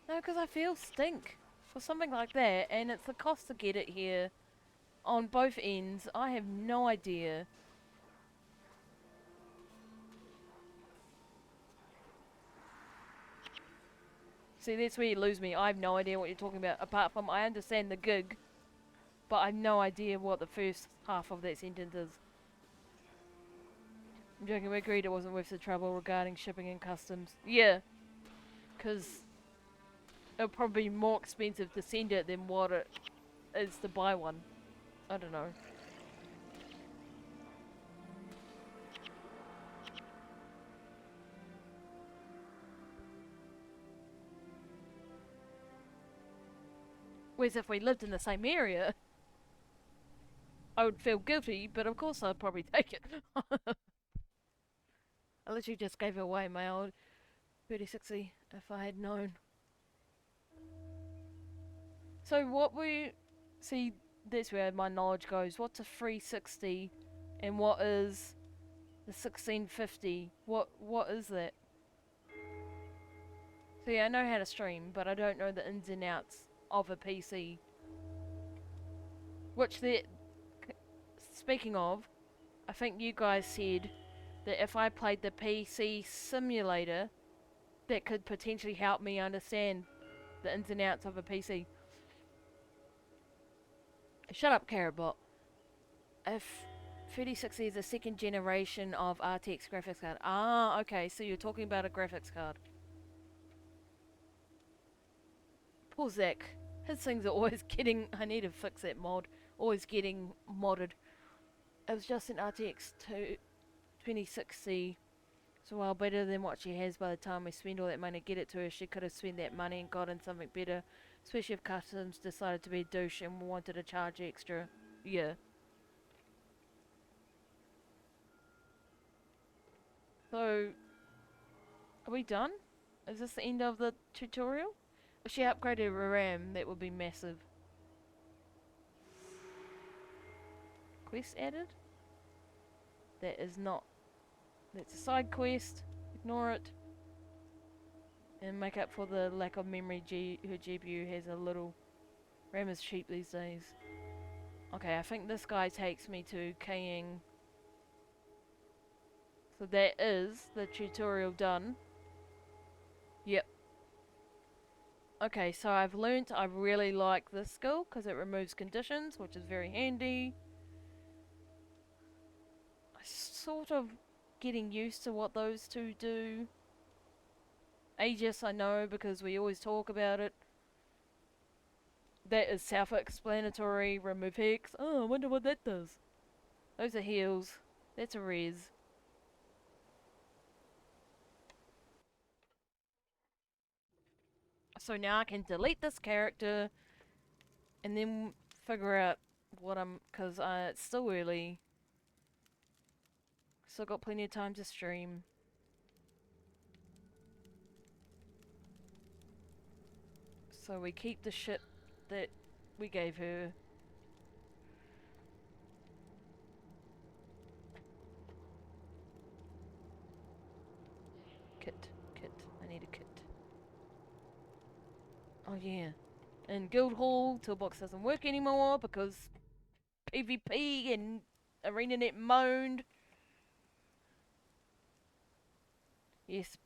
No, because I feel stink for something like that, and it's the cost to get it here on both ends. I have no idea. See, that's where you lose me. I have no idea what you're talking about, apart from I understand the gig, but I have no idea what the first half of that sentence is. I'm joking, we agreed it wasn't worth the trouble regarding shipping and customs. Yeah, because it'll probably be more expensive to send it than what it is to buy one. I don't know. Whereas if we lived in the same area, I would feel guilty, but of course I'd probably take it. I literally just gave away my old 3060 if I had known. So what we see, that's where my knowledge goes. What's a 360 and what is the 1650? What is that? So yeah, I know how to stream, but I don't know the ins and outs of a PC. Which speaking of, I think you guys said that if I played the PC simulator, that could potentially help me understand the ins and outs of a PC. Shut up, Carrotbot. If 3060 is a second generation of RTX graphics card. Ah, okay, so you're talking about a graphics card. Poor Zach. His things are always getting... I need to fix that mod. Always getting modded. It was just an RTX 2060. So well better than what she has by the time we spend all that money. Get it to her. She could have spent that money and gotten something better. Especially if customs decided to be a douche and wanted to charge extra. Yeah. So... Are we done? Is this the end of the tutorial? If she upgraded her RAM, that would be massive. Quest added? That is not. That's a side quest. Ignore it. And make up for the lack of memory, her GPU has a little. RAM is cheap these days. Okay, I think this guy takes me to keying. So that is the tutorial done. Yep. Okay, so I've learnt I really like this skill because it removes conditions, which is very handy. I'm sort of getting used to what those two do. Aegis I know because we always talk about it. That is self-explanatory. Remove Hex. Oh, I wonder what that does. Those are heals. That's a res. So now I can delete this character and then figure out what cause it's still early. Still got plenty of time to stream. So we keep the ship that we gave her. Kit. I need a kit. Oh yeah. In Guildhall, Toolbox doesn't work anymore because PvP and ArenaNet moaned. Yes.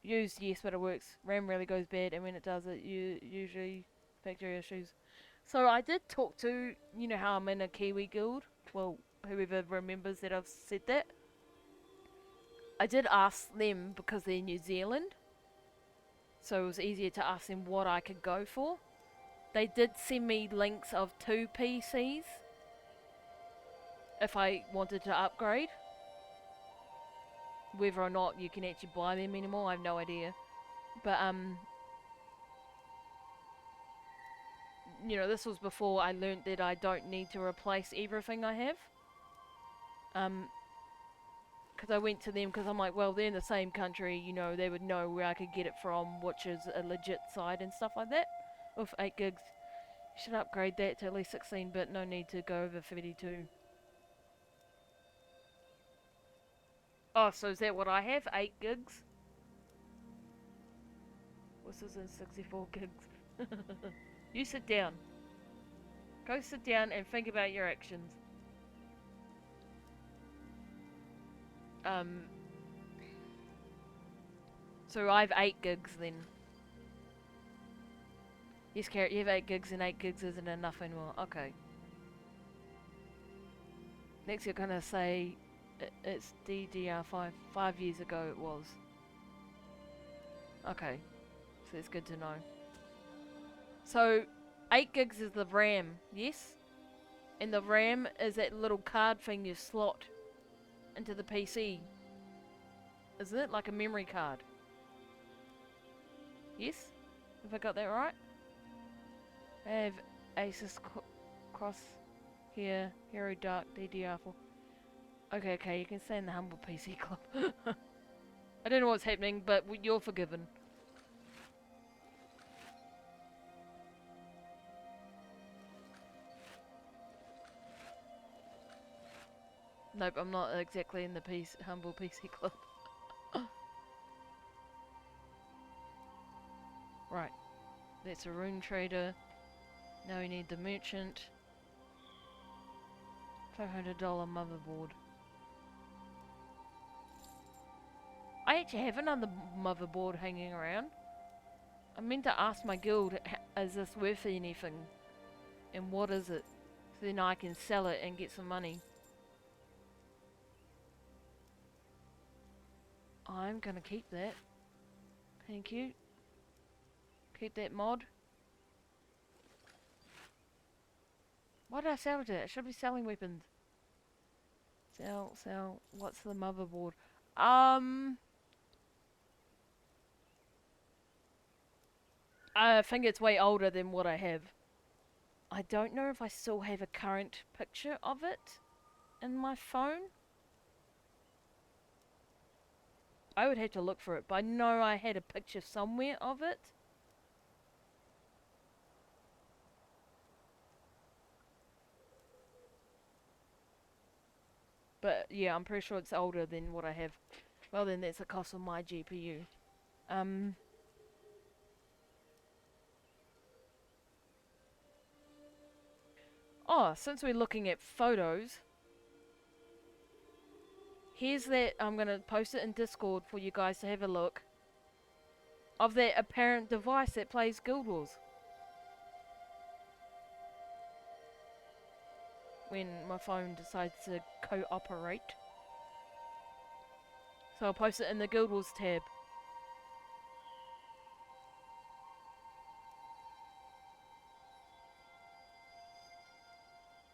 Used, yes, but it works. RAM really goes bad, and when it does, it usually factory issues. So I did talk to, you know how I'm in a Kiwi guild? Well, whoever remembers that I've said that. I did ask them because they're New Zealand. So it was easier to ask them what I could go for. They did send me links of 2 PCs if I wanted to upgrade. Whether or not you can actually buy them anymore, I have no idea. But you know, this was before I learnt that I don't need to replace everything I have. Because I went to them because I'm like, well, they're in the same country, you know, they would know where I could get it from, which is a legit site and stuff like that. With 8 gigs. You should upgrade that to at least 16, but no need to go over 32. Oh, so is that what I have? 8 gigs? This is in 64 gigs. You sit down. Go sit down and think about your actions. So I have 8 gigs then. Yes, Carrot, you have 8 gigs and 8 gigs isn't enough anymore. Okay. Next you're gonna say it's DDR5. 5 years ago it was. Okay. So it's good to know. So 8 gigs is the RAM, yes? And the RAM is that little card thing you slot into the PC. Isn't it? Like a memory card. Yes? Have I got that right? I have Asus Cross here, Hero Dark, DDR4. Okay, you can stay in the Humble PC Club. I don't know what's happening, but you're forgiven. Nope, I'm not exactly in the Humble PC Club. Right, that's a rune trader. Now we need the merchant. $500 motherboard. I actually have another motherboard hanging around. I meant to ask my guild, is this worth anything? And what is it? So then I can sell it and get some money. I'm gonna keep that. Thank you. Keep that mod. Why did I sell it? I should be selling weapons. Sell. What's the motherboard? I think it's way older than what I have. I don't know if I still have a current picture of it in my phone. I would have to look for it, but I know I had a picture somewhere of it. But yeah, I'm pretty sure it's older than what I have. Well, then that's the cost of my GPU. Oh, since we're looking at photos, here's that. I'm gonna post it in Discord for you guys to have a look. Of that apparent device that plays Guild Wars. When my phone decides to cooperate. So I'll post it in the Guild Wars tab.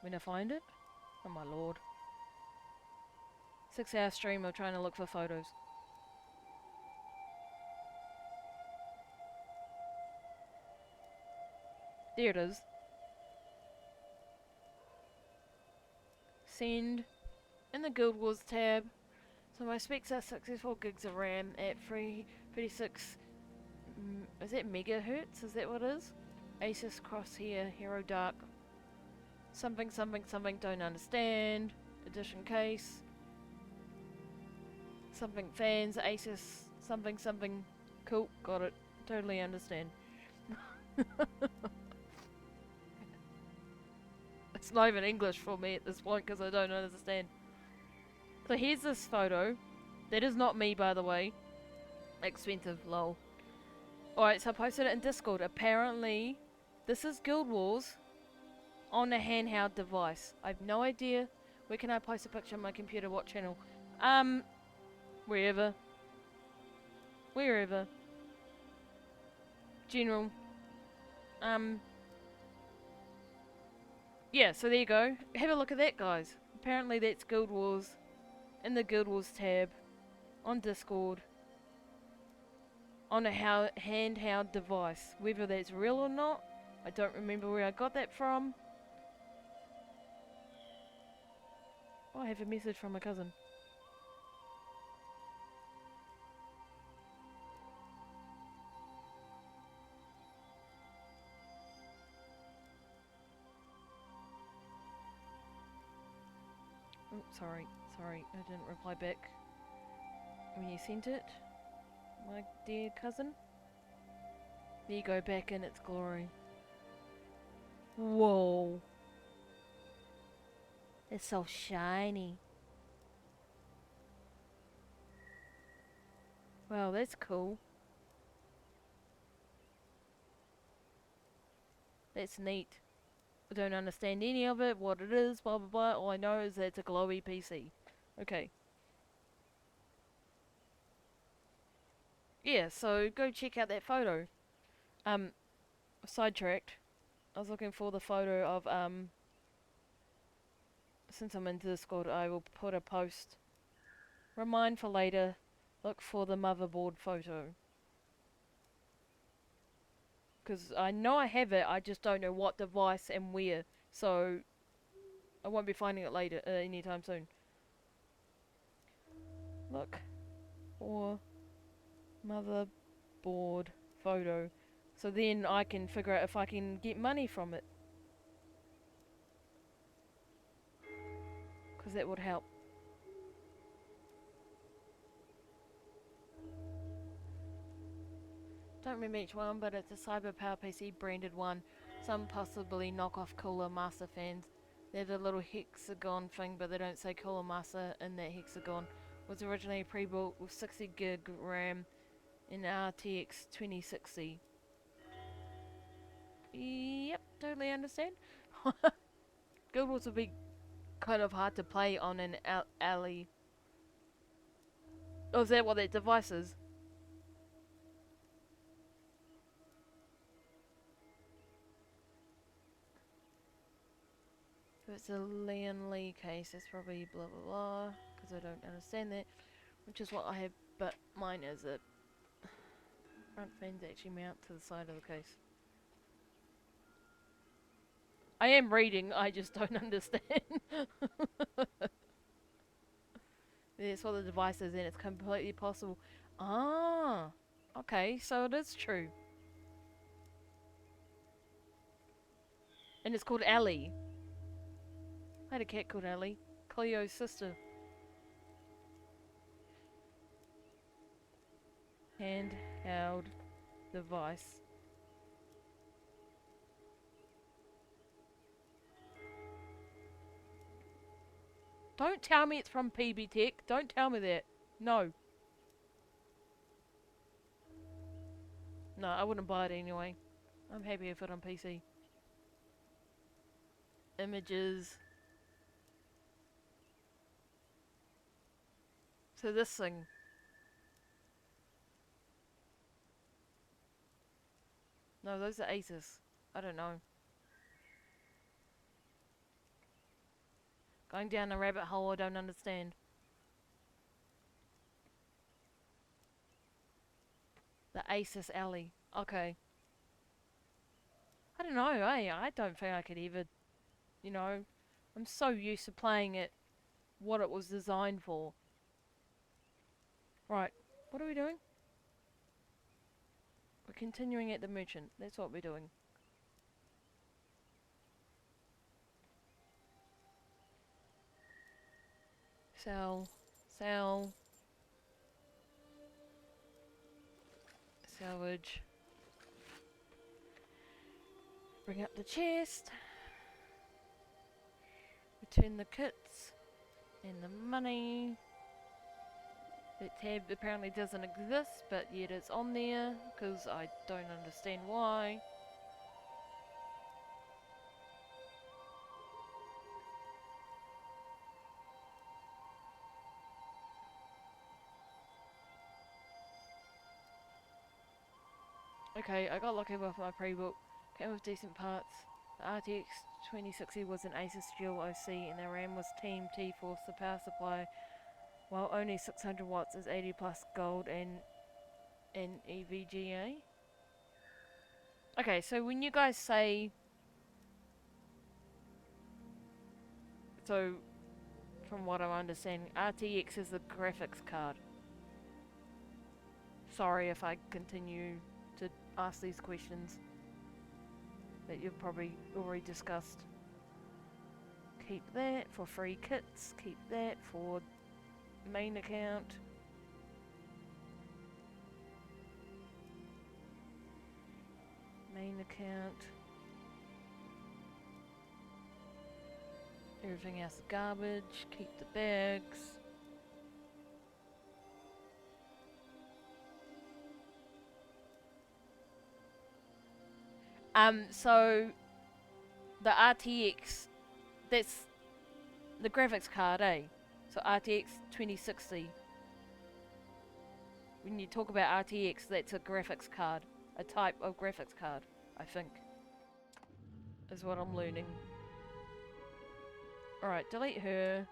When I find it. Oh my lord. 6-hour stream of trying to look for photos. There it is. Send in the Guild Wars tab. So my specs are 64 gigs of RAM at 36 is that megahertz? Is that what it is? Asus Crosshair Hero Dark. Something, don't understand. Edition case. Something fans, Asus, something. Cool, got it. Totally understand. It's not even English for me at this point because I don't understand. So here's this photo. That is not me, by the way. Expensive, lol. Alright, so I posted it in Discord. Apparently, this is Guild Wars on a handheld device. I have no idea. Where can I post a picture on my computer? What channel? Wherever. Wherever. General. Yeah, so there you go. Have a look at that, guys. Apparently that's Guild Wars in the Guild Wars tab on Discord on a handheld device. Whether that's real or not, I don't remember where I got that from. Oh, I have a message from my cousin. Oh, sorry, I didn't reply back when you sent it, my dear cousin. There you go, back in its glory. Whoa. It's so shiny. Wow, that's cool. That's neat. I don't understand any of it, what it is, blah blah blah. All I know is that it's a glowy PC. Okay. Yeah, so go check out that photo. Sidetracked. I was looking for the photo of, since I'm in Discord, I will put a post. Remind for later, look for the motherboard photo. Because I know I have it, I just don't know what device and where. So, I won't be finding it later, anytime soon. Look for motherboard photo. So then I can figure out if I can get money from it. Because that would help. Don't remember each one, but it's a CyberPower PC branded one. Some possibly knockoff Cooler Master fans. They're the little hexagon thing, but they don't say Cooler Master in that hexagon. Was originally pre-built with 60 gig RAM in RTX 2060. Yep, totally understand. Guild Wars would be kind of hard to play on an alley. Oh, is that what that device is? If it's a Lian Li case, it's probably blah blah blah, because I don't understand that, which is what I have, but mine is a front fins actually mount to the side of the case. I am reading, I just don't understand. That's what the device is, and it's completely possible. Ah, okay, so it is true. And it's called Ellie. I had a cat called Ellie. Cleo's sister. Handheld device. Don't tell me it's from PB Tech. Don't tell me that. No. No, I wouldn't buy it anyway. I'm happy with it on PC. Images. So this thing. No, those are Asus. I don't know. Going down a rabbit hole I don't understand. The Asus Alley. Okay. I don't know, I don't think I could ever, you know, I'm so used to playing it what it was designed for. Right, what are we doing? We're continuing at the merchant. That's what we're doing. Sell. Sell. Salvage. Bring up the chest. Return the kits. And the money. That tab apparently doesn't exist, but yet it's on there, because I don't understand why. Okay, I got lucky with my pre-book. Came with decent parts. The RTX 2060 was an Asus Dual OC and the RAM was Team T-Force, the power supply, while only 600 watts is 80 plus gold and EVGA. Okay, so when you guys say... So, from what I'm understanding, RTX is the graphics card. Sorry if I continue to ask these questions that you've probably already discussed. Keep that for free kits, keep that for main account. Main account. Everything else garbage, keep the bags. So the RTX, that's the graphics card, eh? So RTX 2060. When you talk about RTX, that's a graphics card, a type of graphics card, I think, is what I'm learning. Alright, delete her.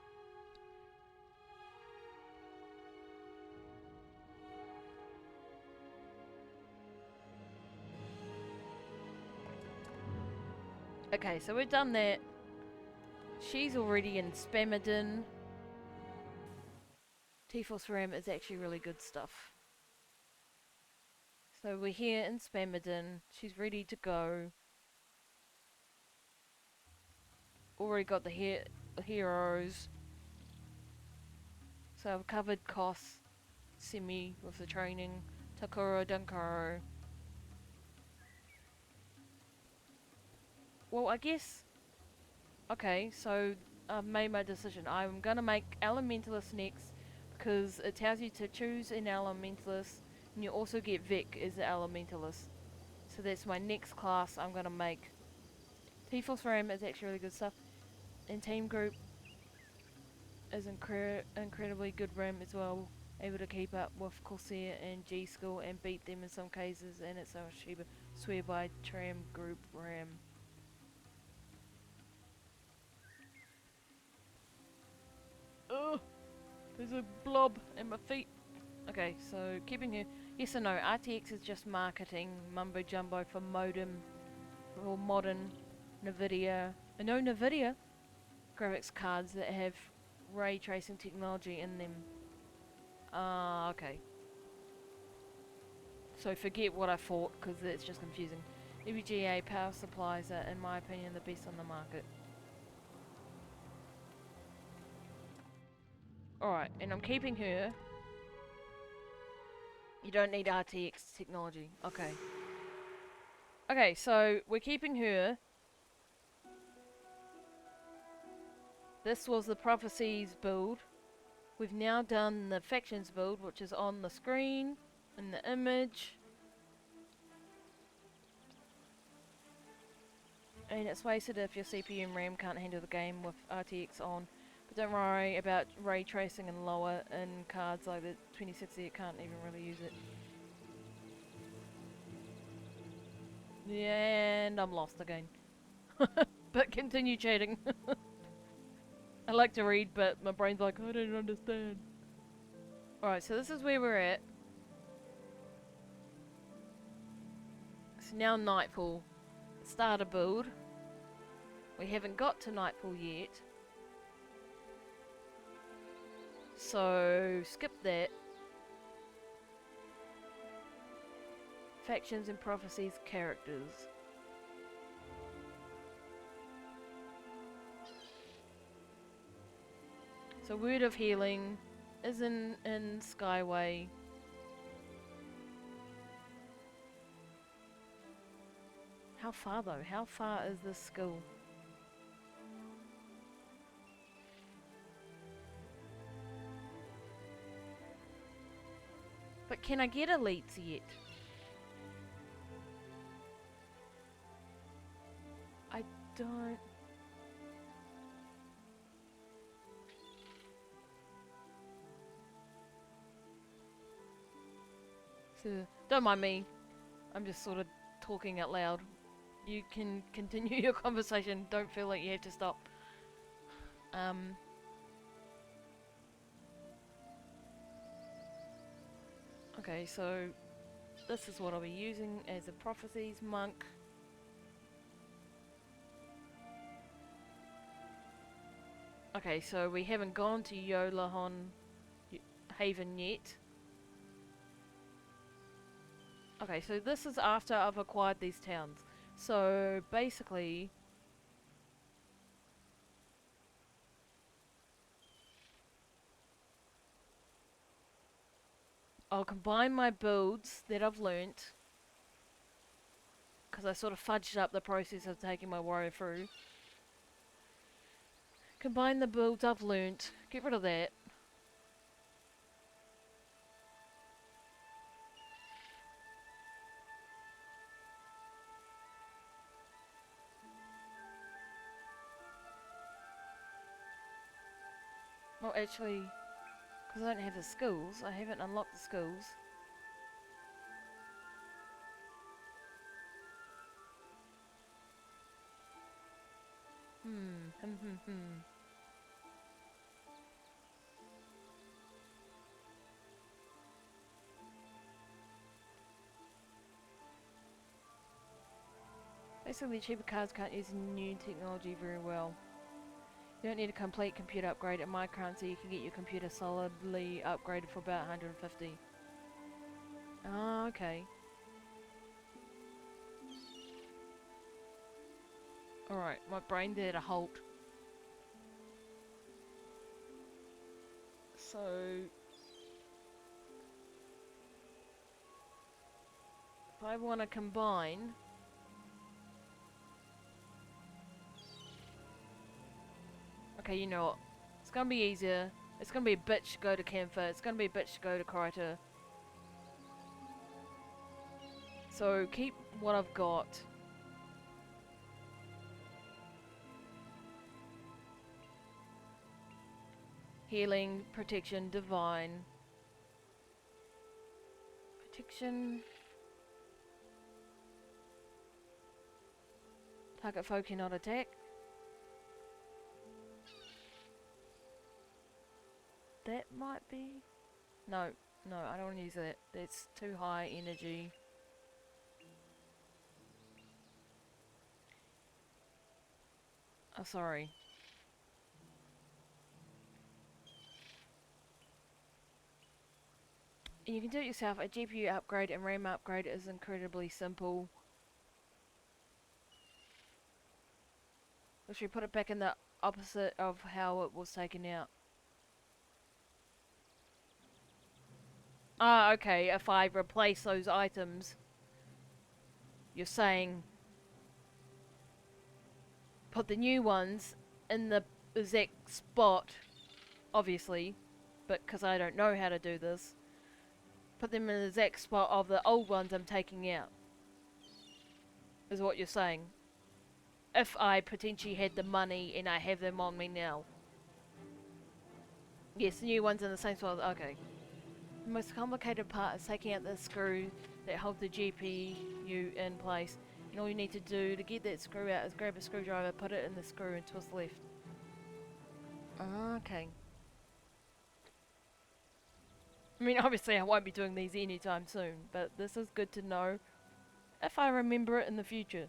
Okay, so we've done that. She's already in Spamadin. T-Force RAM is actually really good stuff. So we're here in Spamadin. She's ready to go. Already got the heroes. So I've covered Koss, Simi with the training, Takuro, Dunkaro. Well, I guess... Okay, so I've made my decision. I'm gonna make Elementalist next, because it tells you to choose an Elementalist, and you also get Vic as the Elementalist. So that's my next class I'm gonna make. T-Force RAM is actually really good stuff. And Team Group is incredibly good RAM as well. Able to keep up with Corsair and G-School and beat them in some cases, and it's a Shiba swear by Tram Group RAM. Ugh! There's a blob in my feet. Okay, so keeping her. Yes or no, RTX is just marketing mumbo jumbo for modem or modern NVIDIA. No NVIDIA graphics cards that have ray tracing technology in them. Ah, okay. So forget what I thought, because it's just confusing. EVGA power supplies are, in my opinion, the best on the market. Alright, and I'm keeping her. You don't need RTX technology. Okay. Okay, so we're keeping her. This was the Prophecies build. We've now done the Factions build, which is on the screen, in the image. And it's wasted if your CPU and RAM can't handle the game with RTX on. But don't worry about ray tracing and lower in cards like the 2060, it can't even really use it. And I'm lost again. But continue chatting. I like to read, but my brain's like, I don't understand. Alright, so this is where we're at. It's now Nightfall. Start a build. We haven't got to Nightfall yet. So, skip that. Factions and Prophecies characters. So Word of Healing is in Skyway. How far though? How far is this skill? But can I get elites yet? I don't... So, don't mind me. I'm just sort of talking out loud. You can continue your conversation. Don't feel like you have to stop. Okay, so this is what I'll be using as a Prophecies monk. Okay, so we haven't gone to Yolahon Haven yet. Okay, so this is after I've acquired these towns. So basically, I'll combine my builds that I've learnt, because I sort of fudged up the process of taking my warrior through. Combine the builds I've learnt, get rid of that. Well, actually, because I don't have the skills, I haven't unlocked the skills. Basically, cheaper cards can't use new technology very well. You don't need a complete computer upgrade. At my currency, you can get your computer solidly upgraded for about 150. Ah, okay. Alright, my brain did a halt. So... if I want to combine... okay, you know what? It's gonna be easier. It's gonna be a bitch to go to Camphor. It's gonna be a bitch to go to Kryta. So keep what I've got. Healing, protection, divine. Protection. Target foe cannot attack. That might be... no, no, I don't want to use that. That's too high energy. Oh, sorry. And you can do it yourself. A GPU upgrade and RAM upgrade is incredibly simple. Literally put it back in the opposite of how it was taken out. Ah, okay, if I replace those items, you're saying put the new ones in the exact spot, obviously, but because I don't know how to do this, put them in the exact spot of the old ones I'm taking out, is what you're saying. If I potentially had the money and I have them on me now. Yes, the new ones in the same spot, okay. The most complicated part is taking out the screw that holds the GPU in place. And all you need to do to get that screw out is grab a screwdriver, put it in the screw and twist left. Okay. I mean, obviously I won't be doing these anytime soon, but this is good to know if I remember it in the future.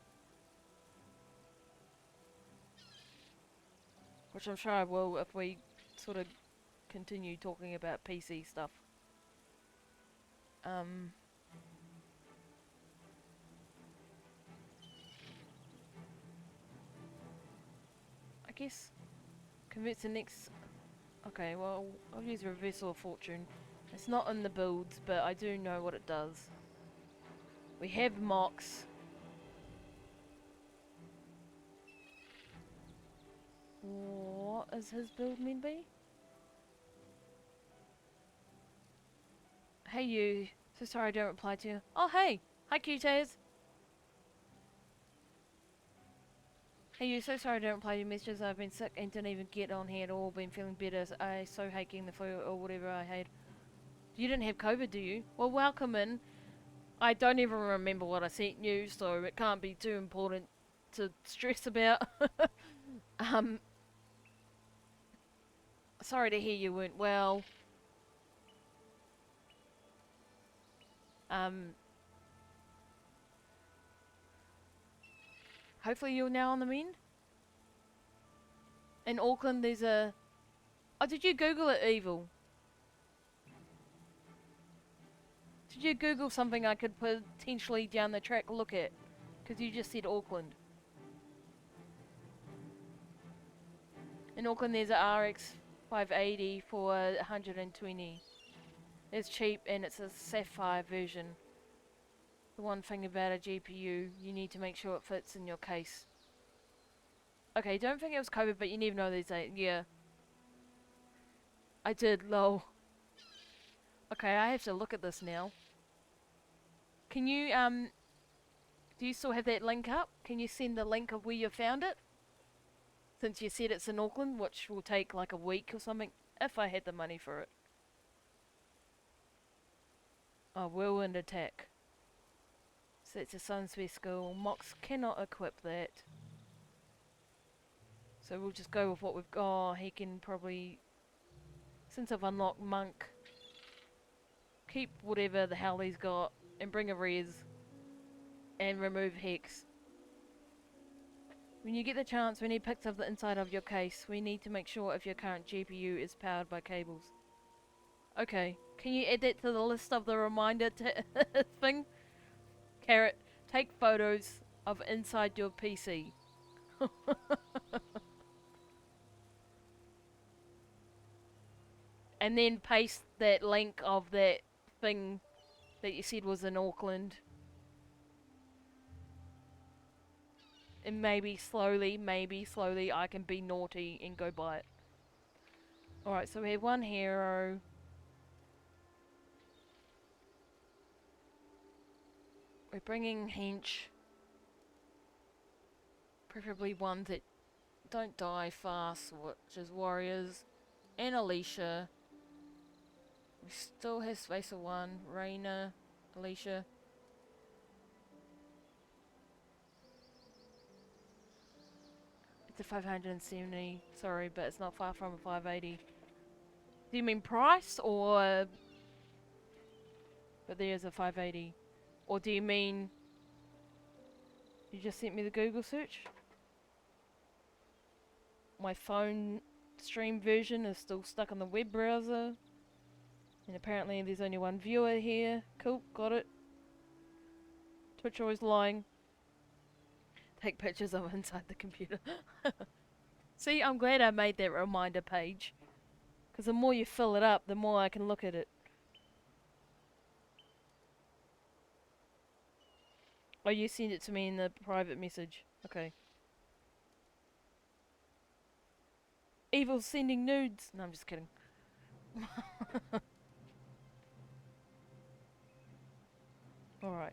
Which I'm sure I will if we sort of continue talking about PC stuff. I guess converts the next. Okay, well, I'll use Reversal of Fortune. It's not in the builds, but I do know what it does. We have Mox. What is his build meant to be? Hey you. So sorry I don't reply to you. Oh hey! Hi Q-Taz! Hey you, so sorry I don't reply to your messages. I've been sick and didn't even get on here at all. Been feeling better. I so hate getting the flu or whatever I had. You didn't have COVID, do you? Well, welcome in. I don't even remember what I sent you, so it can't be too important to stress about. Sorry to hear you weren't well. Hopefully you're now on the mend. In Auckland, there's a... Oh, did you Google it, Evil? Did you Google something I could potentially down the track look at? Because you just said Auckland. In Auckland, there's a RX 580 for 120. It's cheap and it's a Sapphire version. The one thing about a GPU, you need to make sure it fits in your case. Okay, don't think it was COVID, but you never know these days. Yeah. I did, lol. Okay, I have to look at this now. Can you, do you still have that link up? Can you send the link of where you found it? Since you said it's in Auckland, which will take like a week or something, if I had the money for it. Oh, Whirlwind Attack. So it's a Sunspear School. Mox cannot equip that. So we'll just go with what we've got. Oh, he can probably... Since I've unlocked Monk, keep whatever the hell he's got and bring a res and remove Hex. When you get the chance, when he picks up the inside of your case, we need to make sure if your current GPU is powered by cables. Okay, can you add that to the list of the reminder thing? Carrot, take photos of inside your PC. And then paste that link of that thing that you said was in Auckland. And maybe slowly I can be naughty and go buy it. Alright, so we have one hero. We're bringing Hench. Preferably ones that don't die fast, which is Warriors. And Alicia. We still have space for one. Reina, Alicia. It's a 570. Sorry, but it's not far from a 580. Do you mean price or... But there's a 580. Or do you mean... You just sent me the Google search? My phone stream version is still stuck on the web browser. And apparently there's only one viewer here. Cool, got it. Twitch always lying. Take pictures of inside the computer. See, I'm glad I made that reminder page. Because the more you fill it up, the more I can look at it. Oh, you sent it to me in the private message. Okay. Evil sending nudes. No, I'm just kidding. Alright.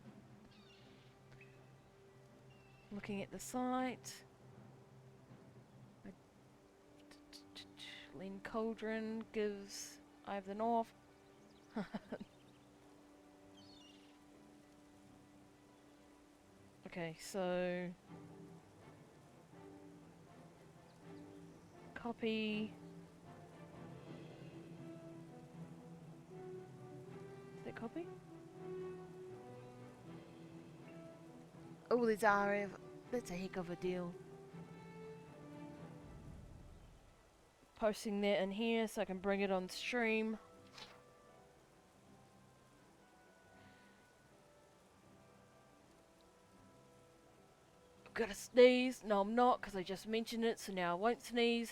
Looking at the site. Len Cauldron gives Eye the North. Okay, so copy. Is that copy? Oh, there's RF. That's a heck of a deal. Posting that in here so I can bring it on stream. I'm gonna sneeze. No, I'm not, because I just mentioned it, so now I won't sneeze.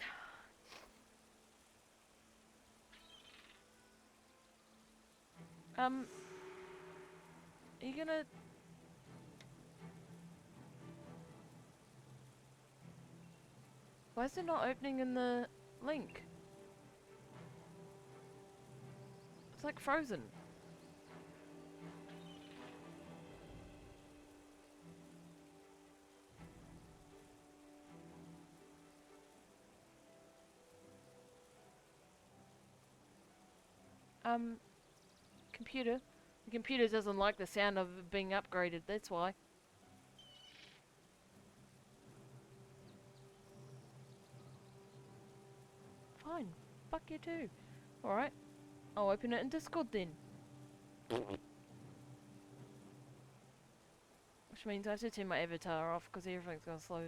Are you gonna... Why is it not opening in the link? It's like frozen. Computer. The computer doesn't like the sound of it being upgraded, that's why. Fine. Fuck you too. Alright. I'll open it in Discord then. Which means I have to turn my avatar off because everything's gonna slow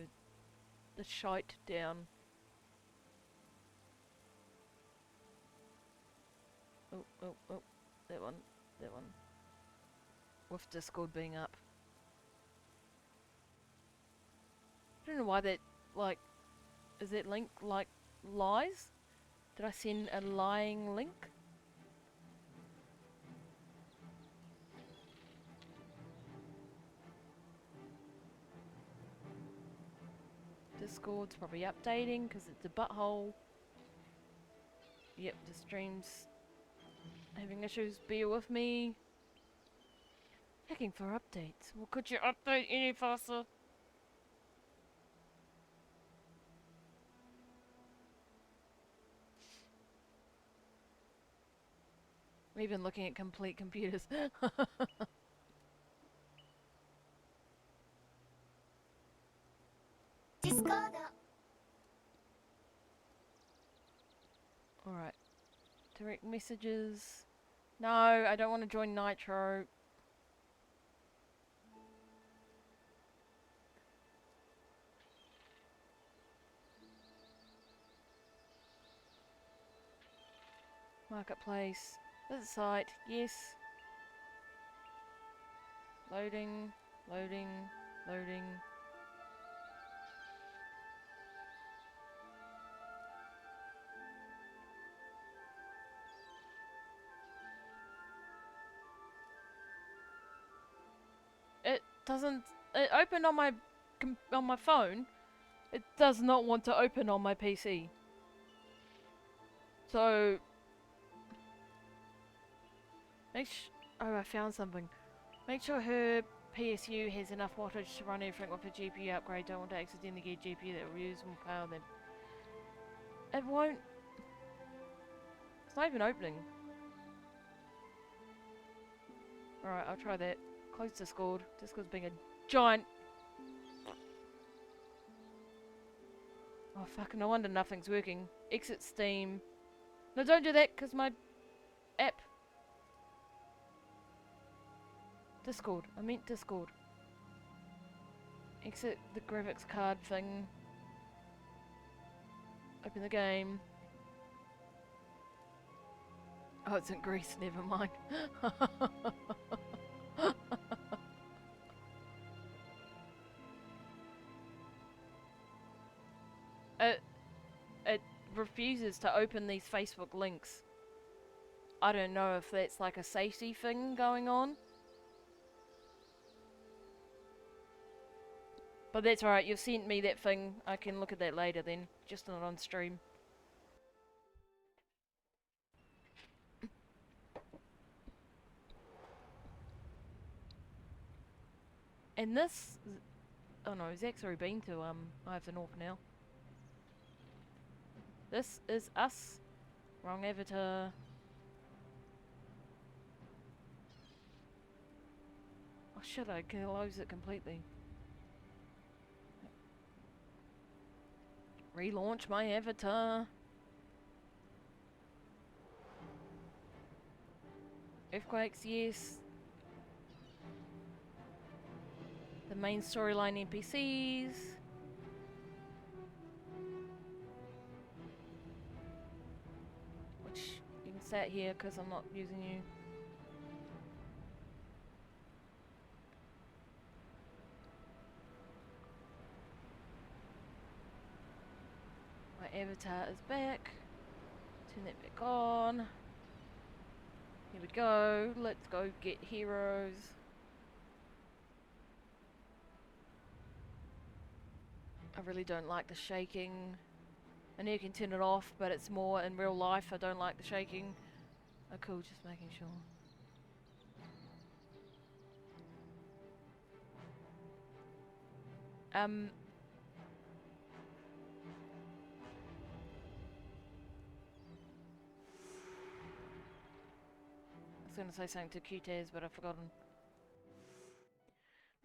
the shite down. Oh, oh, oh. That one. That one. With Discord being up. I don't know why that, like, is that link, like, lies? Did I send a lying link? Discord's probably updating because it's a butthole. Yep, the stream's having issues. Bear with me. Checking for updates. Well, could you update any faster? I'm even looking at complete computers. Alright. Direct messages. No, I don't want to join Nitro. Marketplace. Visit site. Yes. Loading. Loading. Loading. It doesn't... It opened on my phone. It does not want to open on my PC. So... Oh, I found something. Make sure her PSU has enough wattage to run everything with a GPU upgrade. Don't want to accidentally get a GPU that will use more power than... It won't... It's not even opening. Alright, I'll try that. Close Discord. Discord's being a giant... Oh fuck, no wonder nothing's working. Exit Steam. No, don't do that, because my app... Discord. I meant Discord. Exit the graphics card thing. Open the game. Oh, it's in Greece, never mind. It refuses to open these Facebook links. I don't know if that's like a safety thing going on. But that's alright, you've sent me that thing. I can look at that later then, just not on stream. And this... Oh no, Zach's already been to Ives and North now. This is us. Wrong avatar. Oh shit, I close it completely. Relaunch my avatar. Earthquakes, yes. The main storyline NPCs. Which you can sat here because I'm not using you. My avatar is back. Turn that back on. Here we go. Let's go get heroes. I really don't like the shaking. I know you can turn it off, but it's more in real life. I don't like the shaking. Oh, cool, just making sure. I was going to say something to QTAS, but I've forgotten.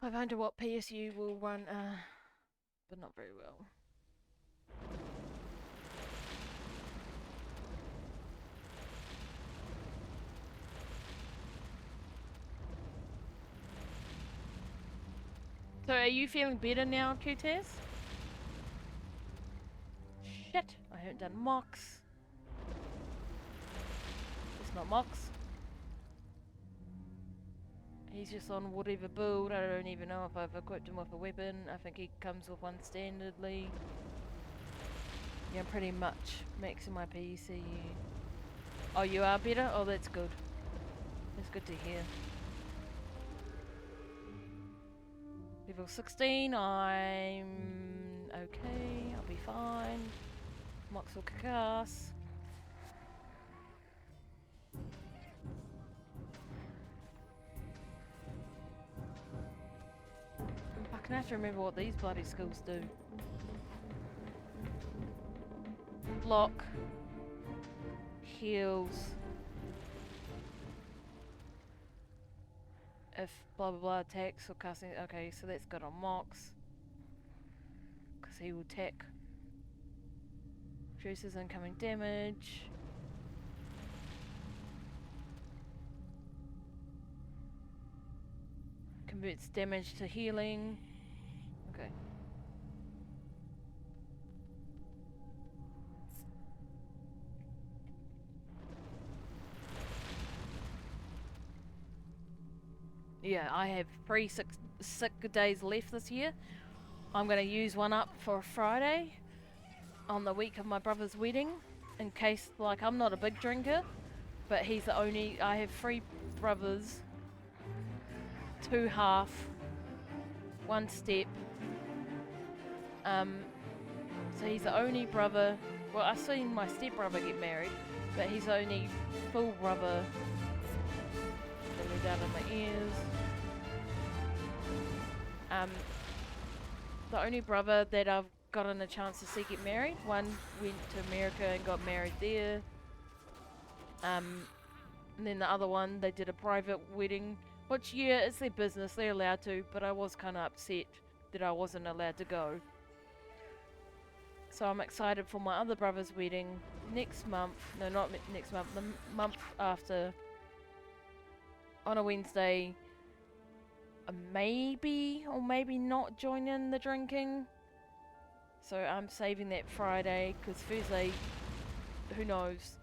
500 watt PSU will run, but not very well. So are you feeling better now, QTAS? Shit, I haven't done Mox. It's not Mox. He's just on whatever build. I don't even know if I've equipped him with a weapon. I think he comes with one standardly. Yeah, I'm pretty much maxing my PCU. Oh, you are better? Oh, that's good. That's good to hear. Level 16, I'm okay. I'll be fine. Mox will kick ass. I can have to remember what these bloody skills do. Block. Heals. If blah blah blah attacks or casting. Okay, so that's good on Mox. Because he will attack. Reduces incoming damage. Converts damage to healing. Okay. Yeah, I have 3 sick days left this year. I'm going to use one up for Friday on the week of my brother's wedding, in case, like, I'm not a big drinker, but he's the only. I have 3 brothers, 2 half, 1 step. So he's the only brother. Well, I've seen my step brother get married, but he's the only full brother. Really down in my ears. The only brother that I've gotten a chance to see get married. One went to America and got married there. And then the other one, they did a private wedding. Which, yeah, it's their business, they're allowed to, but I was kind of upset that I wasn't allowed to go. So I'm excited for my other brother's wedding next month. No, not next month, the month after. On a Wednesday. Maybe or maybe not join in the drinking. So I'm saving that Friday, because Thursday, who knows.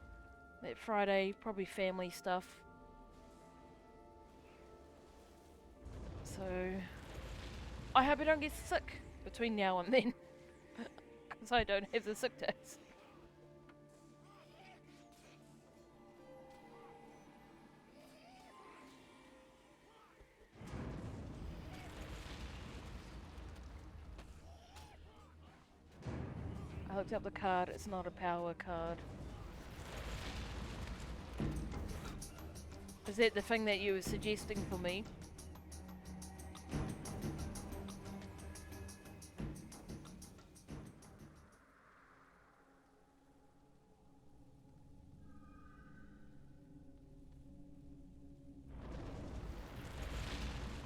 That Friday, probably family stuff. So, I hope I don't get sick between now and then. Because I don't have the sick days. I looked up the card, it's not a power card. Is that the thing that you were suggesting for me?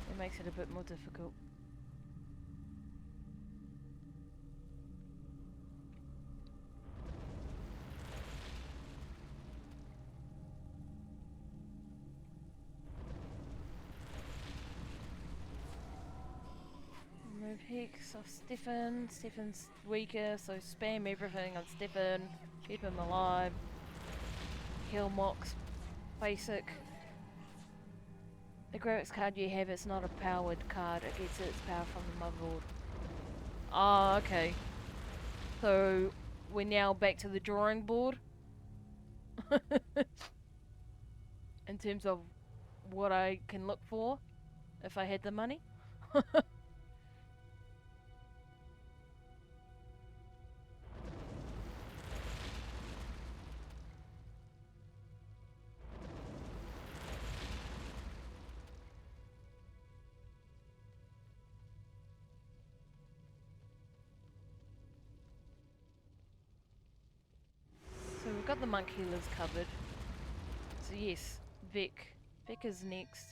It makes it a bit more difficult. Remove Hex off Stefan. Stefan's weaker, so spam everything on Stefan. Keep him alive. Heal Mox. Basic. The graphics card you have, it's not a powered card. It gets its power from the motherboard. Ah, okay. So, we're now back to the drawing board. In terms of what I can look for. If I had the money. So we've got the monk healers covered. So yes, Vic. Vic is next.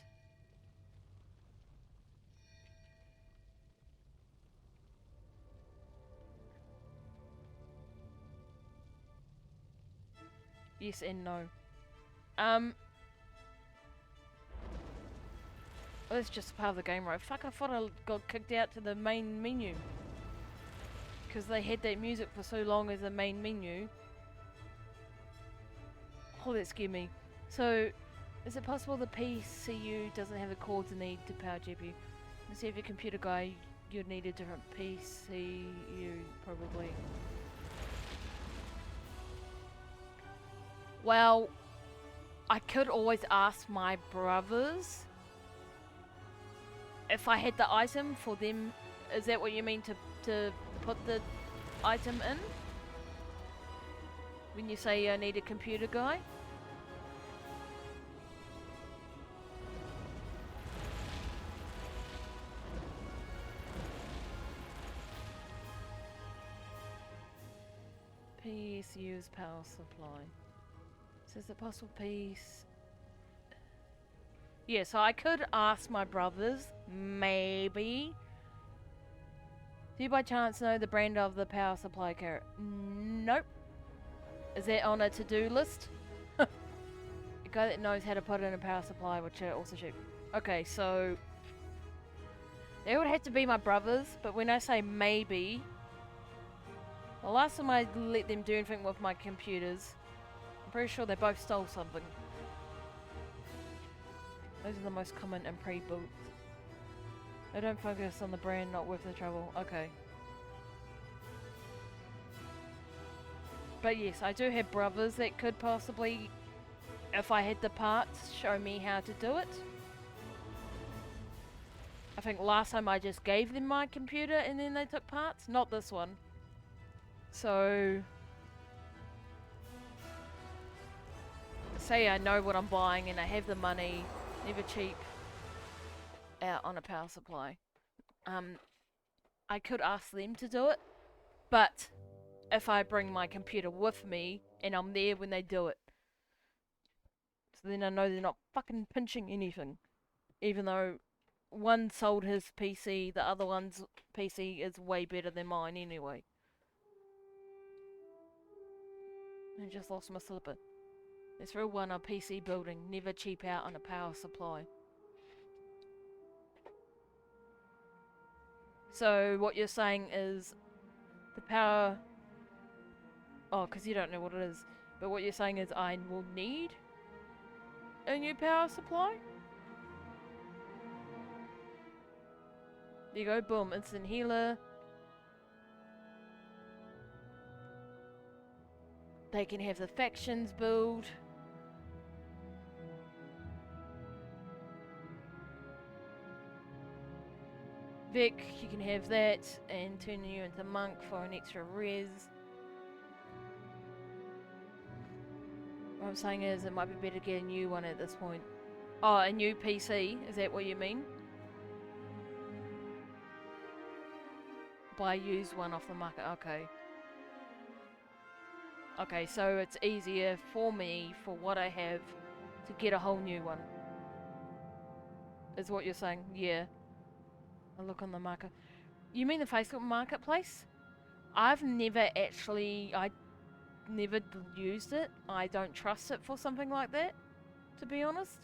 Yes and no. Well, that's just part of the game, right? Fuck, I thought I got kicked out to the main menu. Because they had that music for so long as the main menu. Oh, that scared me. So, is it possible the PCU doesn't have the cords it needs to power GPU? Let's see if you're a computer guy, you'd need a different PCU, probably. Well, I could always ask my brothers if I had the item for them. Is that what you mean to put the item in? When you say I need a computer guy? PSU's power supply. Says the possible piece. Yeah, so I could ask my brothers, maybe. Do you by chance know the brand of the power supply carrot? Nope. Is that on a to-do list? A guy that knows how to put in a power supply, which are also cheap. Okay, so they would have to be my brothers, but when I say maybe, the last time I let them do anything with my computers, I'm pretty sure they both stole something. Those are the most common and pre-built. They don't focus on the brand, not worth the trouble. Okay. But yes, I do have brothers that could possibly, if I had the parts, show me how to do it. I think last time I just gave them my computer and then they took parts. Not this one. So, say I know what I'm buying and I have the money, never cheap out on a power supply. I could ask them to do it, but if I bring my computer with me and I'm there when they do it, so then I know they're not fucking pinching anything, even though one sold his PC, the other one's PC is way better than mine anyway. I just lost my slipper. It's real one, a PC building, never cheap out on a power supply. So what you're saying is the power... Oh, because you don't know what it is. But what you're saying is I will need a new power supply? There you go, boom, instant healer. They can have the factions build. Vic, you can have that and turn you into monk for an extra res. What I'm saying is it might be better to get a new one at this point. Oh, a new PC, is that what you mean? Buy a used one off the market, okay. Okay, so it's easier for me, for what I have, to get a whole new one. Is what you're saying? Yeah. I look on the market. You mean the Facebook Marketplace? I've never actually... I never used it. I don't trust it for something like that, to be honest.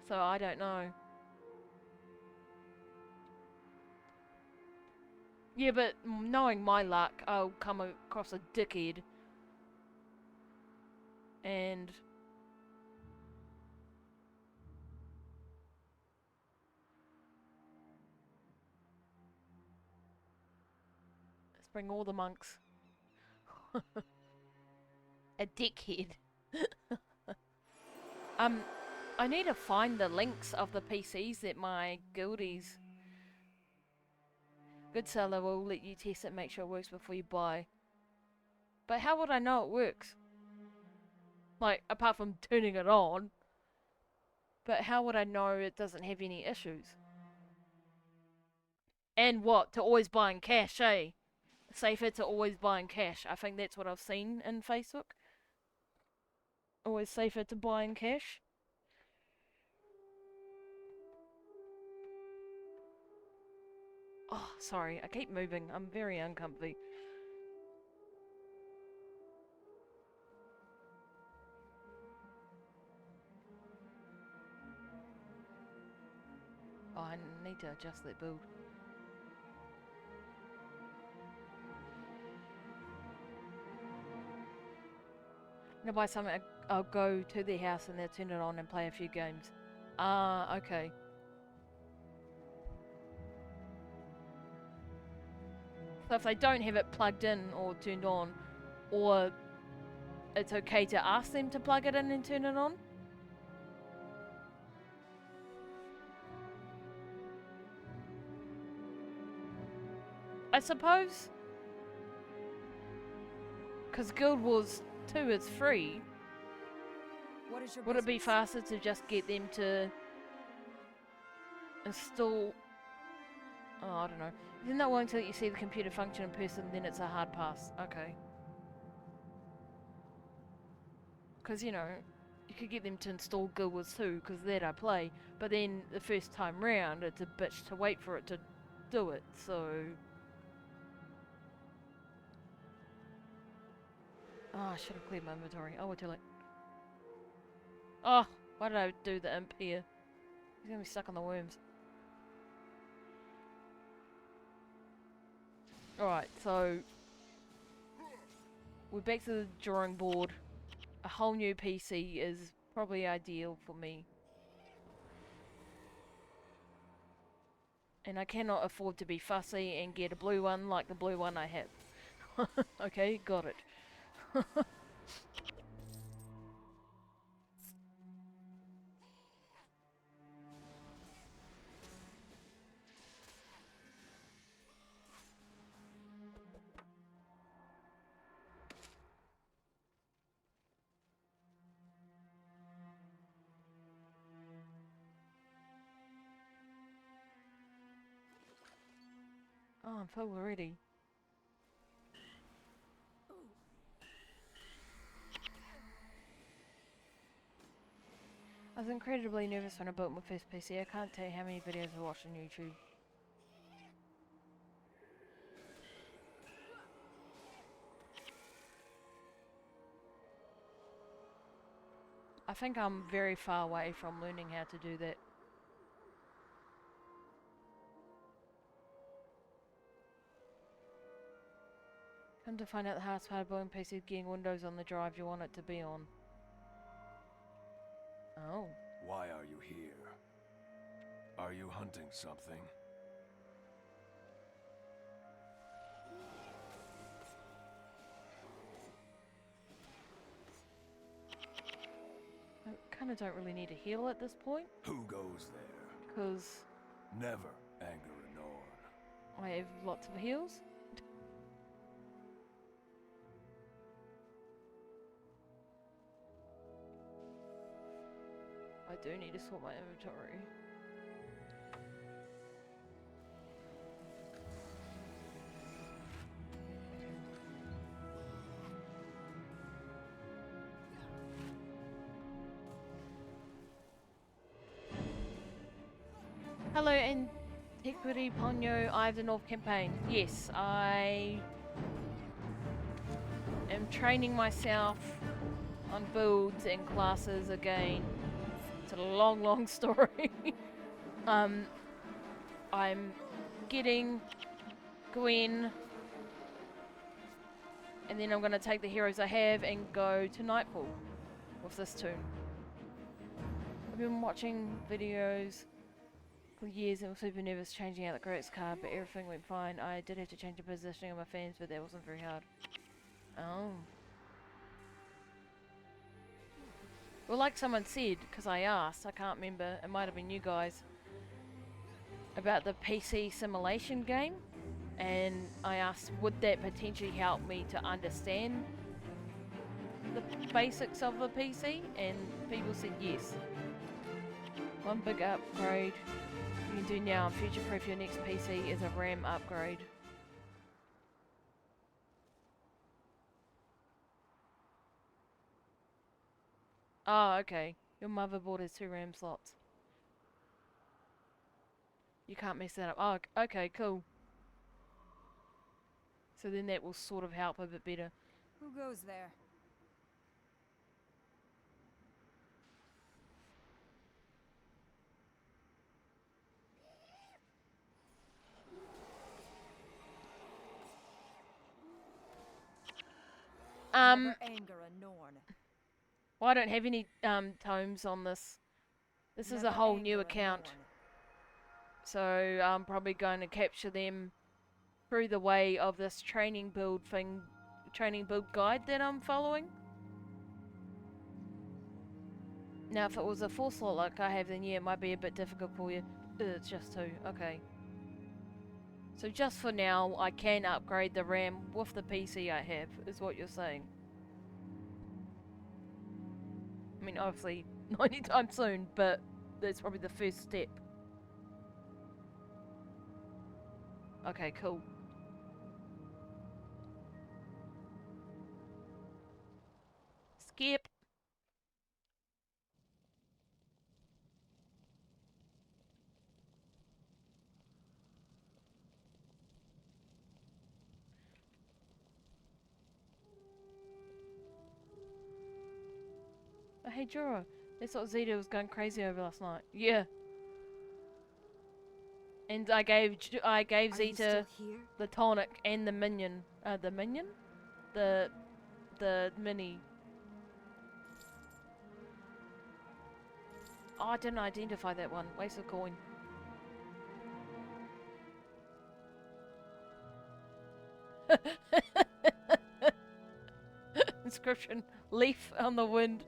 So I don't know. Yeah, but knowing my luck, I'll come across a dickhead. And... let's bring all the monks. A dickhead. I need to find the links of the PCs that my guildies... Good seller will let you test it, make sure it works before you buy. But how would I know it works? Like, apart from turning it on. But how would I know it doesn't have any issues? And what? To always buy in cash, eh? Safer to always buy in cash. I think that's what I've seen in Facebook. Always safer to buy in cash. Oh, sorry, I keep moving. I'm very uncomfy. Oh, I need to adjust that build. Now buy something, I'll go to their house and they'll turn it on and play a few games. Ah, okay. So if they don't have it plugged in or turned on, or it's okay to ask them to plug it in and turn it on? I suppose. Because Guild Wars 2 is free. What is your Would it be business? faster to just get them to install... Oh, I don't know. If they're not willing to let you see the computer function in person, then it's a hard pass. Okay. Because, you know, you could get them to install Guild Wars 2, because that I play. But then, the first time round, it's a bitch to wait for it to do it, so... Oh, I should have cleared my inventory. Oh, we're too late. Oh, why did I do the imp here? He's gonna be stuck on the worms. Alright, so... we're back to the drawing board. A whole new PC is probably ideal for me. And I cannot afford to be fussy and get a blue one like the blue one I have. Okay, got it. Oh, I'm full already. I was incredibly nervous when I built my first PC. I can't tell you how many videos I watched on YouTube. I think I'm very far away from learning how to do that. Come to find out the hardest part of building PC is getting Windows on the drive you want it to be on. Oh. Why are you here? Are you hunting something? I kind of don't really need a heal at this point, Who goes there? because Never anger a Norn. I have lots of heals. I do need to sort my inventory. Hello, Antiquity Ponyo. I have the North campaign. Yes, I am training myself on builds and classes again. It's a long, long story. I'm getting Gwen, and then I'm going to take the heroes I have and go to Nightfall with this tune. I've been watching videos for years and was super nervous changing out the graphics card, but everything went fine. I did have to change the positioning of my fans, but that wasn't very hard. Oh. Well, like someone said, because I asked, I can't remember, it might have been you guys, about the PC simulation game, and I asked, would that potentially help me to understand the basics of the PC, and people said yes. One big upgrade you can do now and future-proof your next PC is a RAM upgrade. Oh, okay. Your motherboard has 2 RAM slots. You can't mess that up. Oh, okay, cool. So then that will sort of help a bit better. Who goes there? Never anger a Norn. Well, I don't have any tomes on this. This is a Never whole anger new a account. Norn. So I'm probably going to capture them through the way of this training build guide that I'm following. Now, if it was a 4 slot like I have, then yeah, it might be a bit difficult for you. It's just 2, okay. So just for now, I can upgrade the RAM with the PC I have, is what you're saying. I mean, obviously, not anytime soon, but that's probably the first step. Okay, cool. Skip. Oh, hey, Jura. That's what Zeta was going crazy over last night. Yeah. And I gave Are you Zeta still here? the tonic and the minion. The minion? The mini. Oh, I didn't identify that one. Waste of coin. Inscription: leaf on the wind.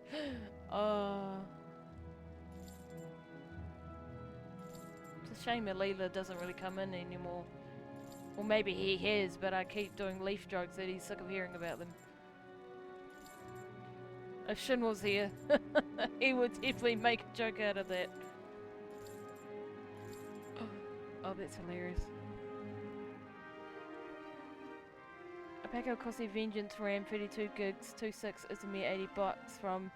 It's a shame that Leela doesn't really come in anymore. Or maybe he has, but I keep doing leaf jokes that he's sick of hearing about them. If Shin was here, he would definitely make a joke out of that. Oh, that's hilarious. A pack of Cosy Vengeance RAM 32 gigs 2.6 is a mere $80 from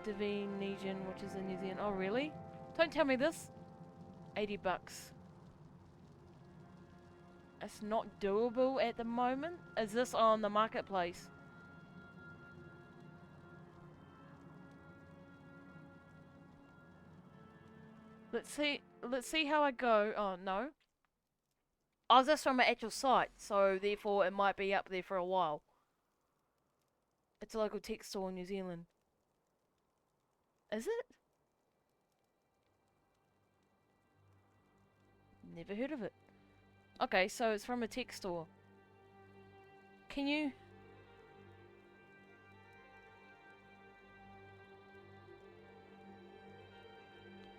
Divinesian, which is in New Zealand. Oh, really? Don't tell me this. $80. It's not doable at the moment. Is this on the marketplace? Let's see how I go. Oh, no. Oh, that's from an actual site, so therefore it might be up there for a while. It's a local tech store in New Zealand. Is it? Never heard of it. Okay, so it's from a tech store. Can you...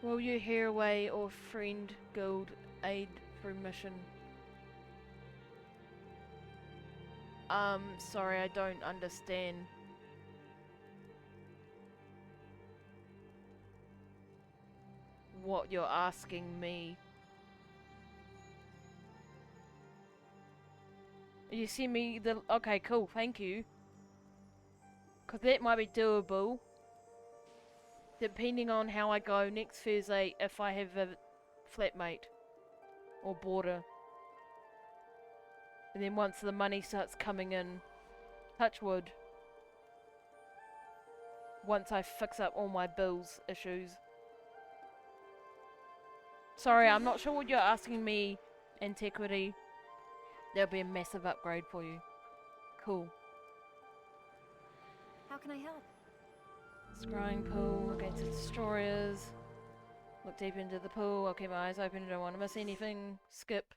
Will you Hereaway or Friend Guild aid through mission? Sorry, I don't understand. What you're asking me. You see me the... Okay, cool, thank you. Because that might be doable. Depending on how I go next Thursday, if I have a flatmate. Or boarder. And then once the money starts coming in, touch wood. Once I fix up all my bills issues. Sorry, I'm not sure what you're asking me, Antiquity. There'll be a massive upgrade for you. Cool. How can I help? Scrying pool against the destroyers. Look deep into the pool. I'll keep my eyes open. I don't want to miss anything. Skip.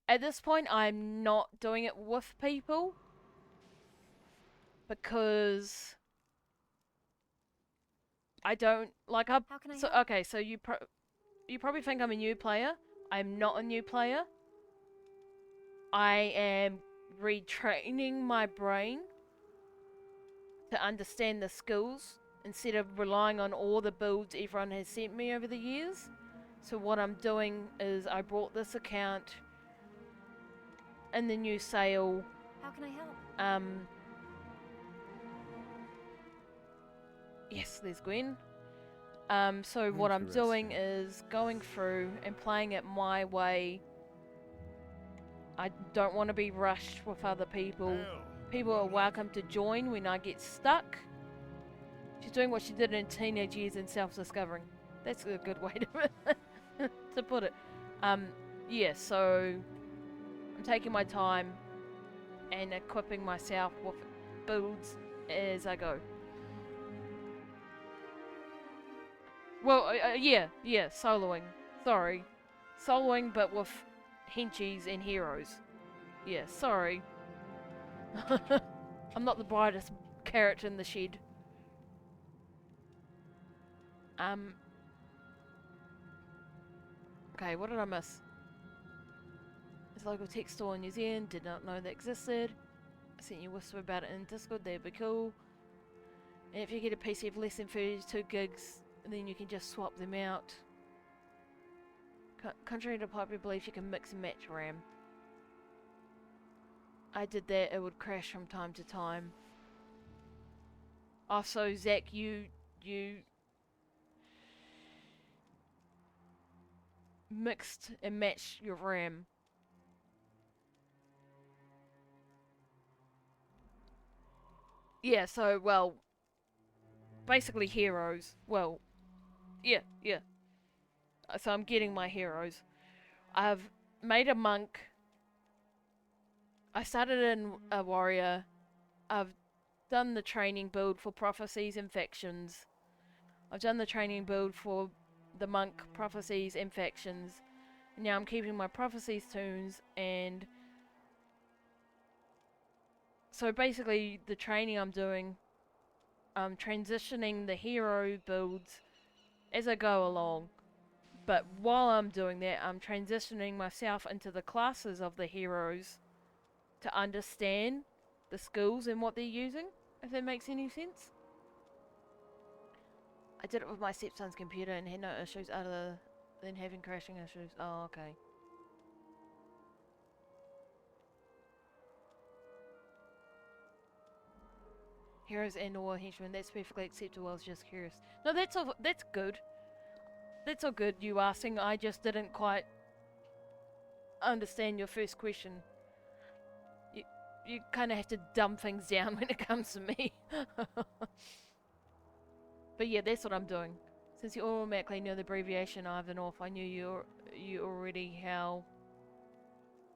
At this point, I'm not doing it with people. Because I don't like How can I so help? okay, so you probably think I'm a new player. I'm not a new player. I am retraining my brain to understand the skills instead of relying on all the builds everyone has sent me over the years. So what I'm doing is I brought this account in the new sale. How can I help? Yes, there's Gwen. So what I'm doing is going through and playing it my way. I don't want to be rushed with other people. People are welcome to join when I get stuck. She's doing what she did in teenage years and self-discovering. That's a good way to to put it. Yeah, so I'm taking my time and equipping myself with builds as I go. Well, yeah, soloing. Sorry. Soloing, but with henchies and heroes. Yeah, sorry. I'm not the brightest character in the shed. Okay, what did I miss? There's a local tech store in New Zealand. Did not know that existed. I sent you a whisper about it in Discord. That'd be cool. And if you get a PC of less than 32 gigs, then you can just swap them out. Contrary to popular belief, you can mix and match RAM. I did that, it would crash from time to time. Also, Zach, you mixed and matched your RAM. Yeah, so, well, basically heroes. Well, yeah. So I'm getting my heroes. I've made a monk. I started in a warrior. I've done the training build for prophecies and factions. I've done the training build for the monk prophecies and factions. Now I'm keeping my prophecies tunes, and so basically the training I'm doing, I'm transitioning the hero builds as I go along. But while I'm doing that, I'm transitioning myself into the classes of the heroes to understand the skills and what they're using, if that makes any sense. I did it with my stepson's computer and had no issues other than having crashing issues. Oh, okay. Heroes and or henchmen, that's perfectly acceptable. I was just curious. No, that's all, that's good. That's all good, you asking. I just didn't quite understand your first question. You kind of have to dumb things down when it comes to me. But yeah, that's what I'm doing. Since you automatically know the abbreviation Ivan off, I knew you already how.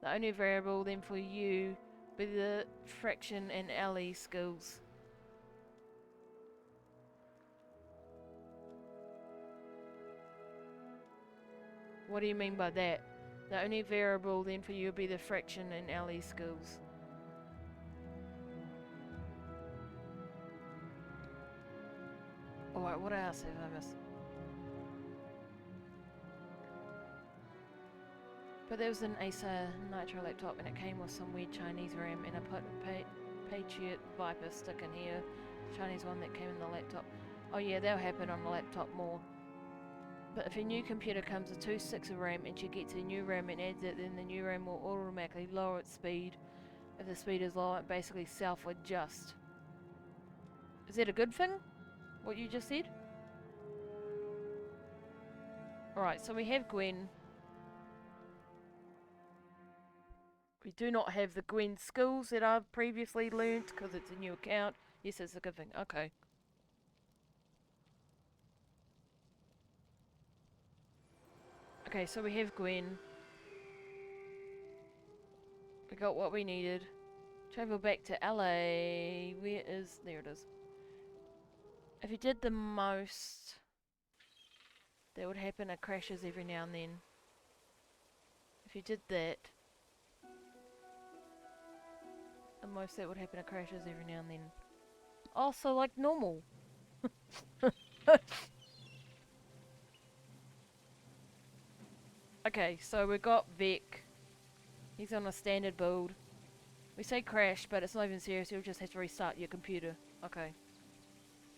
The only variable then for you be the fraction and alley skills. What do you mean by that? The only variable then for you will be the fraction and alley skills. Alright, what else have I missed? But there was an Acer Nitro laptop and it came with some weird Chinese RAM, and I put a Patriot Viper stick in here, Chinese one that came in the laptop. Oh yeah, that'll happen on the laptop more. But if a new computer comes with 2 sticks of RAM and she gets a new RAM and adds it, then the new RAM will automatically lower its speed. If the speed is low, it basically self-adjusts. Is that a good thing? What you just said? Alright, so we have Gwen. We do not have the Gwen skills that I've previously learned because it's a new account. Yes, it's a good thing. Okay. Okay, so we have Gwen. We got what we needed. Travel back to LA. Where is... There it is. If you did the most... That would happen, it crashes every now and then. If you did that... The most that would happen, it crashes every now and then. Also, like normal. Okay, so we got Vic. He's on a standard build. We say crash, but it's not even serious. You'll just have to restart your computer. Okay.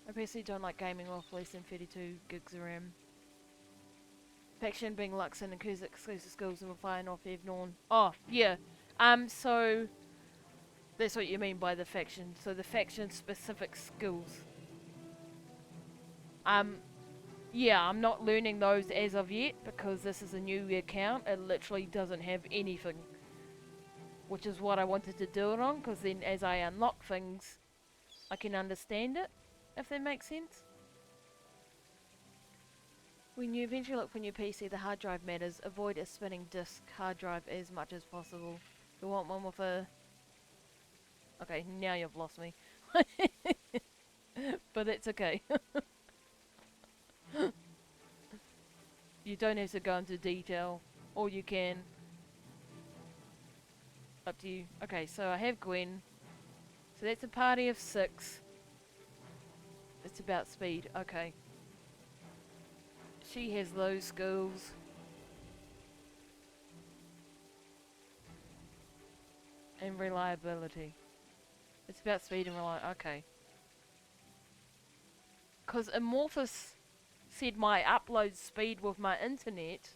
I personally don't like gaming off less than 32 gigs of RAM. Faction being Luxon includes exclusive skills and replying off Evnorn. Oh, yeah. So... That's what you mean by the faction. So the faction specific skills. Yeah, I'm not learning those as of yet because this is a new account. It literally doesn't have anything. Which is what I wanted to do it on, because then as I unlock things, I can understand it, if that makes sense. When you eventually look for a new PC, the hard drive matters. Avoid a spinning disk hard drive as much as possible. You want one with a... Okay, now you've lost me. But that's okay. You don't have to go into detail. Or you can. Up to you. Okay, so I have Gwen. So that's a party of 6. It's about speed. Okay. She has those skills. And reliability. It's about speed and reliability. Okay. Because Amorphous said my upload speed with my internet,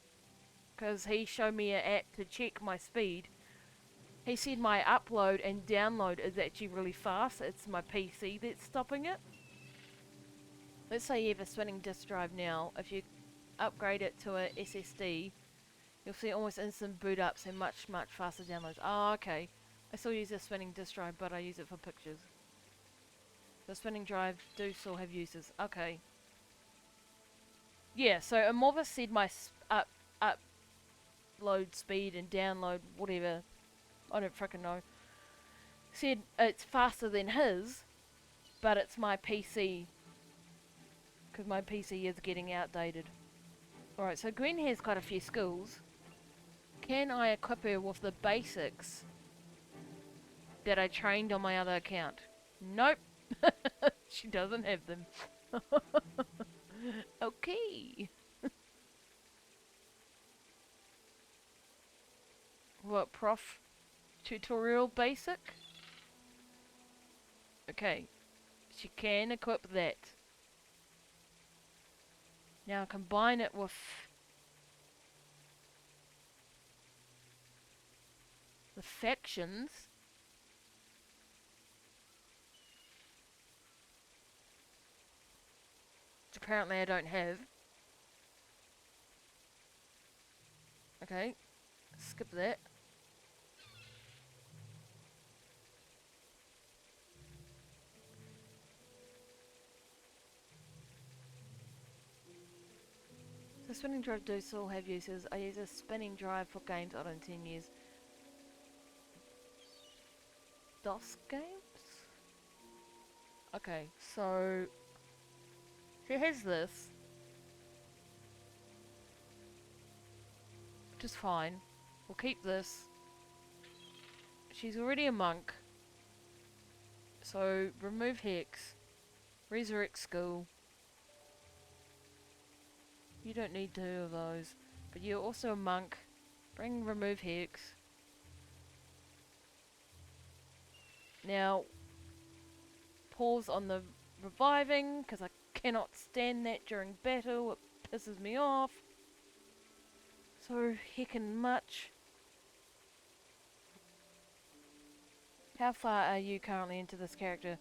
because he showed me an app to check my speed. He said my upload and download is actually really fast. It's my PC that's stopping it. Let's say you have a spinning disk drive now. If you upgrade it to a SSD, you'll see almost instant boot ups and much faster downloads. Oh, okay. I still use a spinning disk drive, but I use it for pictures. The spinning drive do still have uses. Okay. Yeah, so Amorphous said my upload speed and download whatever, I don't frickin' know, said it's faster than his, but it's my PC, because my PC is getting outdated. Alright, so Gwen has quite a few skills. Can I equip her with the basics that I trained on my other account? Nope. She doesn't have them. Okay. What, prof? Tutorial basic? Okay. She can equip that. Now combine it with the factions. Which apparently I don't have. Okay. Skip that. The spinning drive do still have uses. I use a spinning drive for games I don't intend to use. DOS games? Okay, so she has this, which is fine. We'll keep this. She's already a monk, so remove Hex, resurrect School. You don't need 2 of those, but you're also a monk. Bring remove Hex. Now, pause on the reviving, because I cannot stand that during battle. It pisses me off. So heckin' much. How far are you currently into this character?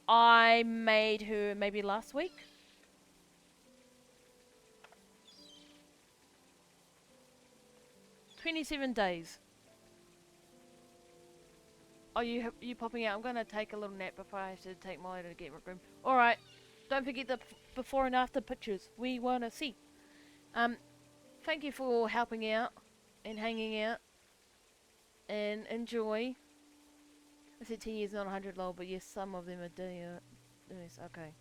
I made her maybe last week. "27 days. Oh, you popping out? I'm gonna take a little nap before I have to take Molly to get my room. Alright, don't forget the before and after pictures. We wanna see. Thank you for helping out and hanging out. And enjoy. I said 10 years, not 100 lol, but yes, some of them are doing this. Okay.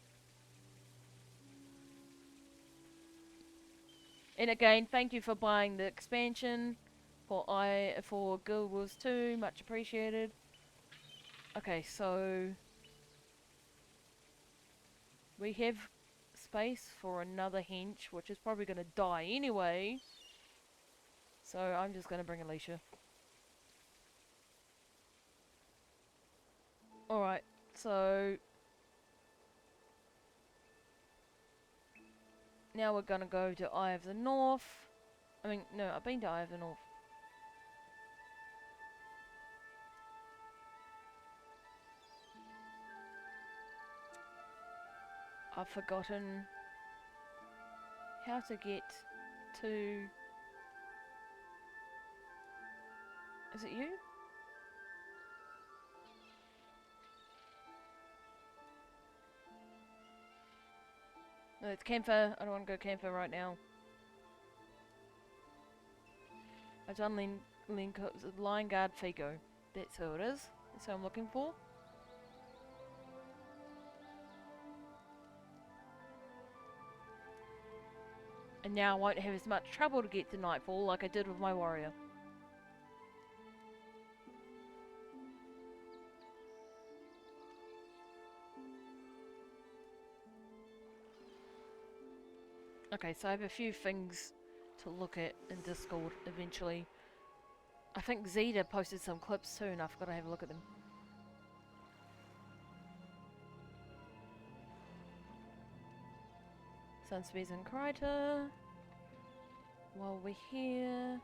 And again, thank you for buying the expansion for Guild Wars 2, much appreciated. Okay, so we have space for another hench, which is probably gonna die anyway. So I'm just gonna bring Alicia. Alright, so now we're gonna go to Eye of the North. I mean, no, I've been to Eye of the North. I've forgotten how to get to... Is it you? No, it's Camphor. I don't want to go Camphor right now. I've done Lion Guard Figo. That's who it is. That's who I'm looking for. And now I won't have as much trouble to get to Nightfall like I did with my warrior. Okay, so I have a few things to look at in Discord eventually. I think Zeta posted some clips too, and I forgot to have a look at them. Sunspears and Kryta. While we're here.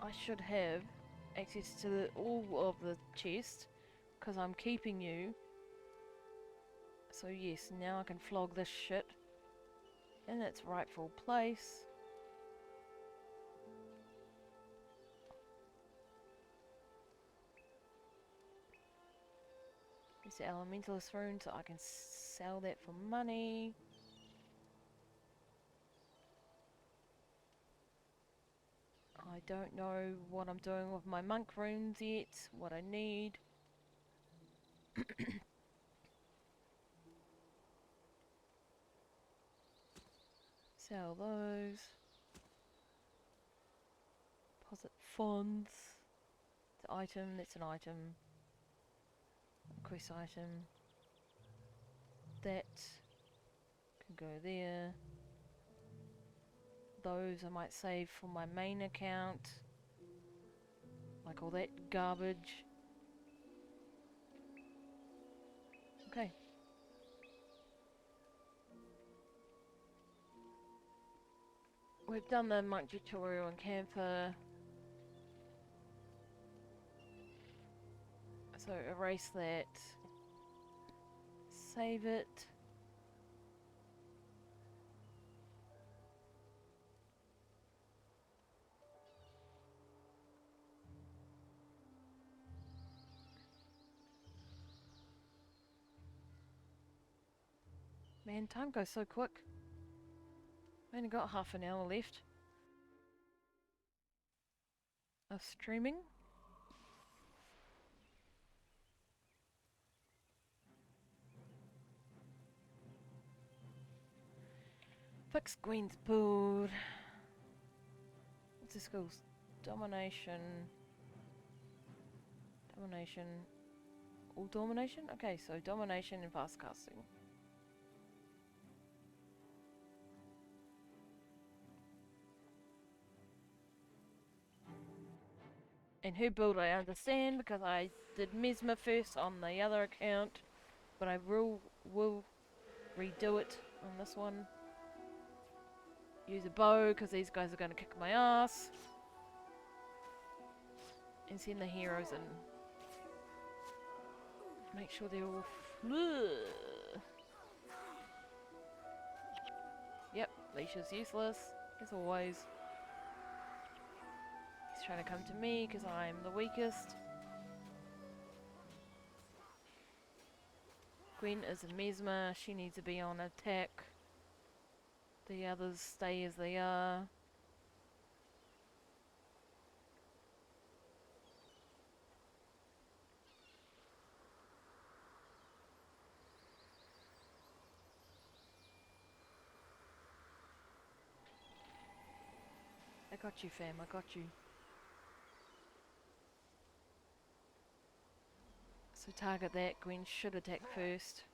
I should have access to all of the chest, because I'm keeping you. So yes, now I can flog this shit in its rightful place. It's the Elementalist rune, so I can sell that for money. I don't know what I'm doing with my monk runes yet, what I need. Sell those. Deposit funds. The item, that's an item. Quest item. That can go there. Those I might save for my main account. Like all that garbage. Okay. We've done the monk tutorial on Camphor. So erase that. Save it. Man, time goes so quick. I only got half an hour left of streaming. Fix Queen's board. What's this skills? Domination. Domination. All domination? Okay, so domination and fast casting. And her build I understand because I did Mesmer first on the other account, but I will redo it on this one. Use a bow because these guys are going to kick my ass. And send the heroes in. Make sure they're all... Yep, leash is useless, as always. He's trying to come to me because I'm the weakest. Gwen is a Mesmer, she needs to be on attack. The others stay as they are. I got you, fam, I got you. So target that, Gwen should attack first.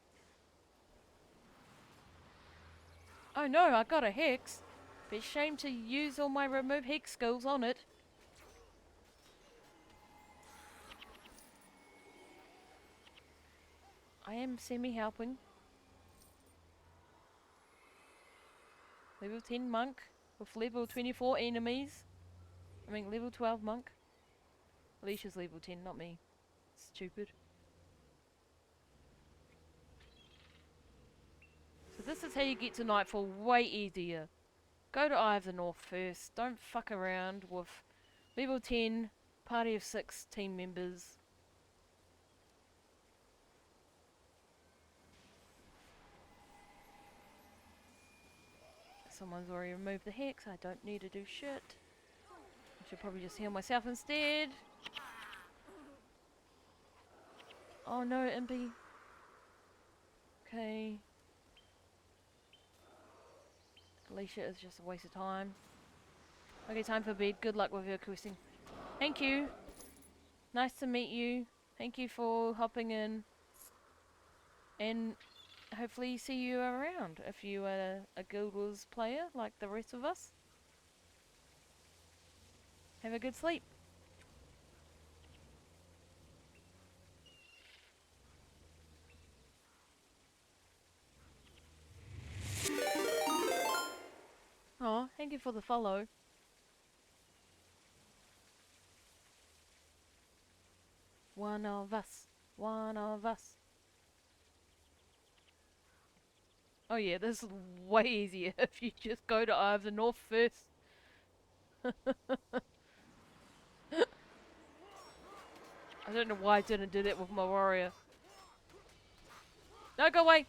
Oh no, I got a hex. But shame to use all my remove hex skills on it. I am semi-helping. Level 10 monk with level 24 enemies. I mean level 12 monk. Alicia's level 10, not me. Stupid. So this is how you get to Nightfall way easier. Go to Eye of the North first. Don't fuck around with level 10, party of 6 team members. Someone's already removed the hex. I don't need to do shit. I should probably just heal myself instead. Oh no, Impy. Okay. Alicia is just a waste of time. Okay, time for bed. Good luck with your questing. Thank you. Nice to meet you. Thank you for hopping in. And hopefully see you around if you are a Guild Wars player like the rest of us. Have a good sleep. Oh, thank you for the follow. One of us. One of us. Oh yeah, this is way easier if you just go to Eye of the North first. I don't know why I didn't do that with my warrior. No, go away!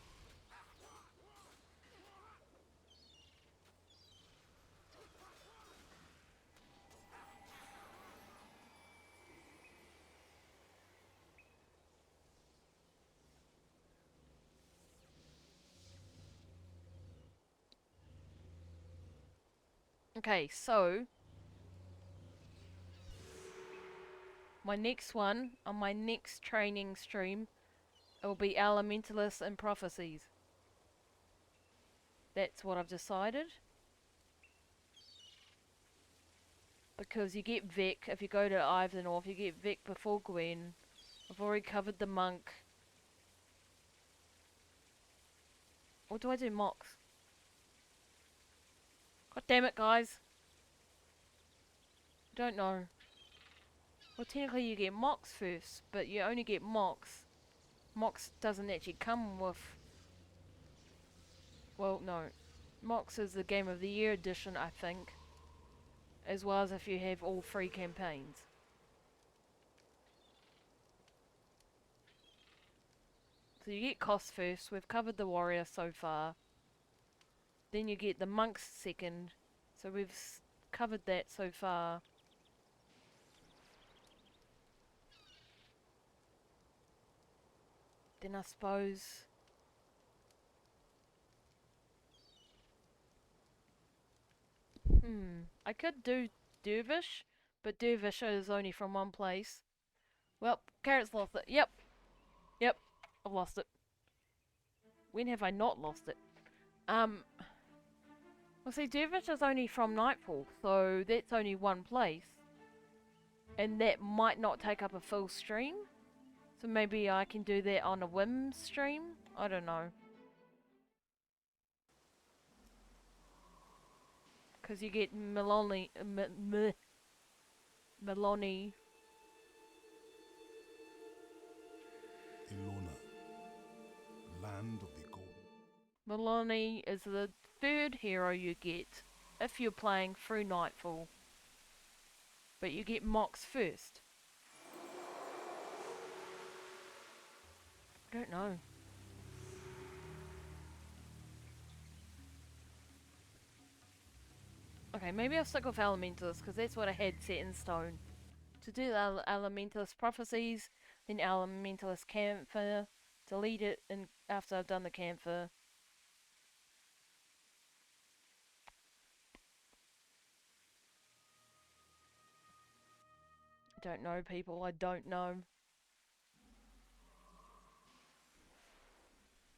Okay, so my next one, on my next training stream, it will be Elementalist and Prophecies. That's what I've decided. Because you get Vic, if you go to Eye of the North, you get Vic before Gwen. I've already covered the monk. Or do I do Mox? God damn it, guys. I don't know. Well, technically you get Mox first, but you only get Mox. Mox doesn't actually come with... Well, no. Mox is the Game of the Year edition, I think. As well as if you have all 3 campaigns. So you get Koss first. We've covered the warrior so far. Then you get the monks second. So we've covered that so far. Then I suppose... I could do Dervish, but Dervish is only from one place. Well, Carrot's lost it. Yep. Yep. I've lost it. When have I not lost it? Well, see, Dervish is only from Nightfall, so that's only one place. And that might not take up a full stream. So maybe I can do that on a whim stream? I don't know. Because you get Meloni... Meloni... Ilona, land of the gold. Meloni is the third hero you get if you're playing through Nightfall. But you get Mox first. I don't know. Okay, maybe I'll stick with Elementalist because that's what I had set in stone. To do the Elementalist Prophecies, then Elementalist Camphor, delete it after I've done the Camphor. I don't know, people, I don't know.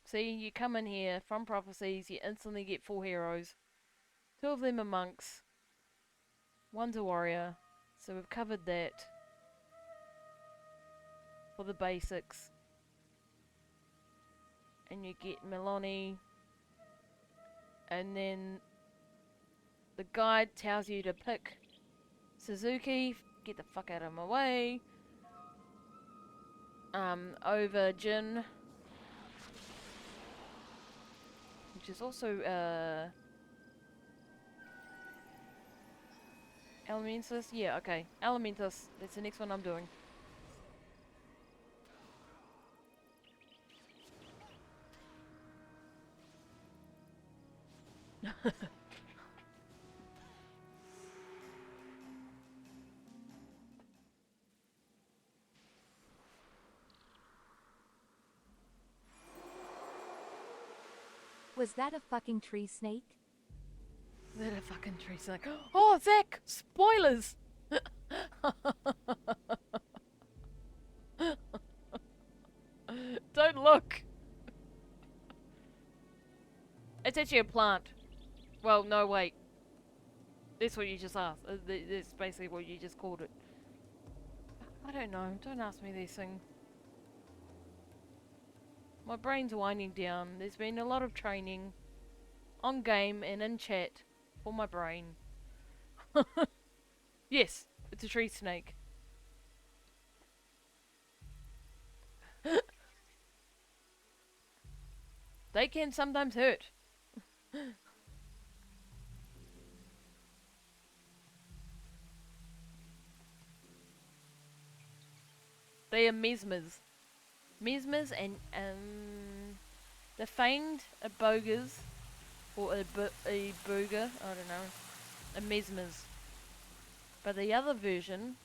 See, you come in here from Prophecies, you instantly get 4 heroes. 2 of them are monks. 1's a warrior. So we've covered that. For the basics. And you get Meloni. And then the guide tells you to pick Suzuki. Get the fuck out of my way. Over Jin. Which is also, Elementus? Yeah, okay. Elementus. That's the next one I'm doing. Was that a fucking tree snake? That a fucking tree snake. Oh, Zach! Spoilers! Don't look! It's actually a plant. Well, no, wait. That's what you just asked. That's basically what you just called it. I don't know. Don't ask me these things. My brain's winding down. There's been a lot of training on game and in chat for my brain. Yes, it's a tree snake. They can sometimes hurt. They are mesmers. Mesmers and the famed abogers or a booger, I don't know, a mesmers. But the other version,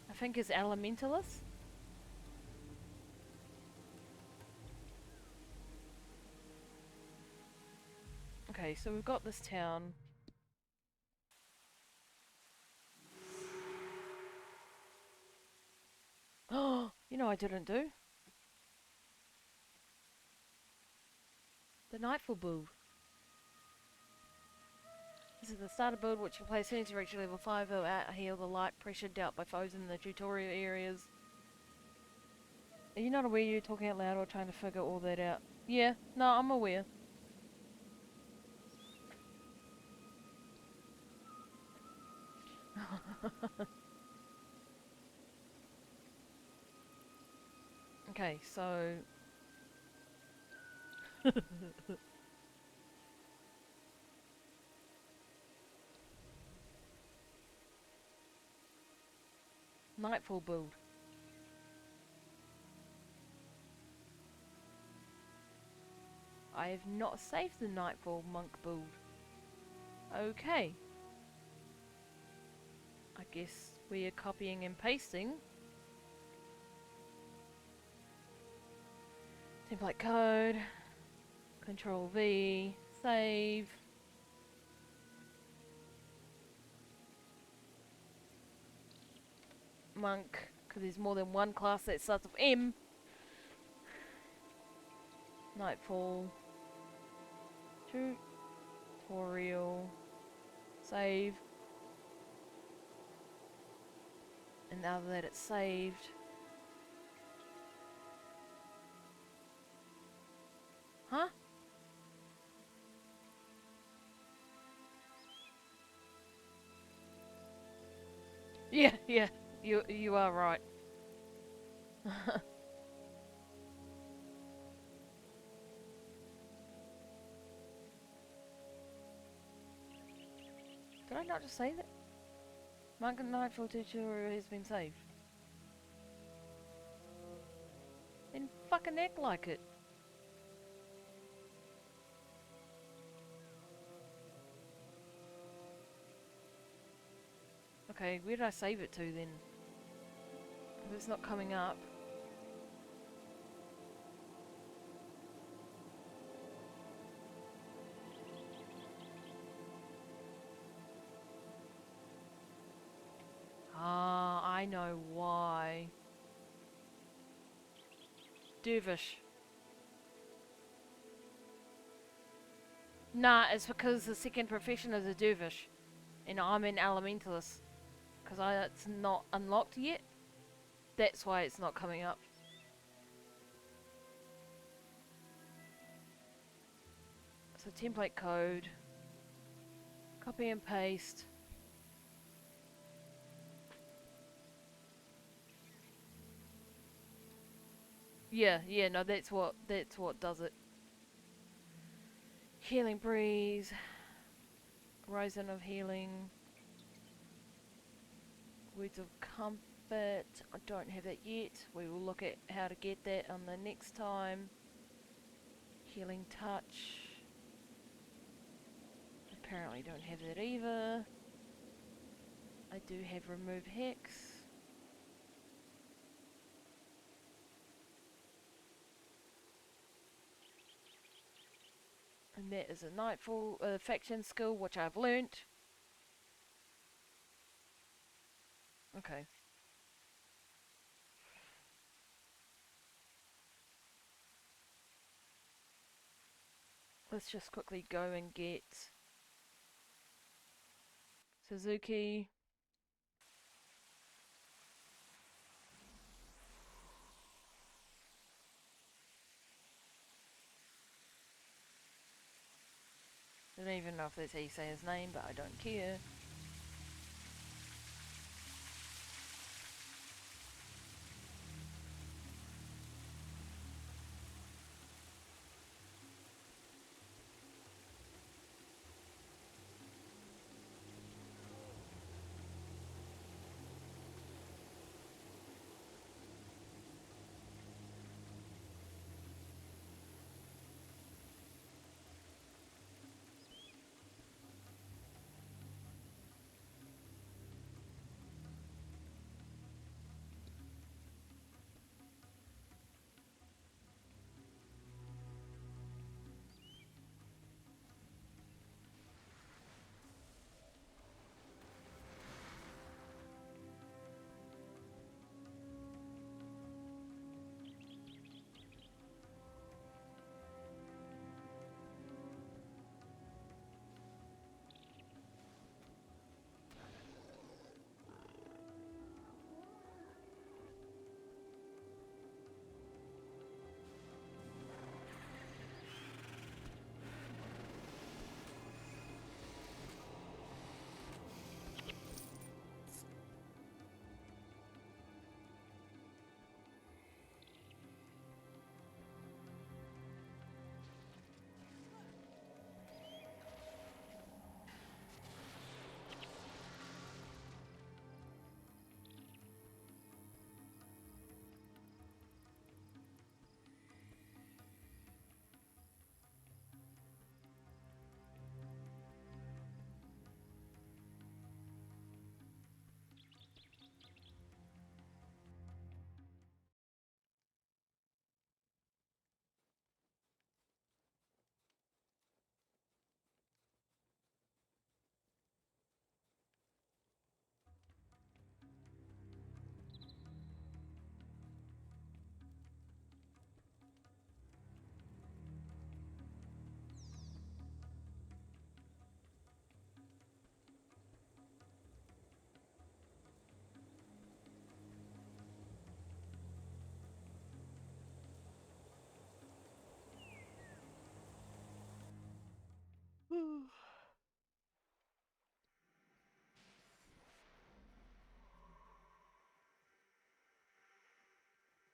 I think, is Elementalist. Okay, so we've got this town. Oh, you know I didn't do? The Nightfall build. This is the starter build which you play as soon as you reach level 5. It will out-heal the light pressure dealt by foes in the tutorial areas. Are you not aware you're talking out loud or trying to figure all that out? Yeah, no, I'm aware. Okay, so... Nightfall build. I have not saved the Nightfall monk build. Okay. I guess we are copying and pasting. Template code. Control V. Save. Monk, because there's more than one class that starts with M. Nightfall. Tutorial. Save. And now that it's saved. Huh? Yeah, yeah. You are right. Did I not just say that? Monk and Nightfall tutorial has been saved. Then fucking act like it. Okay, where did I save it to then? If it's not coming up. Ah, I know why. Dervish. Nah, it's because the second profession is a dervish. And I'm an elementalist. Because it's not unlocked yet. That's why it's not coming up. So template code. Copy and paste. Yeah, no, that's what does it. Healing breeze. Horizon of healing. Words of comfort. I don't have that yet. We will look at how to get that on the next time. Healing touch. Apparently don't have that either. I do have remove hex. And that is a Nightfall faction skill, which I've learnt. Okay. Let's just quickly go and get Suzuki. I don't even know if that's how you say his name, but I don't care.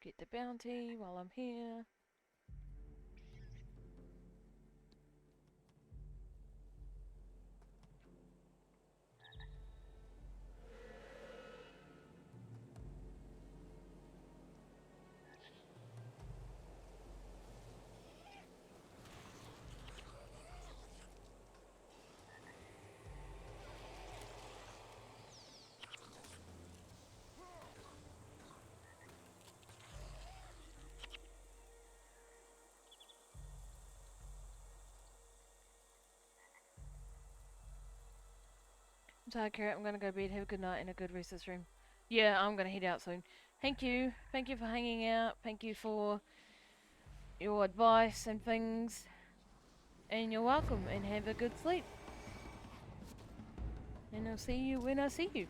Get the bounty while I'm here. I'm tired, Carrot. I'm gonna go to bed. Have a good night and a good rest of the stream. Yeah, I'm gonna head out soon. Thank you. Thank you for hanging out. Thank you for your advice and things. And you're welcome. And have a good sleep. And I'll see you when I see you.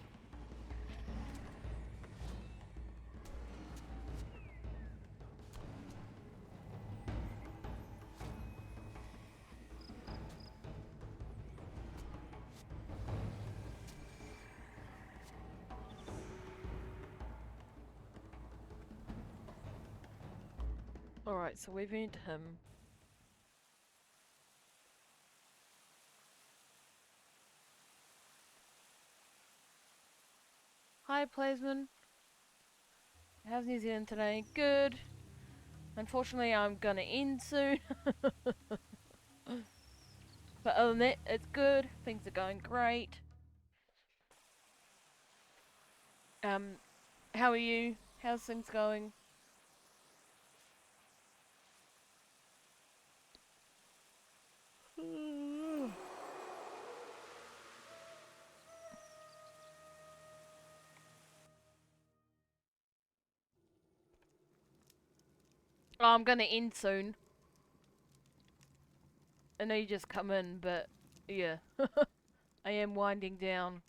Alright, so we've earned him. Hi, Plasman. How's New Zealand today? Good. Unfortunately, I'm gonna end soon. But other than that, it's good. Things are going great. How are you? How's things going? Oh, I'm gonna end soon. I know you just come in, but yeah. I am winding down.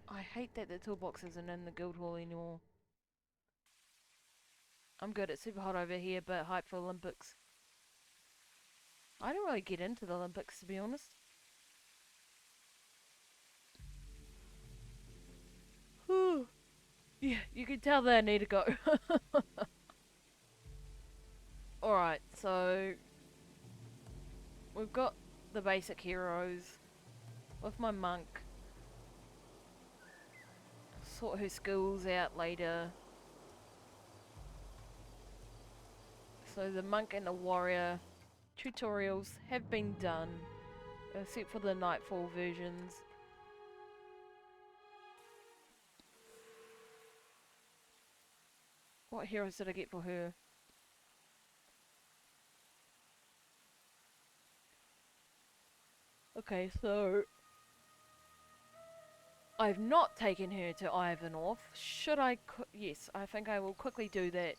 I hate that the toolbox isn't in the guild hall anymore. I'm good. It's super hot over here, but hype for Olympics. I don't really get into the Olympics, to be honest. Yeah, you can tell that I need to go. Alright, so we've got the basic heroes with my monk. Sort her skills out later. So the monk and the warrior tutorials have been done, except for the Nightfall versions. What heroes did I get for her? Okay, so I've not taken her to Ivanov. Should I? Yes, I think I will quickly do that.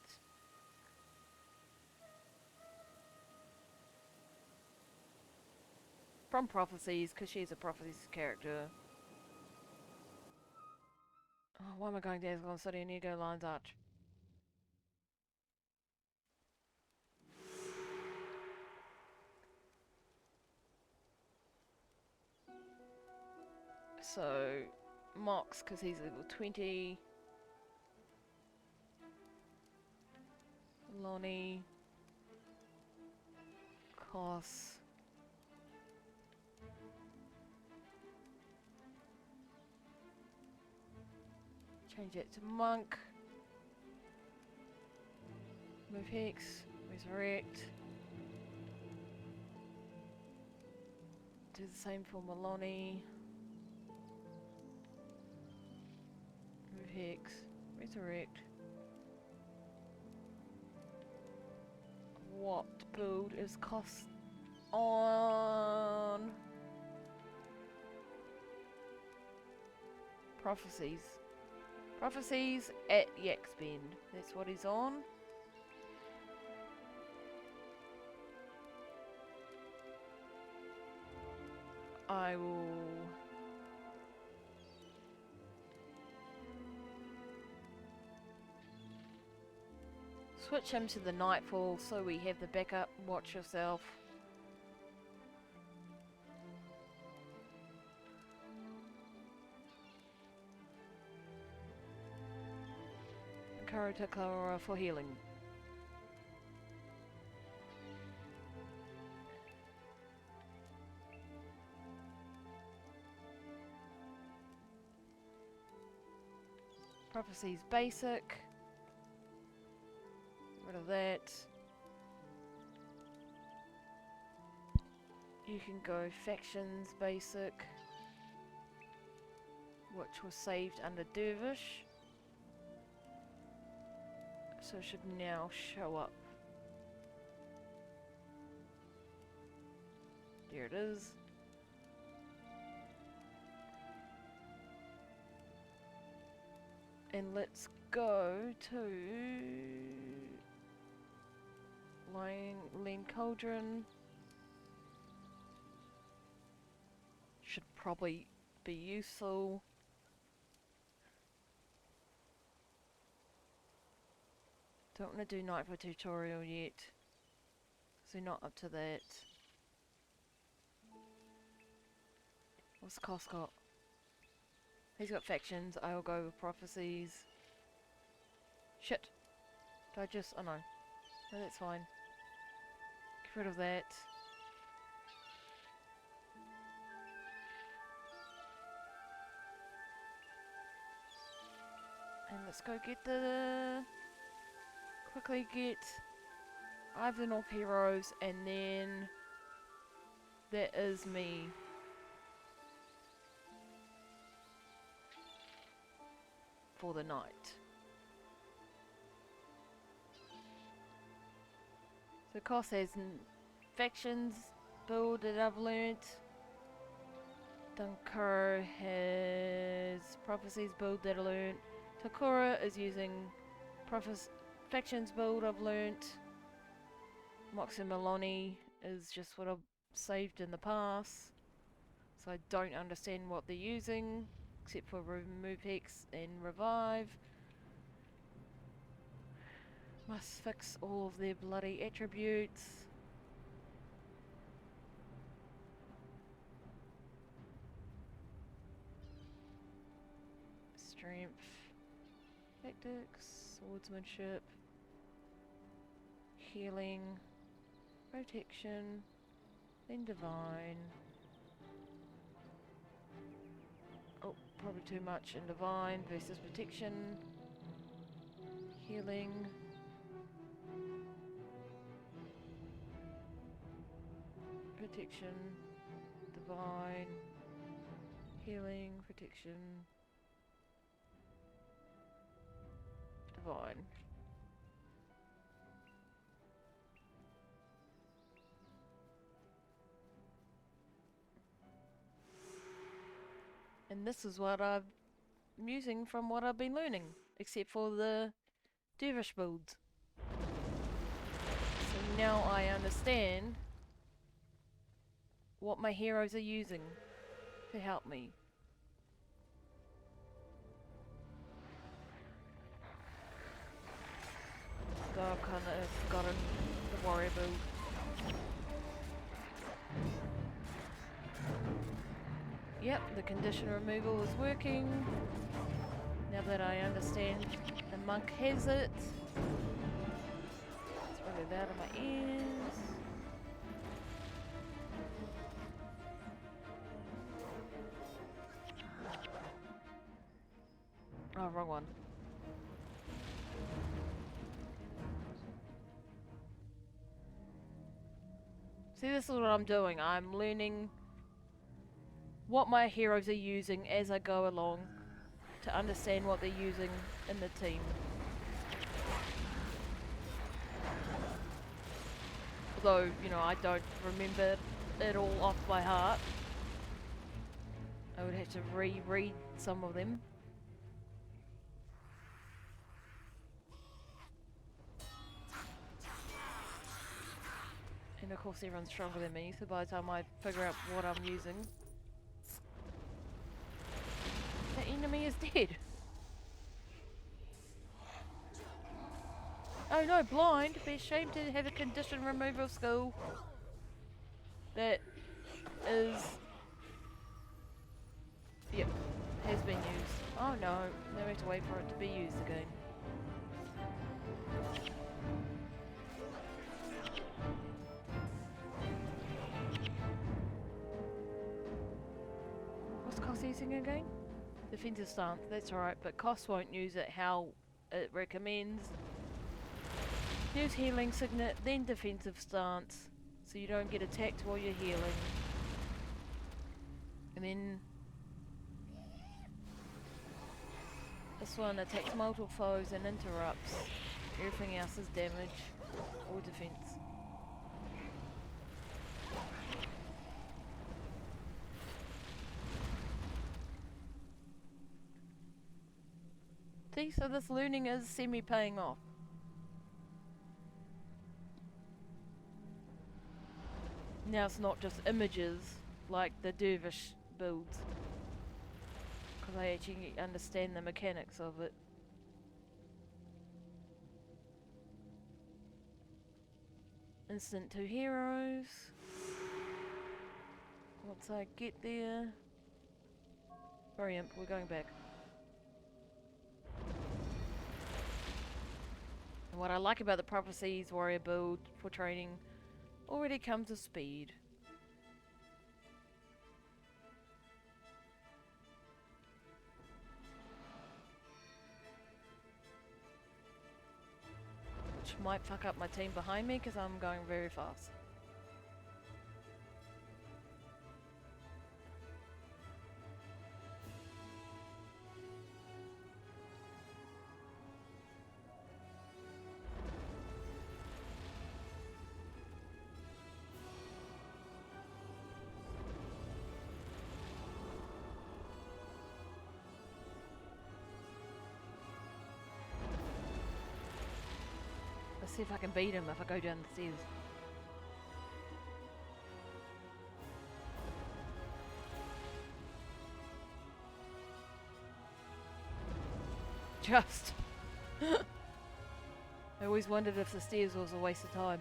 From Prophecies, because she's a Prophecies character. Oh, why am I going down? I'm studying Ego Lion's Arch. So, Mox, because he's level 20. Lonnie. Koss. Change it to Monk. Move Hex. Resurrect. Do the same for Maloney. Move Hex. Resurrect. What build is Koss on? Prophecies. Prophecies at Yaxbend. That's what he's on. I will... Switch him to the Nightfall so we have the backup. Watch yourself. Karutakara for healing. Prophecies basic. Rid of that. You can go factions basic, which was saved under Dervish. So it should now show up. There it is. And let's go to Lean Cauldron. Should probably be useful. Don't want to do Nightfall tutorial yet, so not up to that. What's Koss got? He's got factions. I'll go with prophecies. Shit. Did I just... oh no. No, that's fine. Get rid of that. And let's go get the... quickly get Ivan of Heroes, and then that is me. For the night. So Koss has factions build that I've learnt. Dunkar has prophecies build that I learnt. Takura is using factions build I've learnt. Moxie Maloney is just what I've saved in the past. So I don't understand what they're using, except for remove hex and revive. Must fix all of their bloody attributes. Strength, tactics, swordsmanship, healing, protection, then divine. Oh, probably too much in divine versus protection, healing. Protection, divine, healing, protection, divine. And this is what I'm using from what I've been learning, except for the Dervish builds. So now I understand what my heroes are using to help me. So I've kind of gotten the warrior build. Yep, the condition removal is working. Now that I understand the monk has it. It's really loud in my ears. Oh, wrong one. See, this is what I'm doing. I'm learning what my heroes are using as I go along to understand what they're using in the team. Although, you know, I don't remember it all off by heart. I would have to reread some of them. And of course everyone's stronger than me, so by the time I figure out what I'm using, the enemy is dead. Oh no, blind. Be ashamed to have a condition removal skill that is. Yep, has been used. Oh no, now we have to wait for it to be used again. What's Koss using again? Defensive stance, that's alright, but Koss won't use it how it recommends. Use healing signet, then defensive stance, so you don't get attacked while you're healing. And then this one attacks multiple foes and interrupts. Everything else is damage or defense. See, so this learning is semi-paying off. Now it's not just images like the dervish builds, because I actually understand the mechanics of it. Instant 2 heroes. Once I get there. Sorry, we're going back. And what I like about the Prophecies warrior build for training already comes with speed. Which might fuck up my team behind me because I'm going very fast. Let's see if I can beat him if I go down the stairs. Just. I always wondered if the stairs was a waste of time.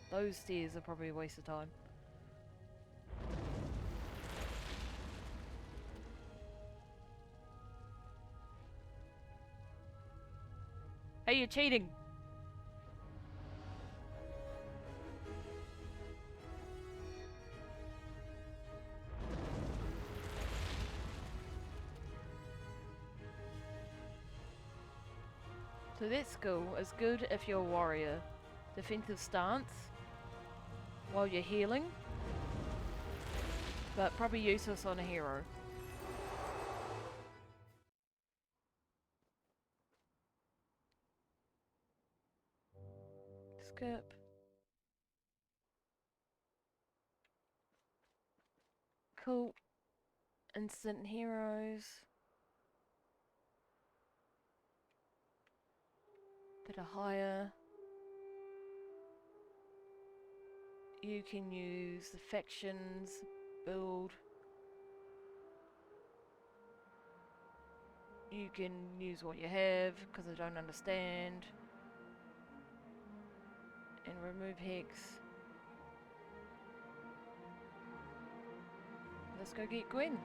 Those stairs are probably a waste of time. Hey, you're cheating! So that skill is good if you're a warrior. Defensive stance while you're healing, but probably useless on a hero. Skip. Cool. Instant heroes. Bit of higher. You can use the factions build. You can use what you have because I don't understand. And remove Hex. Let's go get Gwen.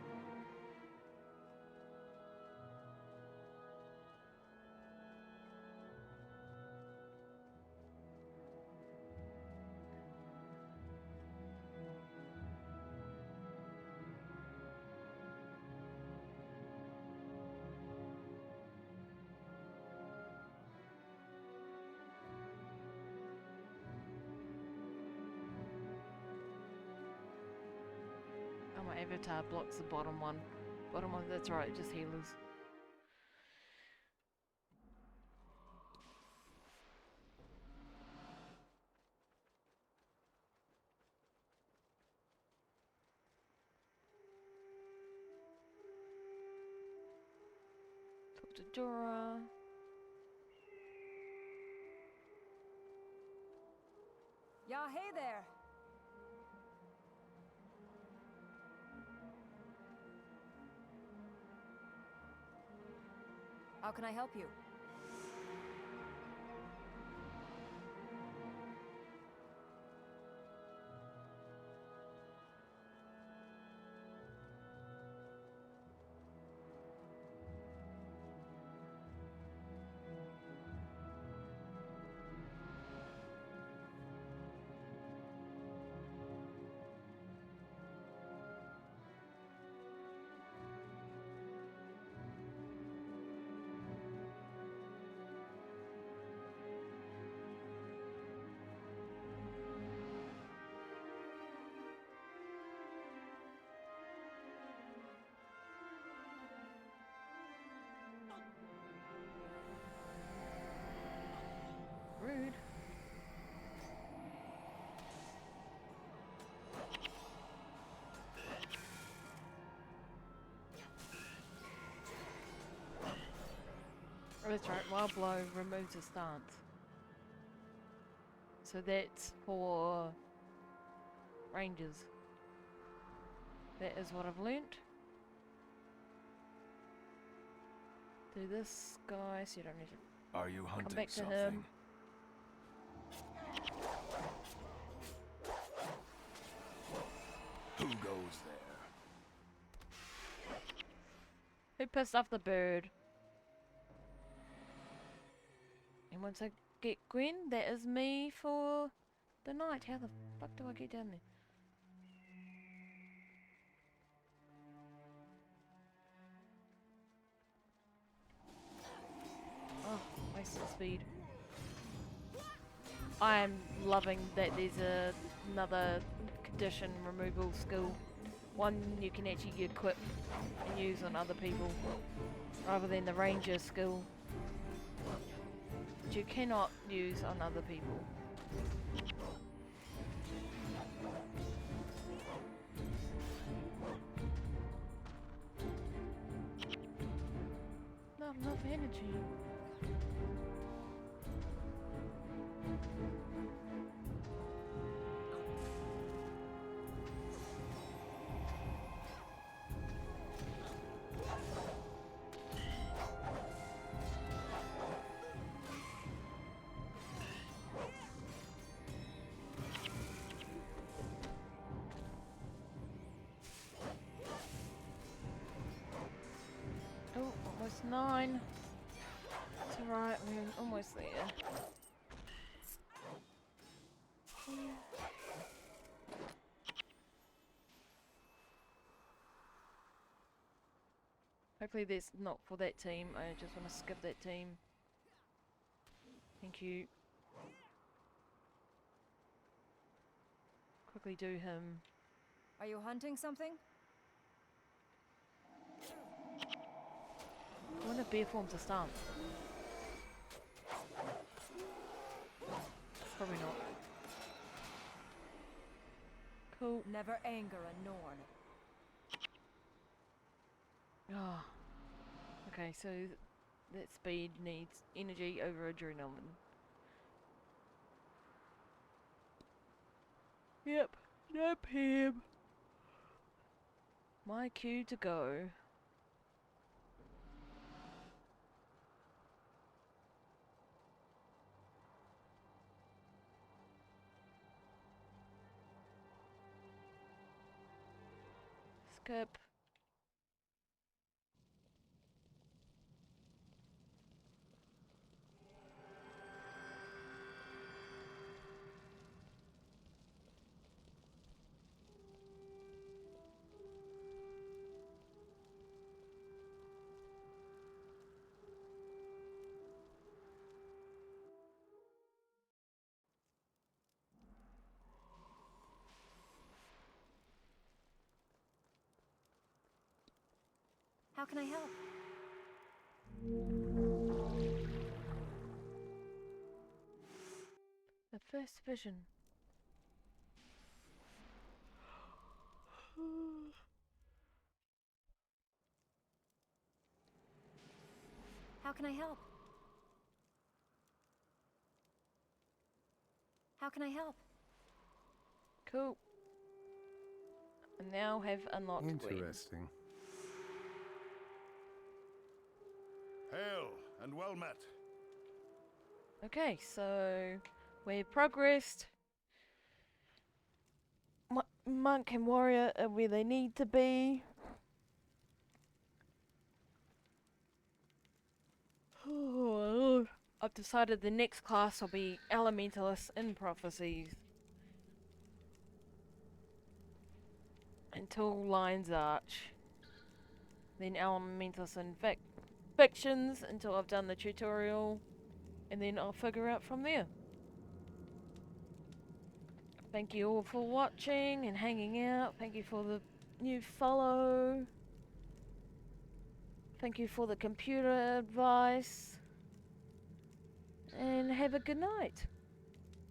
My avatar blocks the bottom one. Bottom one, that's right, just healers. Talk to Dora. Yeah, hey there. How can I help you? that's right. Wild Blow removes a stance. So that's for rangers. That is what I've learnt. Do this, guys. You don't need to Are you hunting back to something? him. Who goes there? Who pissed off the bird? And once I get Gwen, that is me for the night. How the fuck do I get down there? Oh, wasted speed. I am loving that there's another condition removal skill. One you can actually equip and use on other people, rather than the ranger skill, which you cannot use on other people. Not enough energy. Oh, almost 9. It's alright, we're almost there. Hopefully that's not for that team. I just want to skip that team. Thank you. Quickly do him. Are you hunting something? I wonder if bear forms a stance. Probably not. Cool. Never anger a Norn. Ah. Okay, so that speed needs energy over adrenaline. Yep. Nope, him. My cue to go. Skip. How can I help? The first vision. How can I help? How can I help? Cool. And now have unlocked Gwen. Interesting. Hail and well met. Okay, so we've progressed. Monk and warrior are where they need to be. Oh, I've decided the next class will be Elementalist in Prophecies. Until Lion's Arch. Then Elementalist in Fictions until I've done the tutorial. And then I'll figure out from there. Thank you all for watching and hanging out. Thank you for the new follow. Thank you for the computer advice. And have a good night.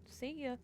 See ya.